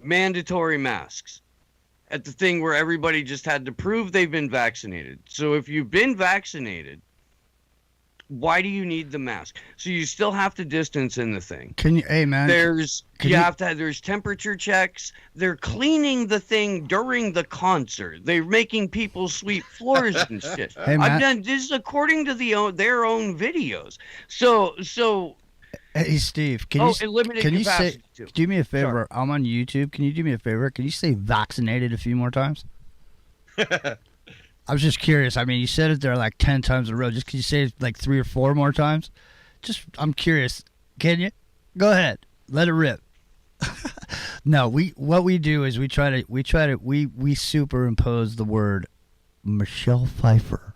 Mandatory masks at the thing where everybody just had to prove they've been vaccinated. So if you've been vaccinated, why do you need the mask? So you still have to distance in the thing. Hey man, there's temperature checks. They're cleaning the thing during the concert. They're making people sweep floors and shit. Hey, man. This is according to their own videos. So Hey Steve, can you say, do me a favor? Sorry. I'm on YouTube. Can you do me a favor? Can you say vaccinated a few more times? I was just curious. I mean, you said it there like 10 times in a row. Just can you say it like 3 or 4 more times? I'm curious. Can you? Go ahead. Let it rip. No, what we do is we superimpose the word Michelle Pfeiffer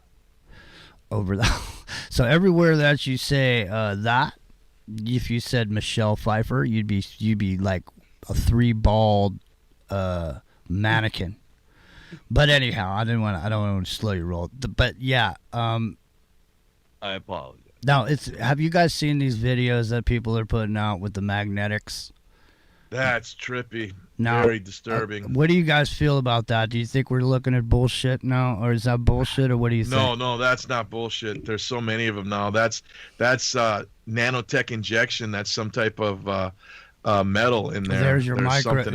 over that. So everywhere that you say that, if you said Michelle Pfeiffer, you'd be like a 3-balled mannequin. But anyhow, I don't want to slow your roll. But yeah, I apologize. Now, have you guys seen these videos that people are putting out with the magnetics? That's trippy. Now, very disturbing. What do you guys feel about that? Do you think we're looking at bullshit now, or is that bullshit, or what do you think? No, that's not bullshit. There's so many of them now. That's nanotech injection. That's some type of metal in there. There's your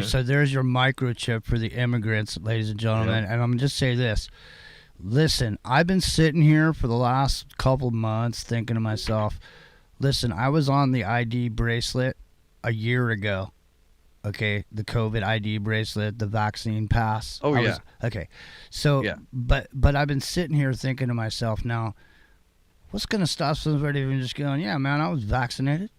So there's your microchip for the immigrants, ladies and gentlemen. Yep. And I'm gonna just say this. Listen, I've been sitting here for the last couple months thinking to myself, listen, I was on the ID bracelet a year ago. Okay, the COVID ID bracelet, the vaccine pass. Okay, so but I've been sitting here thinking to myself now, what's gonna stop somebody from just going, yeah, man, I was vaccinated,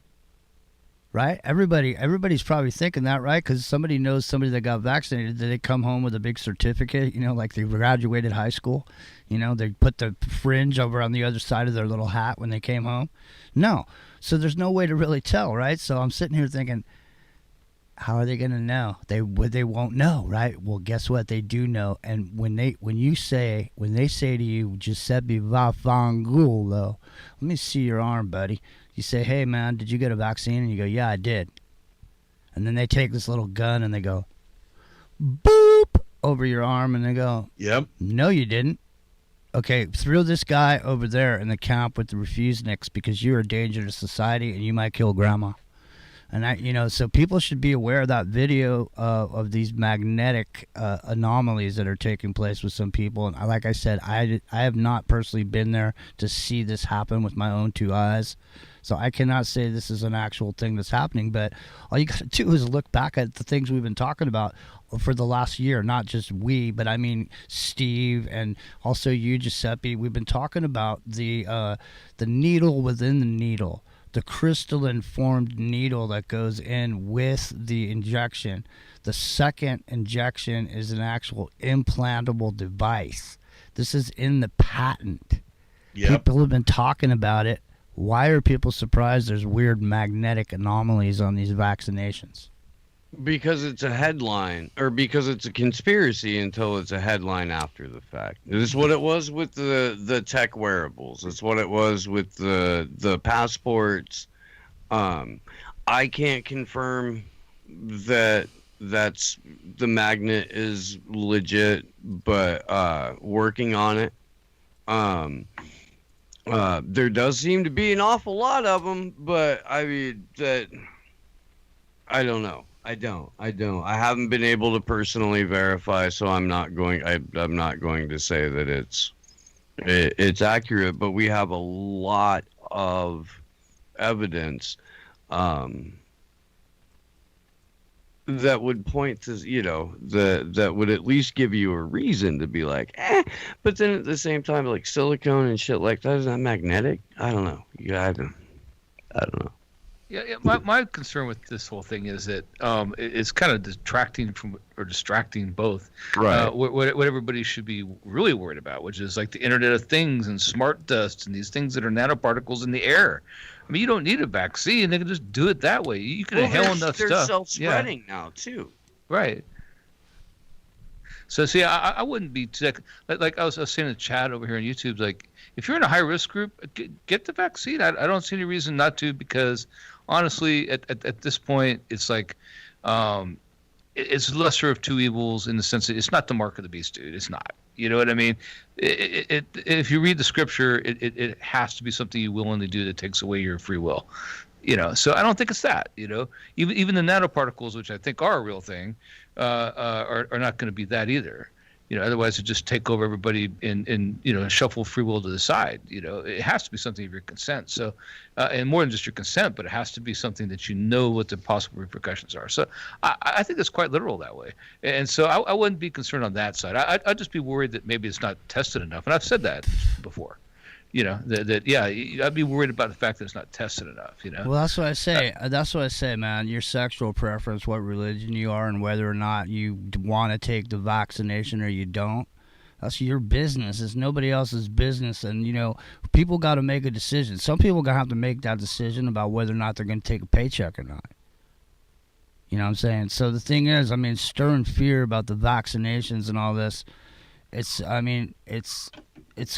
right? Everybody's probably thinking that, right? Because somebody knows somebody that got vaccinated. Did they come home with a big certificate? Like they graduated high school. They put the fringe over on the other side of their little hat when they came home. No, so there's no way to really tell, right? So I'm sitting here thinking, how are they going to know? They won't know, right? Well, guess what? They do know. And when they say to you, Giuseppe Vaffanculo, let me see your arm, buddy. You say, hey, man, did you get a vaccine? And you go, yeah, I did. And then they take this little gun and they go, boop, over your arm. And they go, yep. No, you didn't. Okay, throw this guy over there in the camp with the refuseniks because you're a danger to society and you might kill grandma. And so people should be aware of that video of these magnetic anomalies that are taking place with some people. And like I said, I have not personally been there to see this happen with my own 2 eyes. So I cannot say this is an actual thing that's happening, but all you got to do is look back at the things we've been talking about for the last year, not just we, but I mean Steve and also you, Giuseppe. We've been talking about the needle within the needle, the crystalline formed needle that goes in with the injection. The second injection is an actual implantable device. This is in the patent. Yep. People have been talking about it. Why are people surprised there's weird magnetic anomalies on these vaccinations? Because it's a headline, or because it's a conspiracy until it's a headline after the fact. This is what it was with the tech wearables. It's what it was with the passports. I can't confirm that that's the magnet is legit, but working on it. There does seem to be an awful lot of them, but I mean that I don't know. I don't. I haven't been able to personally verify, so I'm not going to say that it's accurate. But we have a lot of evidence that would point to, that would at least give you a reason to be like, But then at the same time, like silicone and shit like that, is that magnetic? I don't know. I don't know. Yeah. My concern with this whole thing is that it's kind of distracting both. Right. What everybody should be really worried about, which is like the Internet of Things and smart dust and these things that are nanoparticles in the air. I mean, you don't need a vaccine. They can just do it that way. You can inhale enough stuff. They're self-spreading now, too. Right. So, see, I wouldn't be like I was saying in the chat over here on YouTube, like, if you're in a high-risk group, get the vaccine. I don't see any reason not to, because, honestly, at this point, it's like it's lesser of two evils in the sense that it's not the mark of the beast, dude. It's not. You know what I mean? If you read the scripture, it has to be something you willingly do that takes away your free will. So I don't think it's that. Even the nanoparticles, which I think are a real thing, are not going to be that either. Otherwise it just take over everybody and shuffle free will to the side. It has to be something of your consent. So, and more than just your consent, but it has to be something that what the possible repercussions are. So I think it's quite literal that way. And so I wouldn't be concerned on that side. I'd just be worried that maybe it's not tested enough. And I've said that before. I'd be worried about the fact that it's not tested enough. Well, that's what I say. That's what I say, man. Your sexual preference, what religion you are, and whether or not you want to take the vaccination or you don't, that's your business. It's nobody else's business. And people got to make a decision. Some people gonna have to make that decision about whether or not they're gonna take a paycheck or not. You know what I'm saying? So the thing is, stirring fear about the vaccinations and all this. It's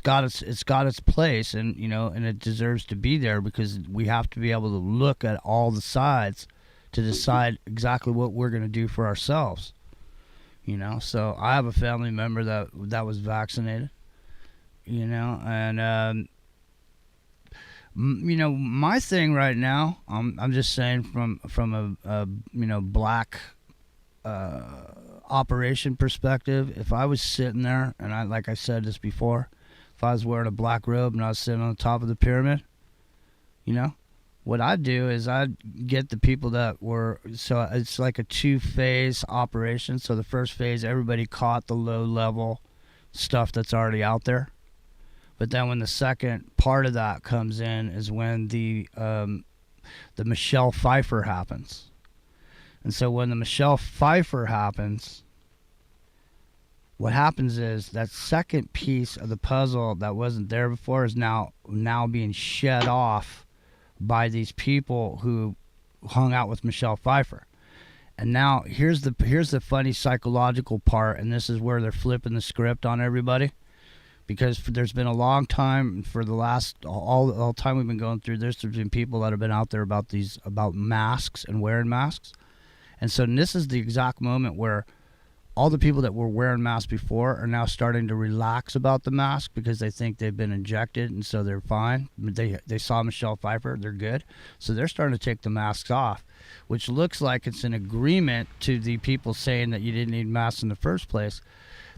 got its place, and and it deserves to be there, because we have to be able to look at all the sides to decide exactly what we're going to do for ourselves. So I have a family member that was vaccinated. And my thing right now, I'm just saying from a black operation perspective, if I was sitting there, and like I said this before, if I was wearing a black robe and I was sitting on the top of the pyramid, what I'd do is I'd get the people that were, so it's like a 2-phase operation. So the first phase, everybody caught the low level stuff that's already out there. But then when the second part of that comes in is when the Michelle Pfeiffer happens. And so when the Michelle Pfeiffer happens, what happens is that second piece of the puzzle that wasn't there before is now being shed off by these people who hung out with Michelle Pfeiffer. And now here's the funny psychological part, and this is where they're flipping the script on everybody. Because there's been a long time, for the last all time we've been going through this, there's been people that have been out there about masks and wearing masks. And so this is the exact moment where all the people that were wearing masks before are now starting to relax about the mask because they think they've been injected, and so they're fine. They saw Michelle Pfeiffer, they're good. So they're starting to take the masks off, which looks like it's an agreement to the people saying that you didn't need masks in the first place.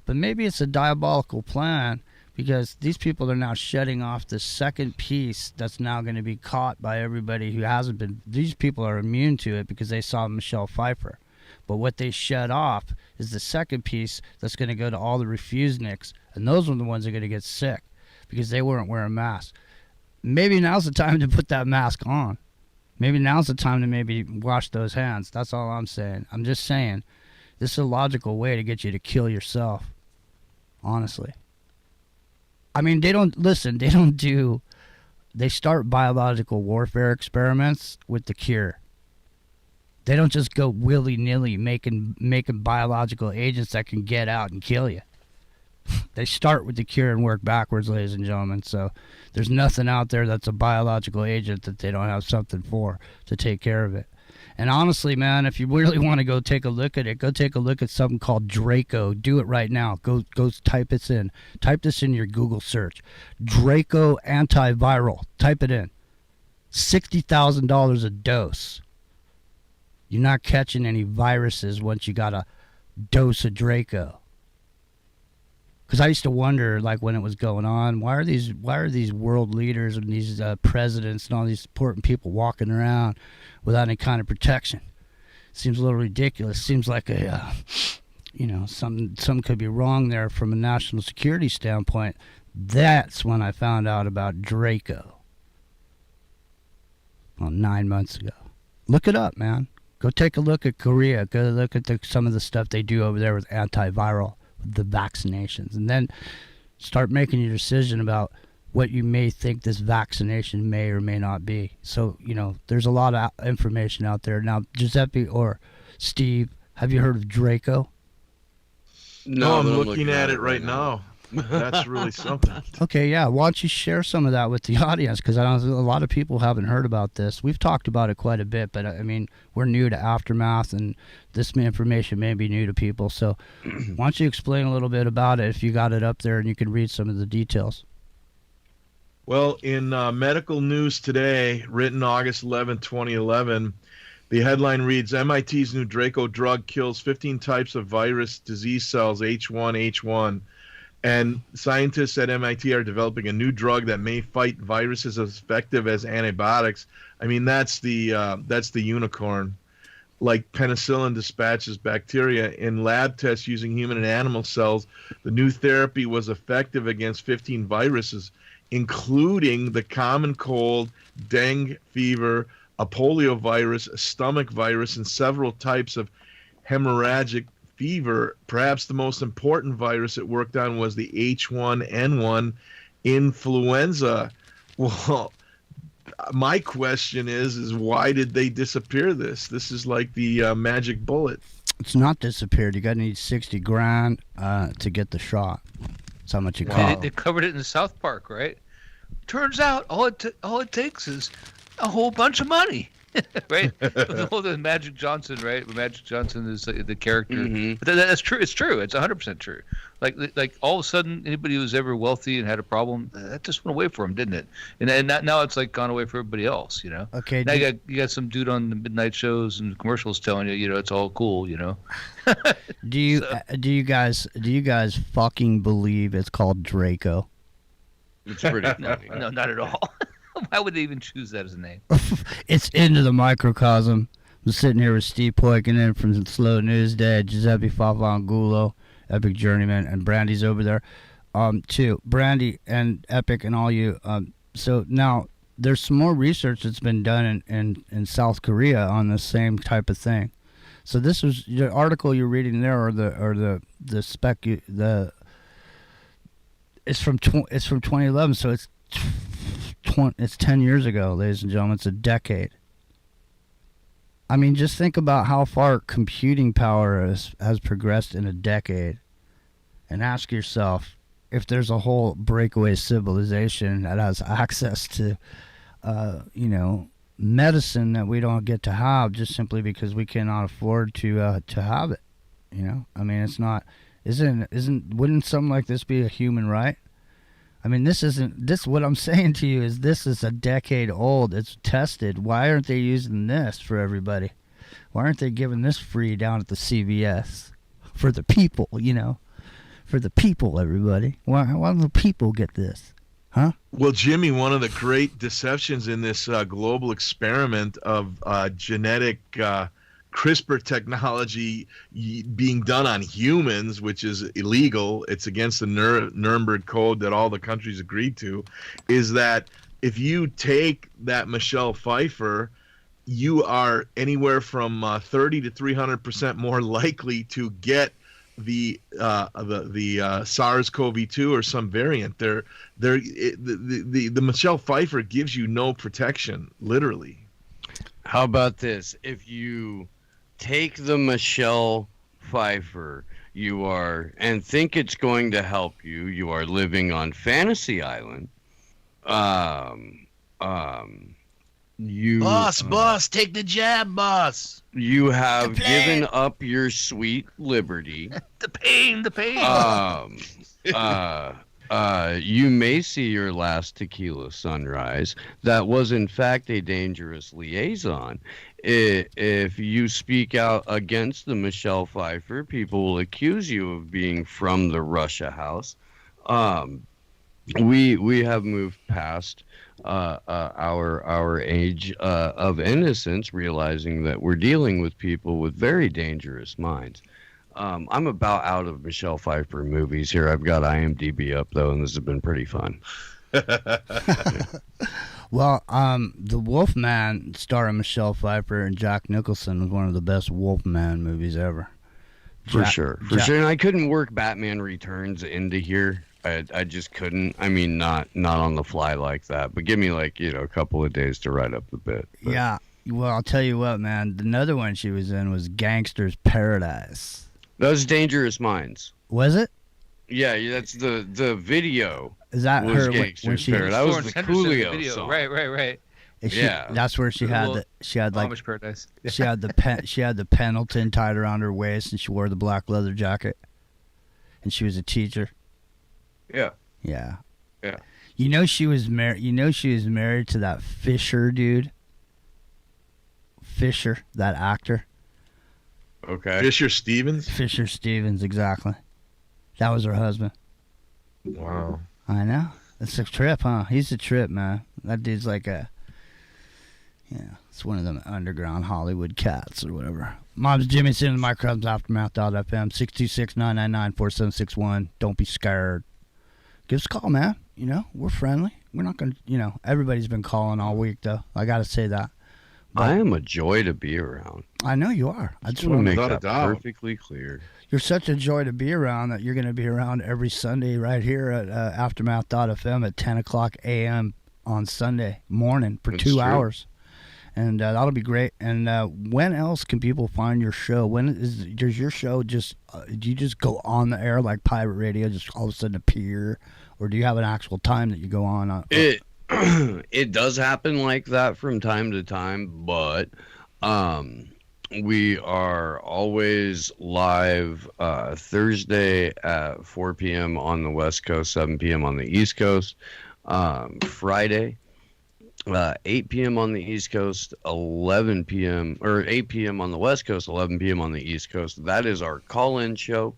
But maybe it's a diabolical plan because these people are now shutting off the second piece that's now going to be caught by everybody who hasn't been. These people are immune to it because they saw Michelle Pfeiffer. But what they shut off is the second piece that's going to go to all the refusenicks, and those are the ones that are going to get sick because they weren't wearing masks. Maybe now's the time to put that mask on. Maybe now's the time to maybe wash those hands. That's all I'm saying. I'm just saying this is a logical way to get you to kill yourself, honestly. I mean, they start biological warfare experiments with the cure. They don't just go willy-nilly making biological agents that can get out and kill you. They start with the cure and work backwards, ladies and gentlemen. So there's nothing out there that's a biological agent that they don't have something for to take care of it. And honestly, man, if you really want to go take a look at it, go take a look at something called Draco. Do it right now. Go type this in. Type this in your Google search. Draco antiviral. Type it in. $60,000 a dose. You're not catching any viruses once you got a dose of Draco. Because I used to wonder, like when it was going on, why are these world leaders and these presidents and all these important people walking around without any kind of protection? Seems a little ridiculous. Seems like something could be wrong there from a national security standpoint. That's when I found out about Draco. Well, 9 months ago. Look it up, man. Go take a look at Korea. Go look at some of the stuff they do over there with antiviral, with the vaccinations. And then start making your decision about what you may think this vaccination may or may not be. So, there's a lot of information out there. Now, Giuseppe or Steve, have you heard of Draco? No, I'm looking at it right now. That's really something. Okay, yeah. Why don't you share some of that with the audience? Because I know a lot of people haven't heard about this. We've talked about it quite a bit, but I mean, we're new to Aftermath, and this information may be new to people. So why don't you explain a little bit about it if you got it up there and you can read some of the details? Well, in Medical News Today, written August 11, 2011, the headline reads, MIT's new Draco drug kills 15 types of virus disease cells, H1H1. And scientists at MIT are developing a new drug that may fight viruses as effective as antibiotics. I mean, that's the unicorn. Like penicillin dispatches bacteria in lab tests using human and animal cells, the new therapy was effective against 15 viruses, including the common cold, dengue fever, a poliovirus, a stomach virus, and several types of hemorrhagic fever. Perhaps the most important virus it worked on was the H1N1 influenza. Well, my question is why did they disappear this? This is like the magic bullet. It's not disappeared. You got to need $60,000 to get the shot. That's how much it costs. They covered it in South Park, right? Turns out all it takes is a whole bunch of money. Right? The Magic Johnson, right? Magic Johnson is the character. Mm-hmm. But that's true. It's true. It's 100% true. Like all of a sudden, anybody who was ever wealthy and had a problem, that just went away for him, didn't it? And now it's like gone away for everybody else, Okay. Now you got some dude on the midnight shows and commercials telling you, it's all cool, Do you guys fucking believe it's called Draco? It's pretty funny. No, not at all. Why would they even choose that as a name? It's into the microcosm. I'm sitting here with Steve Poikonen from Slow News Day, Giuseppe Favangulo, Epic Journeyman, and Brandy's over there, too. Brandy and Epic and all you. So now there's some more research that's been done in South Korea on the same type of thing. So this was the article you're reading there, it's from 2011. So it's 10 years ago, ladies and gentlemen. It's a decade. I mean, just think about how far computing power has progressed in a decade, and ask yourself if there's a whole breakaway civilization that has access to, medicine that we don't get to have just simply because we cannot afford to have it. You know, I mean, it's not. Wouldn't something like this be a human right? I mean, this isn't. This what I'm saying to you is this is a decade old. It's tested. Why aren't they using this for everybody? Why aren't they giving this free down at the CVS for the people? You know, for the people, everybody. Why don't the people get this? Huh? Well, Jimmy, one of the great deceptions in this global experiment of genetic CRISPR technology being done on humans, which is illegal, it's against the Nuremberg Code that all the countries agreed to, is that if you take that Michelle Pfeiffer, you are anywhere from 30 to 300% more likely to get the SARS-CoV-2 or some variant. The Michelle Pfeiffer gives you no protection, literally. How about this? If you take the Michelle Pfeiffer, and think it's going to help you, you are living on Fantasy Island. Boss, take the jab, boss. You have given up your sweet liberty. The pain. You may see your last tequila sunrise. That was, in fact, a dangerous liaison. If you speak out against the Michelle Pfeiffer, people will accuse you of being from the Russia house. We have moved past our age of innocence, realizing that we're dealing with people with very dangerous minds. I'm about out of Michelle Pfeiffer movies here. I've got IMDb up, though, and this has been pretty fun. Well, The Wolfman, starring Michelle Pfeiffer and Jack Nicholson, was one of the best Wolfman movies ever. For sure. And I couldn't work Batman Returns into here. I just couldn't. I mean, not on the fly like that. But give me a couple of days to write up the bit. But. Yeah. Well, I'll tell you what, man. Another one she was in was Gangster's Paradise. That was Dangerous Minds. Was it? Yeah, that's the video. Is that was her Gangster's when Paradise? That was the Coolio song. Right. That's where she had like Amish Paradise. she had the Pendleton tied around her waist, and she wore the black leather jacket, and she was a teacher. Yeah. You know she was married. To that Fisher dude. Fisher, that actor. Okay. Fisher Stevens, exactly. That was her husband. Wow. I know. It's a trip, huh? He's a trip, man. That dude's like it's one of them underground Hollywood cats or whatever. Mom's Jimmy sitting in the microbes aftermath.fm 626-999-4761. Don't be scared. Give us a call, man. You know, we're friendly. We're not going to, everybody's been calling all week, though. I got to say that. But I am a joy to be around. I know you are. I just want to make that perfectly clear. You're such a joy to be around that you're going to be around every Sunday right here at aftermath.fm at 10 o'clock a.m. on Sunday morning for 2 hours. And that'll be great. And when else can people find your show? Does your show do you just go on the air like pirate radio, just all of a sudden appear? Or do you have an actual time that you go on? It does happen like that from time to time, but we are always live Thursday at 4 p.m. on the West Coast, 7 p.m. on the East Coast. Friday, 8 p.m. on the East Coast, 11 p.m. or 8 p.m. on the West Coast, 11 p.m. on the East Coast. That is our call-in show.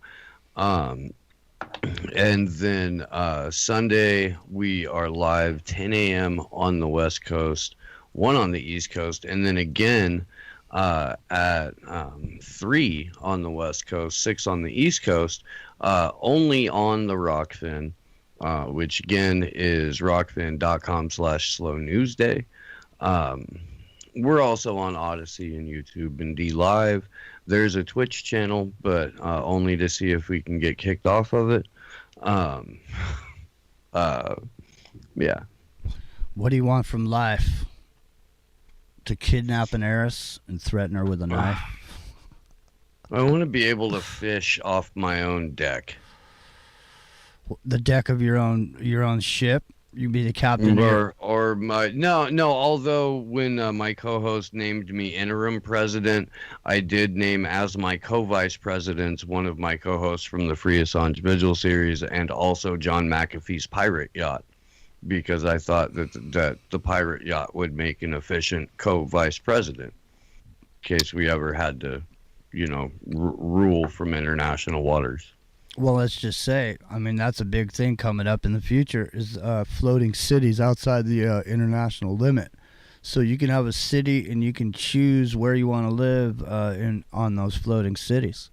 And then Sunday, we are live 10 a.m. on the West Coast, 1 on the East Coast, and then again at 3 on the West Coast, 6 on the East Coast, only on the Rockfin, which again is rockfin.com/slownewsday. We're also on Odyssey and YouTube and D Live. There's a Twitch channel, but only to see if we can get kicked off of it. Yeah. What do you want from life? To kidnap an heiress and threaten her with a knife? I want to be able to fish off my own deck. The deck of your own ship? You be the captain. Or my no. Although when my co-host named me interim president, I did name as my co-vice presidents one of my co-hosts from the Free Assange Vigil series, and also John McAfee's pirate yacht, because I thought that the pirate yacht would make an efficient co-vice president in case we ever had to, rule from international waters. Well, let's just say, I mean, that's a big thing coming up in the future is floating cities outside the international limit. So you can have a city and you can choose where you want to live on those floating cities.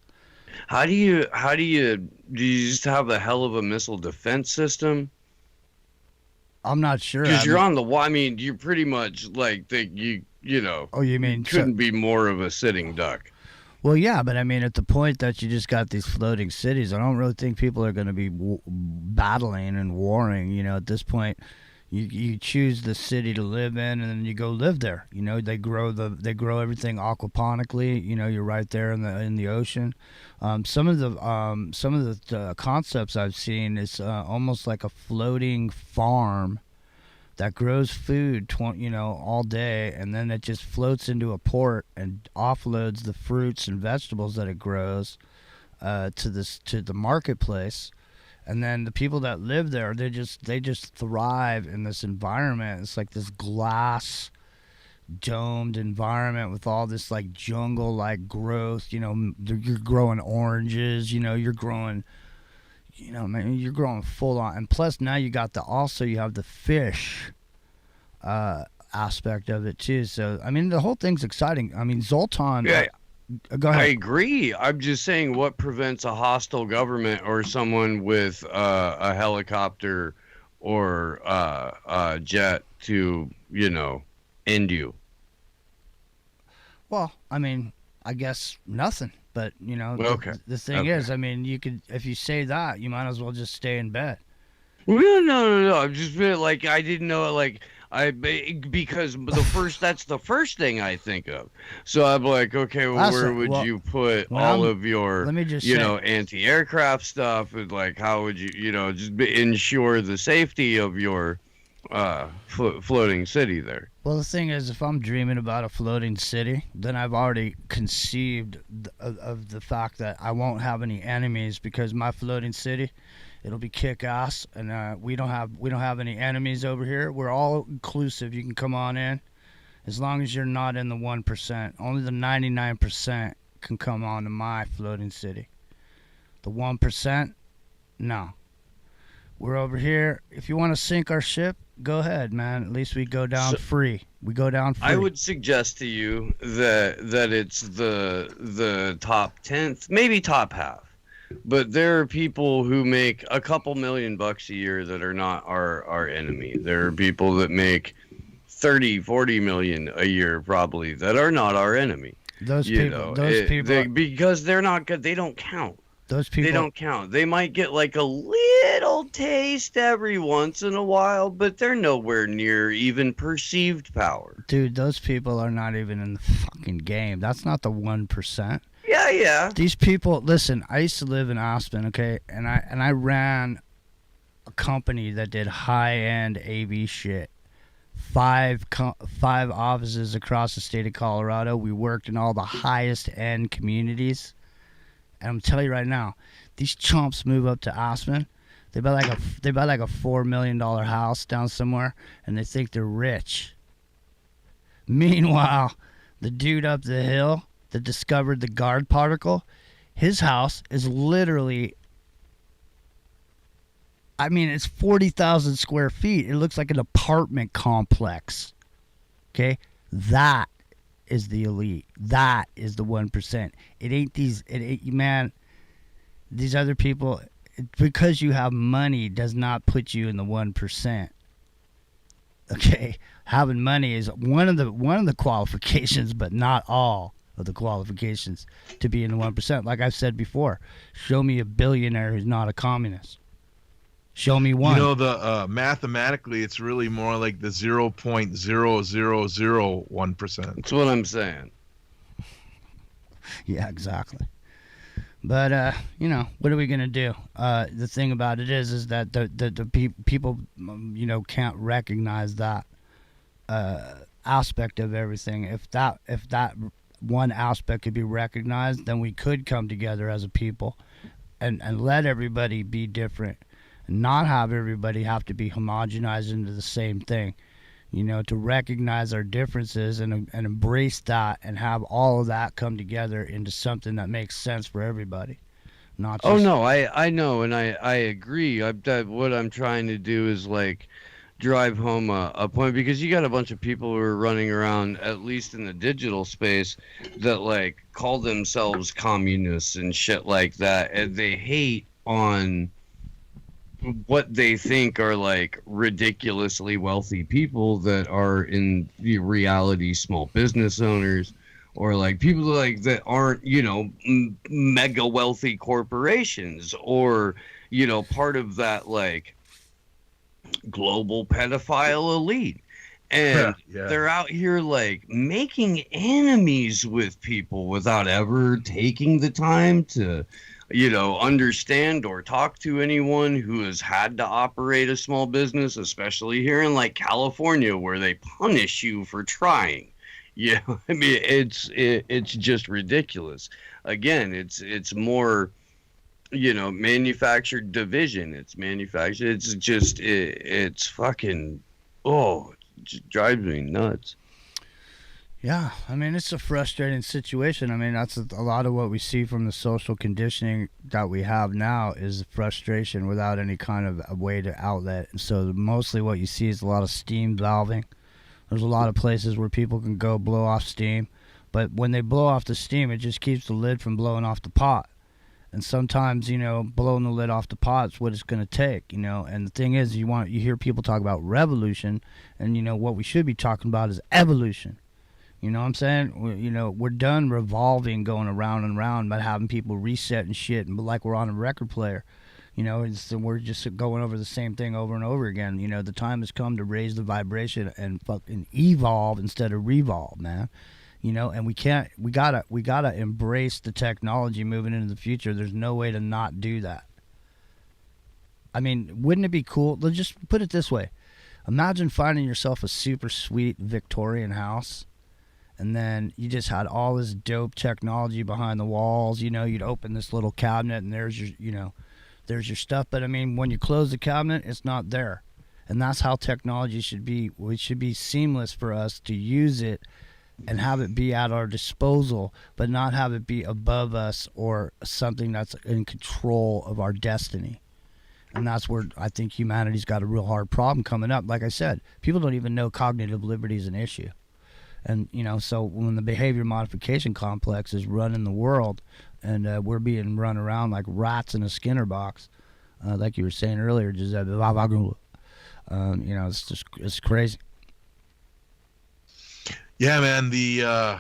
Do you just have a hell of a missile defense system? I'm not sure. Because you're on the I mean, you're pretty much like Oh, you mean couldn't be more of a sitting duck. Well, yeah, but I mean, at the point that you just got these floating cities, I don't really think people are going to be battling and warring. At this point, you choose the city to live in, and then you go live there. They grow everything aquaponically. You're right there in the ocean. Some of the concepts I've seen is almost like a floating farm that grows food, all day, and then it just floats into a port and offloads the fruits and vegetables that it grows to the marketplace, and then the people that live there, they just thrive in this environment. It's like this glass domed environment with all this like jungle like growth. You're growing oranges. You're growing. You're growing full on, and plus now you have the fish aspect of it too. So I mean, the whole thing's exciting. I mean, Zoltan. Yeah, go ahead. I agree. I'm just saying, what prevents a hostile government or someone with a helicopter or a jet to, end you? Well, I mean, I guess nothing. But okay. The thing is, I mean, you could, if you say that, you might as well just stay in bed. Well, no. I'm just like, I didn't know, like, because that's the first thing I think of. So I'm like, okay, well, where would you put all of your, anti-aircraft stuff, and like, how would you, just ensure the safety of your floating city there? Well, the thing is, if I'm dreaming about a floating city, then I've already conceived of the fact that I won't have any enemies, because my floating city, it'll be kick-ass, and we don't have any enemies over here. We're all inclusive. You can come on in, as long as you're not in the 1%. Only the 99% can come on to my floating city. The 1%, no. We're over here. If you want to sink our ship, go ahead, man. At least we go down free. We go down free. I would suggest to you that it's the top 10th, maybe top half. But there are people who make a couple $1,000,000 a year that are not our enemy. There are people that make 30, 40 million a year probably that are not our enemy. Those people, because they're not good. They don't count. Those people, they don't count. They might get like a little taste every once in a while, but they're nowhere near even perceived power. Dude, those people are not even in the fucking game. That's not the 1%. Yeah. These people, listen, I used to live in Aspen, okay, and I ran a company that did high-end AV shit. Five offices across the state of Colorado. We worked in all the highest-end communities. And I'm telling you right now, these chumps move up to Aspen. They buy like a $4 million house down somewhere, and they think they're rich. Meanwhile, the dude up the hill that discovered the guard particle, his house is literally, I mean, it's 40,000 square feet. It looks like an apartment complex. Okay, that is the elite. That is the 1%. It ain't man. These other people, because you have money does not put you in the 1%. Okay, having money is one of the qualifications, but not all of the qualifications to be in the 1%. Like I've said before, show me a billionaire who's not a communist. Show me one. Mathematically, it's really more like the 0.0001%. That's what I'm saying. Yeah, exactly. But what are we gonna do? The thing about it is that the people, can't recognize that aspect of everything. If that one aspect could be recognized, then we could come together as a people, and let everybody be different, and not have everybody have to be homogenized into the same thing. To recognize our differences and embrace that, and have all of that come together into something that makes sense for everybody. Not just, Oh no, I know, and I agree. What I'm trying to do is like drive home a point, because you got a bunch of people who are running around, at least in the digital space, that like call themselves communists and shit like that, and they hate on what they think are like ridiculously wealthy people that are in the reality small business owners, or like people like that aren't mega wealthy corporations, or part of that like global pedophile elite. And they're out here like making enemies with people without ever taking the time to understand or talk to anyone who has had to operate a small business, especially here in like California, where they punish you for trying. I mean, it's just ridiculous. Again, it's more manufactured division. It's manufactured. It's just it's fucking it just drives me nuts. Yeah, I mean, it's a frustrating situation. I mean, that's a lot of what we see from the social conditioning that we have now, is frustration without any kind of a way to outlet. And so mostly what you see is a lot of steam valving. There's a lot of places where people can go blow off steam, but when they blow off the steam, it just keeps the lid from blowing off the pot. And sometimes, blowing the lid off the pot is what it's going to take, And the thing is, you hear people talk about revolution, and, what we should be talking about is evolution. You know what I'm saying? We're done revolving, going around and around, about having people reset and shit, and like we're on a record player. We're just going over the same thing over and over again. The time has come to raise the vibration and fucking evolve instead of revolve, man. And we gotta embrace the technology moving into the future. There's no way to not do that. I mean, wouldn't it be cool? Let's just put it this way. Imagine finding yourself a super sweet Victorian house, and then you just had all this dope technology behind the walls. You'd open this little cabinet, and there's your stuff. But I mean, when you close the cabinet, it's not there. And that's how technology should be. It should be seamless for us to use it and have it be at our disposal, but not have it be above us or something that's in control of our destiny. And that's where I think humanity's got a real hard problem coming up. Like I said, people don't even know cognitive liberty is an issue. And, so when the behavior modification complex is running the world, and we're being run around like rats in a Skinner box, like you were saying earlier, Giuseppe, it's crazy. Yeah, man, the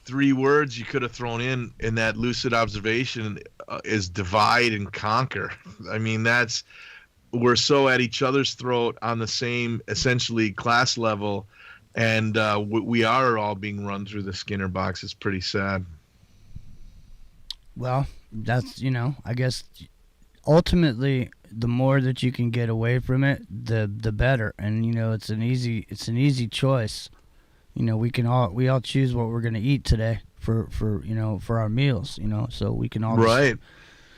3 words you could have thrown in that lucid observation is divide and conquer. I mean, we're so at each other's throat on the same, essentially, class level, and we are all being run through the Skinner box. It's pretty sad. Well, that's, I guess ultimately the more that you can get away from it, the better. And, it's an easy choice. We all choose what we're going to eat today for our meals, so we can all right.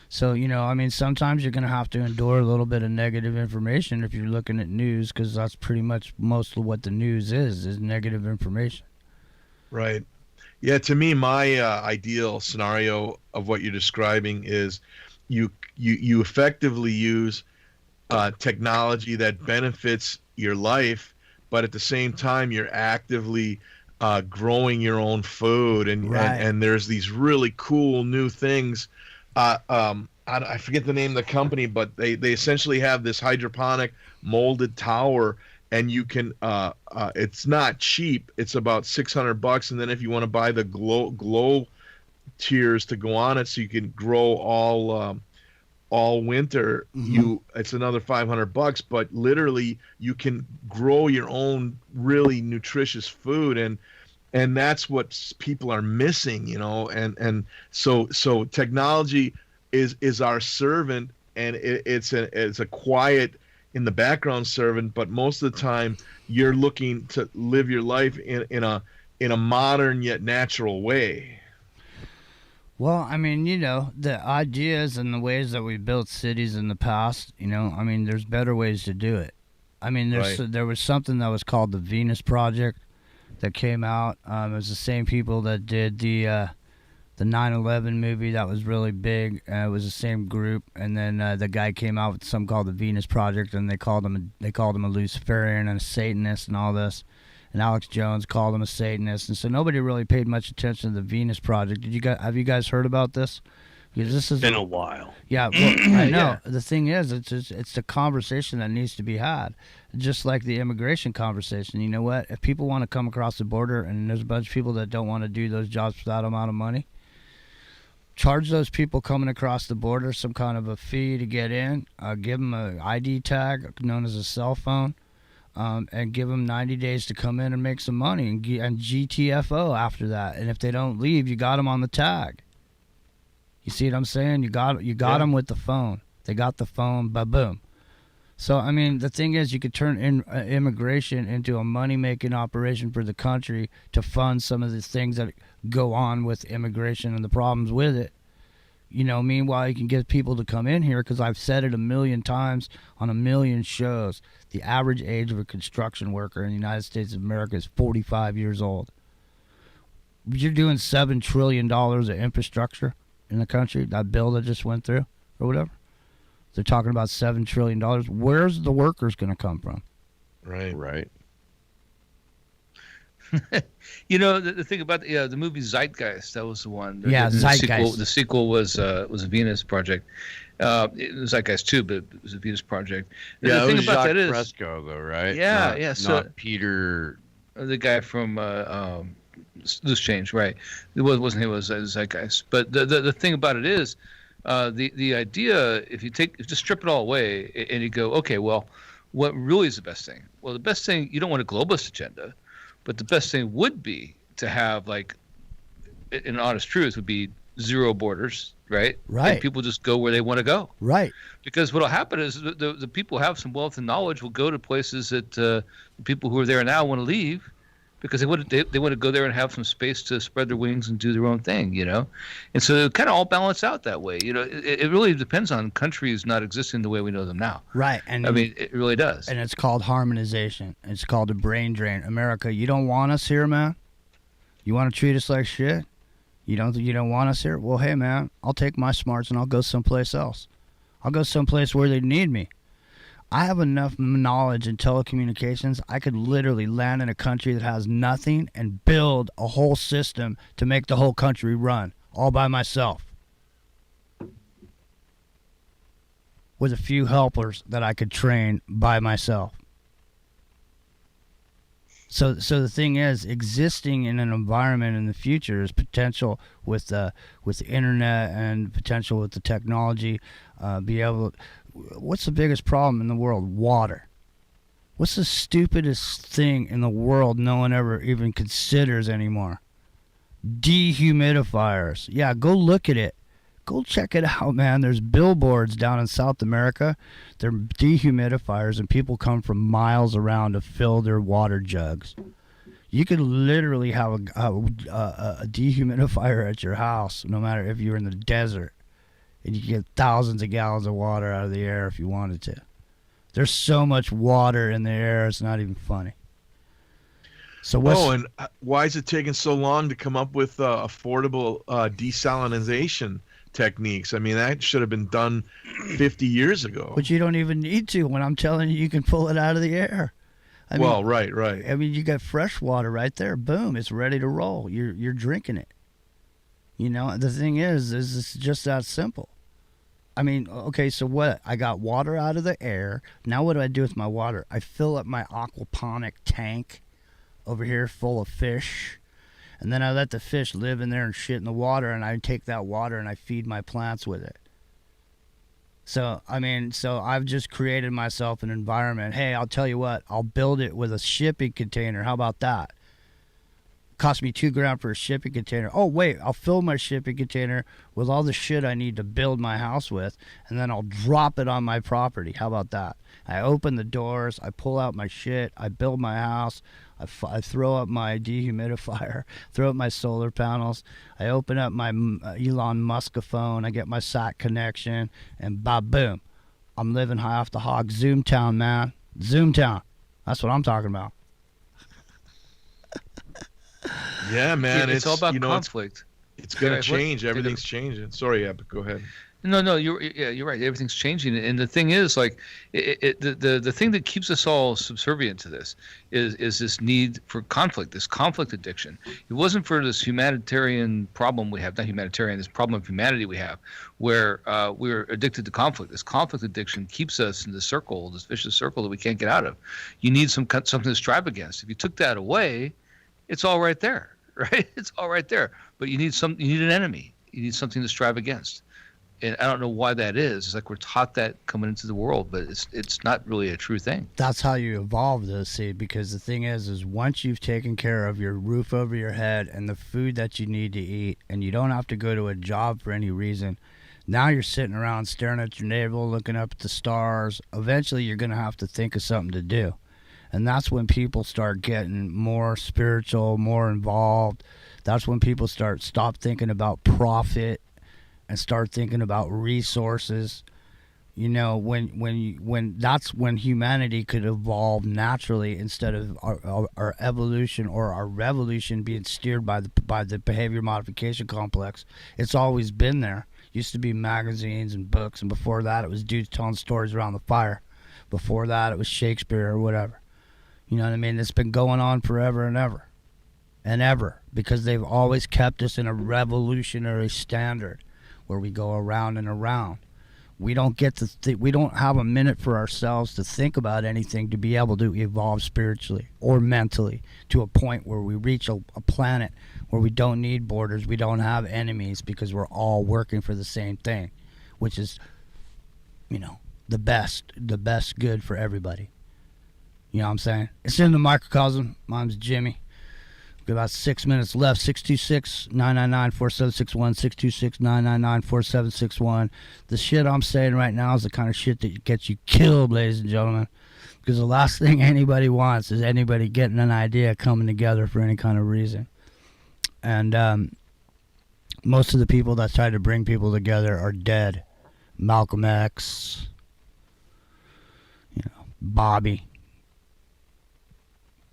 So, I mean, sometimes you're going to have to endure a little bit of negative information if you're looking at news, because that's pretty much most of what the news is negative information. Right. Yeah, to me, my ideal scenario of what you're describing is you effectively use technology that benefits your life, but at the same time, you're actively growing your own food, and there's these really cool new things. I forget the name of the company, but they essentially have this hydroponic molded tower, and you can it's not cheap. It's about $600, and then if you want to buy the glow tiers to go on it, so you can grow all winter, it's another $500. But literally, you can grow your own really nutritious food, and and that's what people are missing, and so technology is our servant, and it's a quiet in the background servant, but most of the time you're looking to live your life in a modern yet natural way. Well, I mean, the ideas and the ways that we built cities in the past, I mean, there's better ways to do it. I mean, there was something that was called the Venus Project that came out. It was the same people that did the 9/11 movie that was really big. It was the same group, and then the guy came out with something called the Venus Project, and they called him a Luciferian and a Satanist and all this. And Alex Jones called him a Satanist, and so nobody really paid much attention to the Venus Project. Have you guys heard about this? Because this has been a while. Yeah, well, I know. Yeah. The thing is, it's the conversation that needs to be had, just like the immigration conversation. You know what? If people want to come across the border, and there's a bunch of people that don't want to do those jobs for that amount of money, charge those people coming across the border some kind of a fee to get in. Give them an ID tag known as a cell phone. And give them 90 days to come in and make some money, and GTFO after that. And if they don't leave, you got them on the tag. You see what I'm saying? You got them with the phone. They got the phone, ba-boom. So, I mean, the thing is, you could turn immigration into a money-making operation for the country to fund some of the things that go on with immigration and the problems with it. Meanwhile, you can get people to come in here, because I've said it a million times on a million shows. The average age of a construction worker in the United States of America is 45 years old. You're doing $7 trillion of infrastructure in the country, that bill that just went through, or whatever. They're talking about $7 trillion. Where's the workers going to come from? Right. The thing about the movie Zeitgeist, that was the one. Zeitgeist. The sequel was a Venus Project. It was Zeitgeist 2, but it was a Venus Project. Yeah, the thing it was about Jacques that is, Fresco, though, right? Yeah, So not Peter. The guy from Loose Change, right? It wasn't him. It was Zeitgeist. But the thing about it is, the idea, if you just strip it all away and you go, okay, well, what really is the best thing? Well, the best thing, you don't want a globalist agenda. But the best thing would be to have, like, an honest truth would be zero borders, right? Right. And people just go where they want to go. Right. Because what will happen is the people who have some wealth and knowledge will go to places that the people who are there now want to leave, because they want to go there and have some space to spread their wings and do their own thing, And so it kind of all balance out that way. It really depends on countries not existing the way we know them now. Right. And I mean, it really does. And it's called harmonization. It's called a brain drain. America, you don't want us here, man? You want to treat us like shit? You don't want us here? Well, hey, man, I'll take my smarts and I'll go someplace else. I'll go someplace where they need me. I have enough knowledge in telecommunications. I could literally land in a country that has nothing and build a whole system to make the whole country run all by myself, with a few helpers that I could train by myself. So the thing is, existing in an environment in the future is potential with the internet and potential with the technology. Be able. What's the biggest problem in the world? Water. What's the stupidest thing in the world no one ever even considers anymore? Dehumidifiers. Yeah, go look at it. Go check it out, man. There's billboards down in South America. They're dehumidifiers, and people come from miles around to fill their water jugs. You could literally have a dehumidifier at your house, no matter if you're in the desert. And you can get thousands of gallons of water out of the air if you wanted to. There's so much water in the air, it's not even funny. So and why is it taking so long to come up with affordable desalination techniques? I mean, that should have been done 50 years ago. But you don't even need to. When I'm telling you, you can pull it out of the air. Right. I mean, you got fresh water right there. Boom, it's ready to roll. You're drinking it. The thing is it's just that simple. I mean, okay, so what? I got water out of the air. Now what do I do with my water? I fill up my aquaponic tank over here full of fish. And then I let the fish live in there and shit in the water, and I take that water and I feed my plants with it. So I've just created myself an environment. Hey, I'll tell you what, I'll build it with a shipping container. How about that? Cost me $2,000 for a shipping container. Oh wait, I'll fill my shipping container with all the shit I need to build my house with, and then I'll drop it on my property. How about that? I open the doors, I pull out my shit, I build my house, I throw up my dehumidifier, throw up my solar panels, I open up my Elon Musk phone, I get my SAT connection, and boom, I'm living high off the hog. Zoomtown, man. Zoomtown. That's what I'm talking about. Yeah, man. It's all about conflict. It's going to change. Everything's changing. Sorry, Epic. Go ahead. No, you're right. Everything's changing, and the thing is, like, the thing that keeps us all subservient to this is this need for conflict, this conflict addiction. It wasn't for this humanitarian problem we have, not humanitarian, this problem of humanity we have, where we're addicted to conflict. This conflict addiction keeps us in this circle, this vicious circle that we can't get out of. You need something to strive against. If you took that away, it's all right there, right? It's all right there. But you need an enemy. You need something to strive against. And I don't know why that is. It's like we're taught that coming into the world, but it's not really a true thing. That's how you evolve, though, see, because the thing is once you've taken care of your roof over your head and the food that you need to eat, and you don't have to go to a job for any reason, now you're sitting around staring at your navel, looking up at the stars. Eventually, you're going to have to think of something to do. And that's when people start getting more spiritual, more involved. That's when people stop thinking about profit and start thinking about resources. You know, when that's when humanity could evolve naturally, instead of our evolution or our revolution being steered by the behavior modification complex. It's always been there. Used to be magazines and books, and before that it was dudes telling stories around the fire. Before that it was Shakespeare or whatever. You know what I mean? It's been going on forever and ever and ever, because they've always kept us in a revolutionary standard where we go around and around. We don't get to we don't have a minute for ourselves to think about anything, to be able to evolve spiritually or mentally to a point where we reach a planet where we don't need borders, we don't have enemies, because we're all working for the same thing, which is, you know, the best good for everybody. You know what I'm saying? It's in the microcosm. My name's Jimmy. We've got about 6 minutes left. 626-999-4761. 626-999-4761. The shit I'm saying right now is the kind of shit that gets you killed, ladies and gentlemen. Because the last thing anybody wants is anybody getting an idea coming together for any kind of reason. And most of the people that try to bring people together are dead. Malcolm X, you know, Bobby.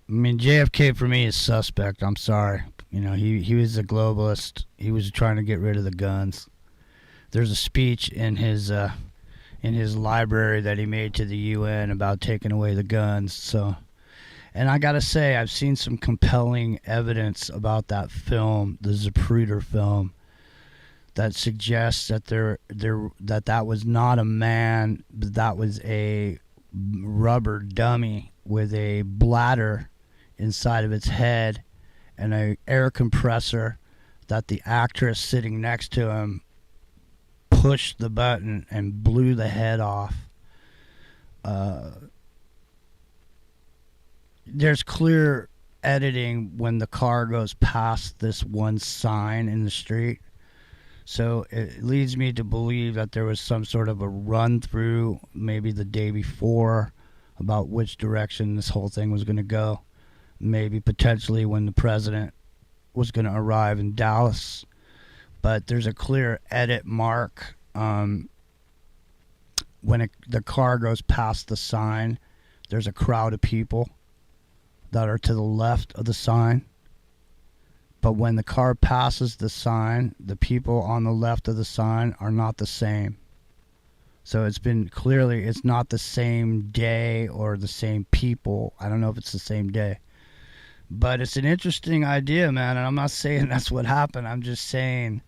I mean, JFK for me is suspect. I'm sorry. You know, he was a globalist. He was trying to get rid of the guns. There's a speech in his library that he made to the UN about taking away the guns. So, and I gotta say, I've seen some compelling evidence about that film, the Zapruder film, that suggests that that was not a man, but that was a rubber dummy with a bladder inside of its head and a air compressor that the actress sitting next to him pushed the button and blew the head off. There's clear editing when the car goes past this one sign in the street. So it leads me to believe that there was some sort of a run through maybe the day before about which direction this whole thing was going to go. Maybe potentially when the president was going to arrive in Dallas. But there's a clear edit mark when the car goes past the sign. There's a crowd of people that are to the left of the sign. But when the car passes the sign, the people on the left of the sign are not the same. So it's not the same day or the same people. I don't know if it's the same day. But it's an interesting idea, man, and I'm not saying that's what happened. I'm just saying,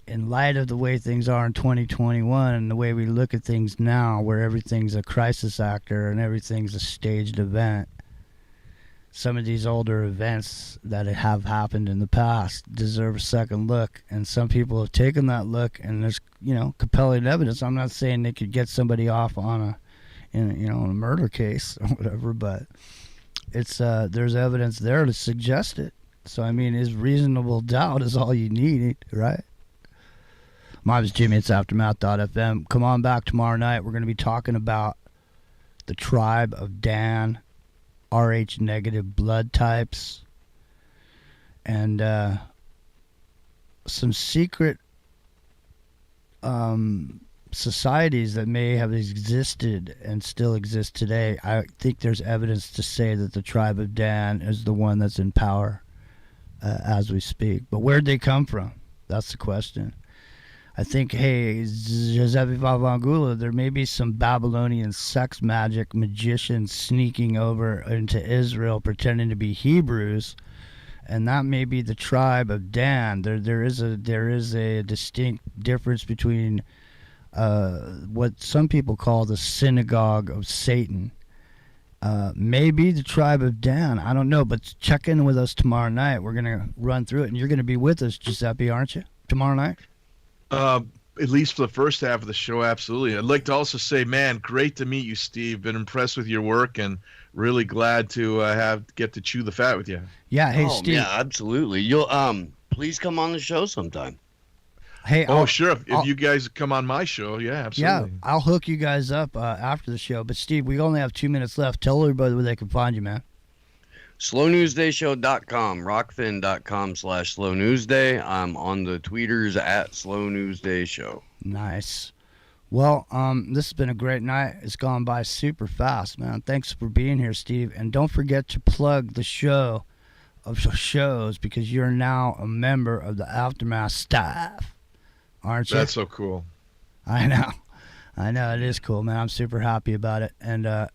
in light of the way things are in 2021 and the way we look at things now, where everything's a crisis actor and everything's a staged event, some of these older events that have happened in the past deserve a second look, and some people have taken that look, and there's, you know, compelling evidence. I'm not saying they could get somebody off on a murder case or whatever, but it's there's evidence there to suggest it, So, I mean, is reasonable doubt is all you need, right? My name's Jimmy. It's Aftermath.fm. Come on back tomorrow night. We're going to be talking about the tribe of Dan, Rh negative blood types, and some secret societies that may have existed and still exist today. I think there's evidence to say that the tribe of Dan is the one that's in power as we speak. But where'd they come from? That's the question. I think, hey, Giuseppe Vavangula, there may be some Babylonian sex magic magicians sneaking over into Israel pretending to be Hebrews, and that may be the tribe of Dan. There is a distinct difference between what some people call the synagogue of Satan. Maybe the tribe of Dan. I don't know, but check in with us tomorrow night. We're going to run through it, and you're going to be with us, Giuseppe, aren't you, tomorrow night? At least for the first half of the show, absolutely. I'd like to also say, man, great to meet you, Steve. Been impressed with your work and really glad to get to chew the fat with you. Yeah, hey, Steve. Yeah, absolutely. You'll please come on the show sometime. Hey, sure. If you guys come on my show, yeah, absolutely. Yeah, I'll hook you guys up after the show. But Steve, we only have 2 minutes left. Tell everybody where they can find you, man. SlowNewsDayShow.com, rockfin.com/SlowNewsDay. I'm on the tweeters at SlowNewsDayShow. Nice. Well, this has been a great night. It's gone by super fast, man. Thanks for being here, Steve. And don't forget to plug the show of shows because you're now a member of the Aftermath staff, aren't you? That's so cool. I know. It is cool, man. I'm super happy about it. And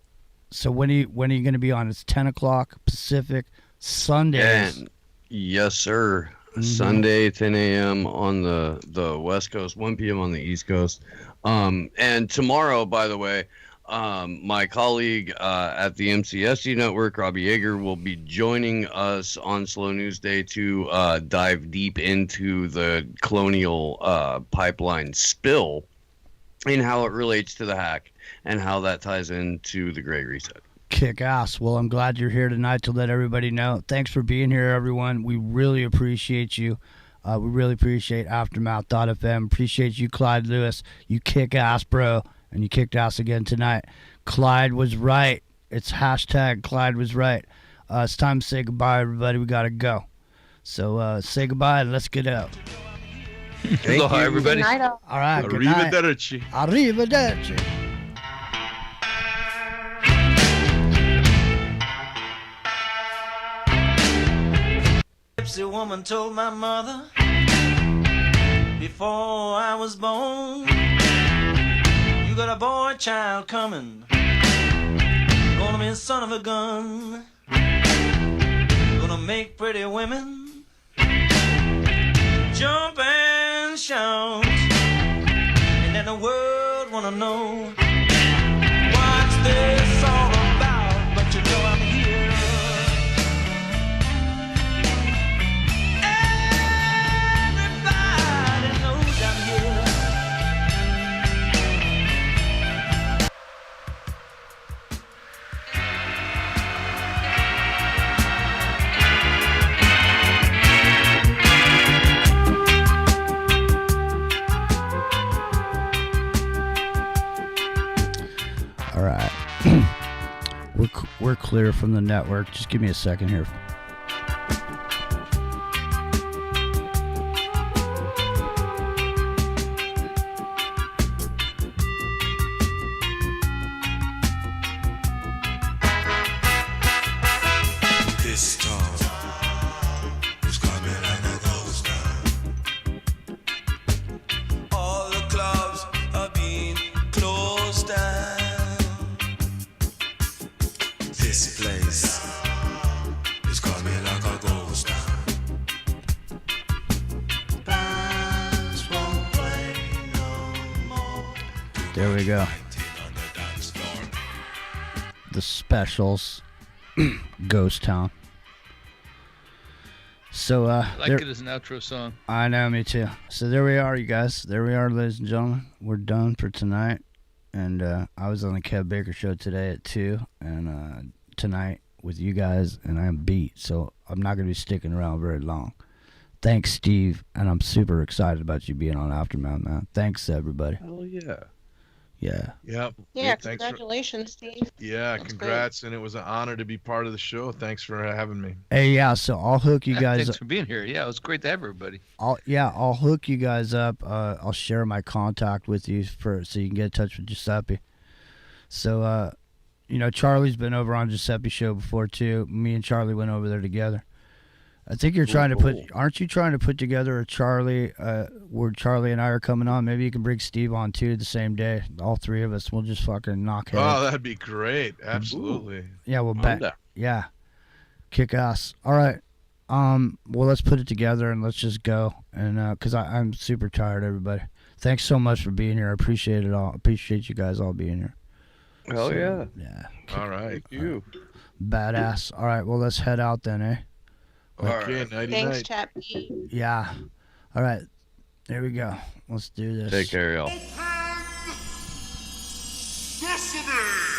so when are you going to be on? It's 10 o'clock Pacific, Sundays. And yes, sir. Sunday, 10 a.m. on the West Coast, 1 p.m. on the East Coast. And tomorrow, by the way, my colleague at the MCSU Network, Robbie Yeager, will be joining us on Slow News Day to dive deep into the Colonial pipeline spill and how it relates to the hack and how that ties into the Great Reset. Kick ass. Well, I'm glad you're here tonight to let everybody know. Thanks for being here, everyone. We really appreciate you. We really appreciate Aftermath.fm. Appreciate you, Clyde Lewis. You kick ass, bro. And you kicked ass again tonight. Clyde was right. It's hashtag Clyde was right. It's time to say goodbye, everybody. We got to go. So say goodbye and let's get out. Aloha, everybody. Good night, all. All right, good night. Arrivederci. Arrivederci. Gypsy woman told my mother before I was born, you got a boy child coming, gonna be a son of a gun, gonna make pretty women jump and shout, and then the world wanna know what's this all about, but you know I'm here. Everybody knows I'm here. All right. We're clear from the network. Just give me a second here. This storm is coming like a ghost town. All the clubs are being closed down. This place is coming like a ghost town. Bands won't play no more. There we go. The specials. Ghost Town. So I like it as an outro song. I know, me too. So there we are, you guys. There we are, ladies and gentlemen. We're done for tonight. And I was on the Kev Baker show today at 2, and tonight with you guys, and I'm beat. So I'm not going to be sticking around very long. Thanks, Steve, and I'm super excited about you being on Aftermath, man. Thanks, everybody. Hell yeah. Yeah. Yep. Yeah, Thanks for- congratulations, Steve. Yeah, That's congrats, and it was an honor to be part of the show. Thanks for having me. Hey, yeah, so I'll hook you guys Thanks for being here. Yeah, it was great to have everybody. I'll hook you guys up. I'll share my contact with you so you can get in touch with Giuseppe. So, Charlie's been over on Giuseppe's show before too. Me and Charlie went over there together. I think you're aren't you trying to put together a Charlie, where Charlie and I are coming on? Maybe you can bring Steve on too the same day. All three of us, we'll just fucking knock heads. Oh, that'd be great. Absolutely. Yeah, we'll bet. Yeah. Kick ass. All right. Well, let's put it together and let's just go. And, cause I'm super tired, everybody. Thanks so much for being here. I appreciate it all. Appreciate you guys all being here. Hell yeah. Yeah. All right. Thank you. Badass. All right. Well, let's head out then, eh? Okay, nighty Thanks, night. Chappie. Yeah. All right. There we go. Let's do this. Take care, y'all. Destiny!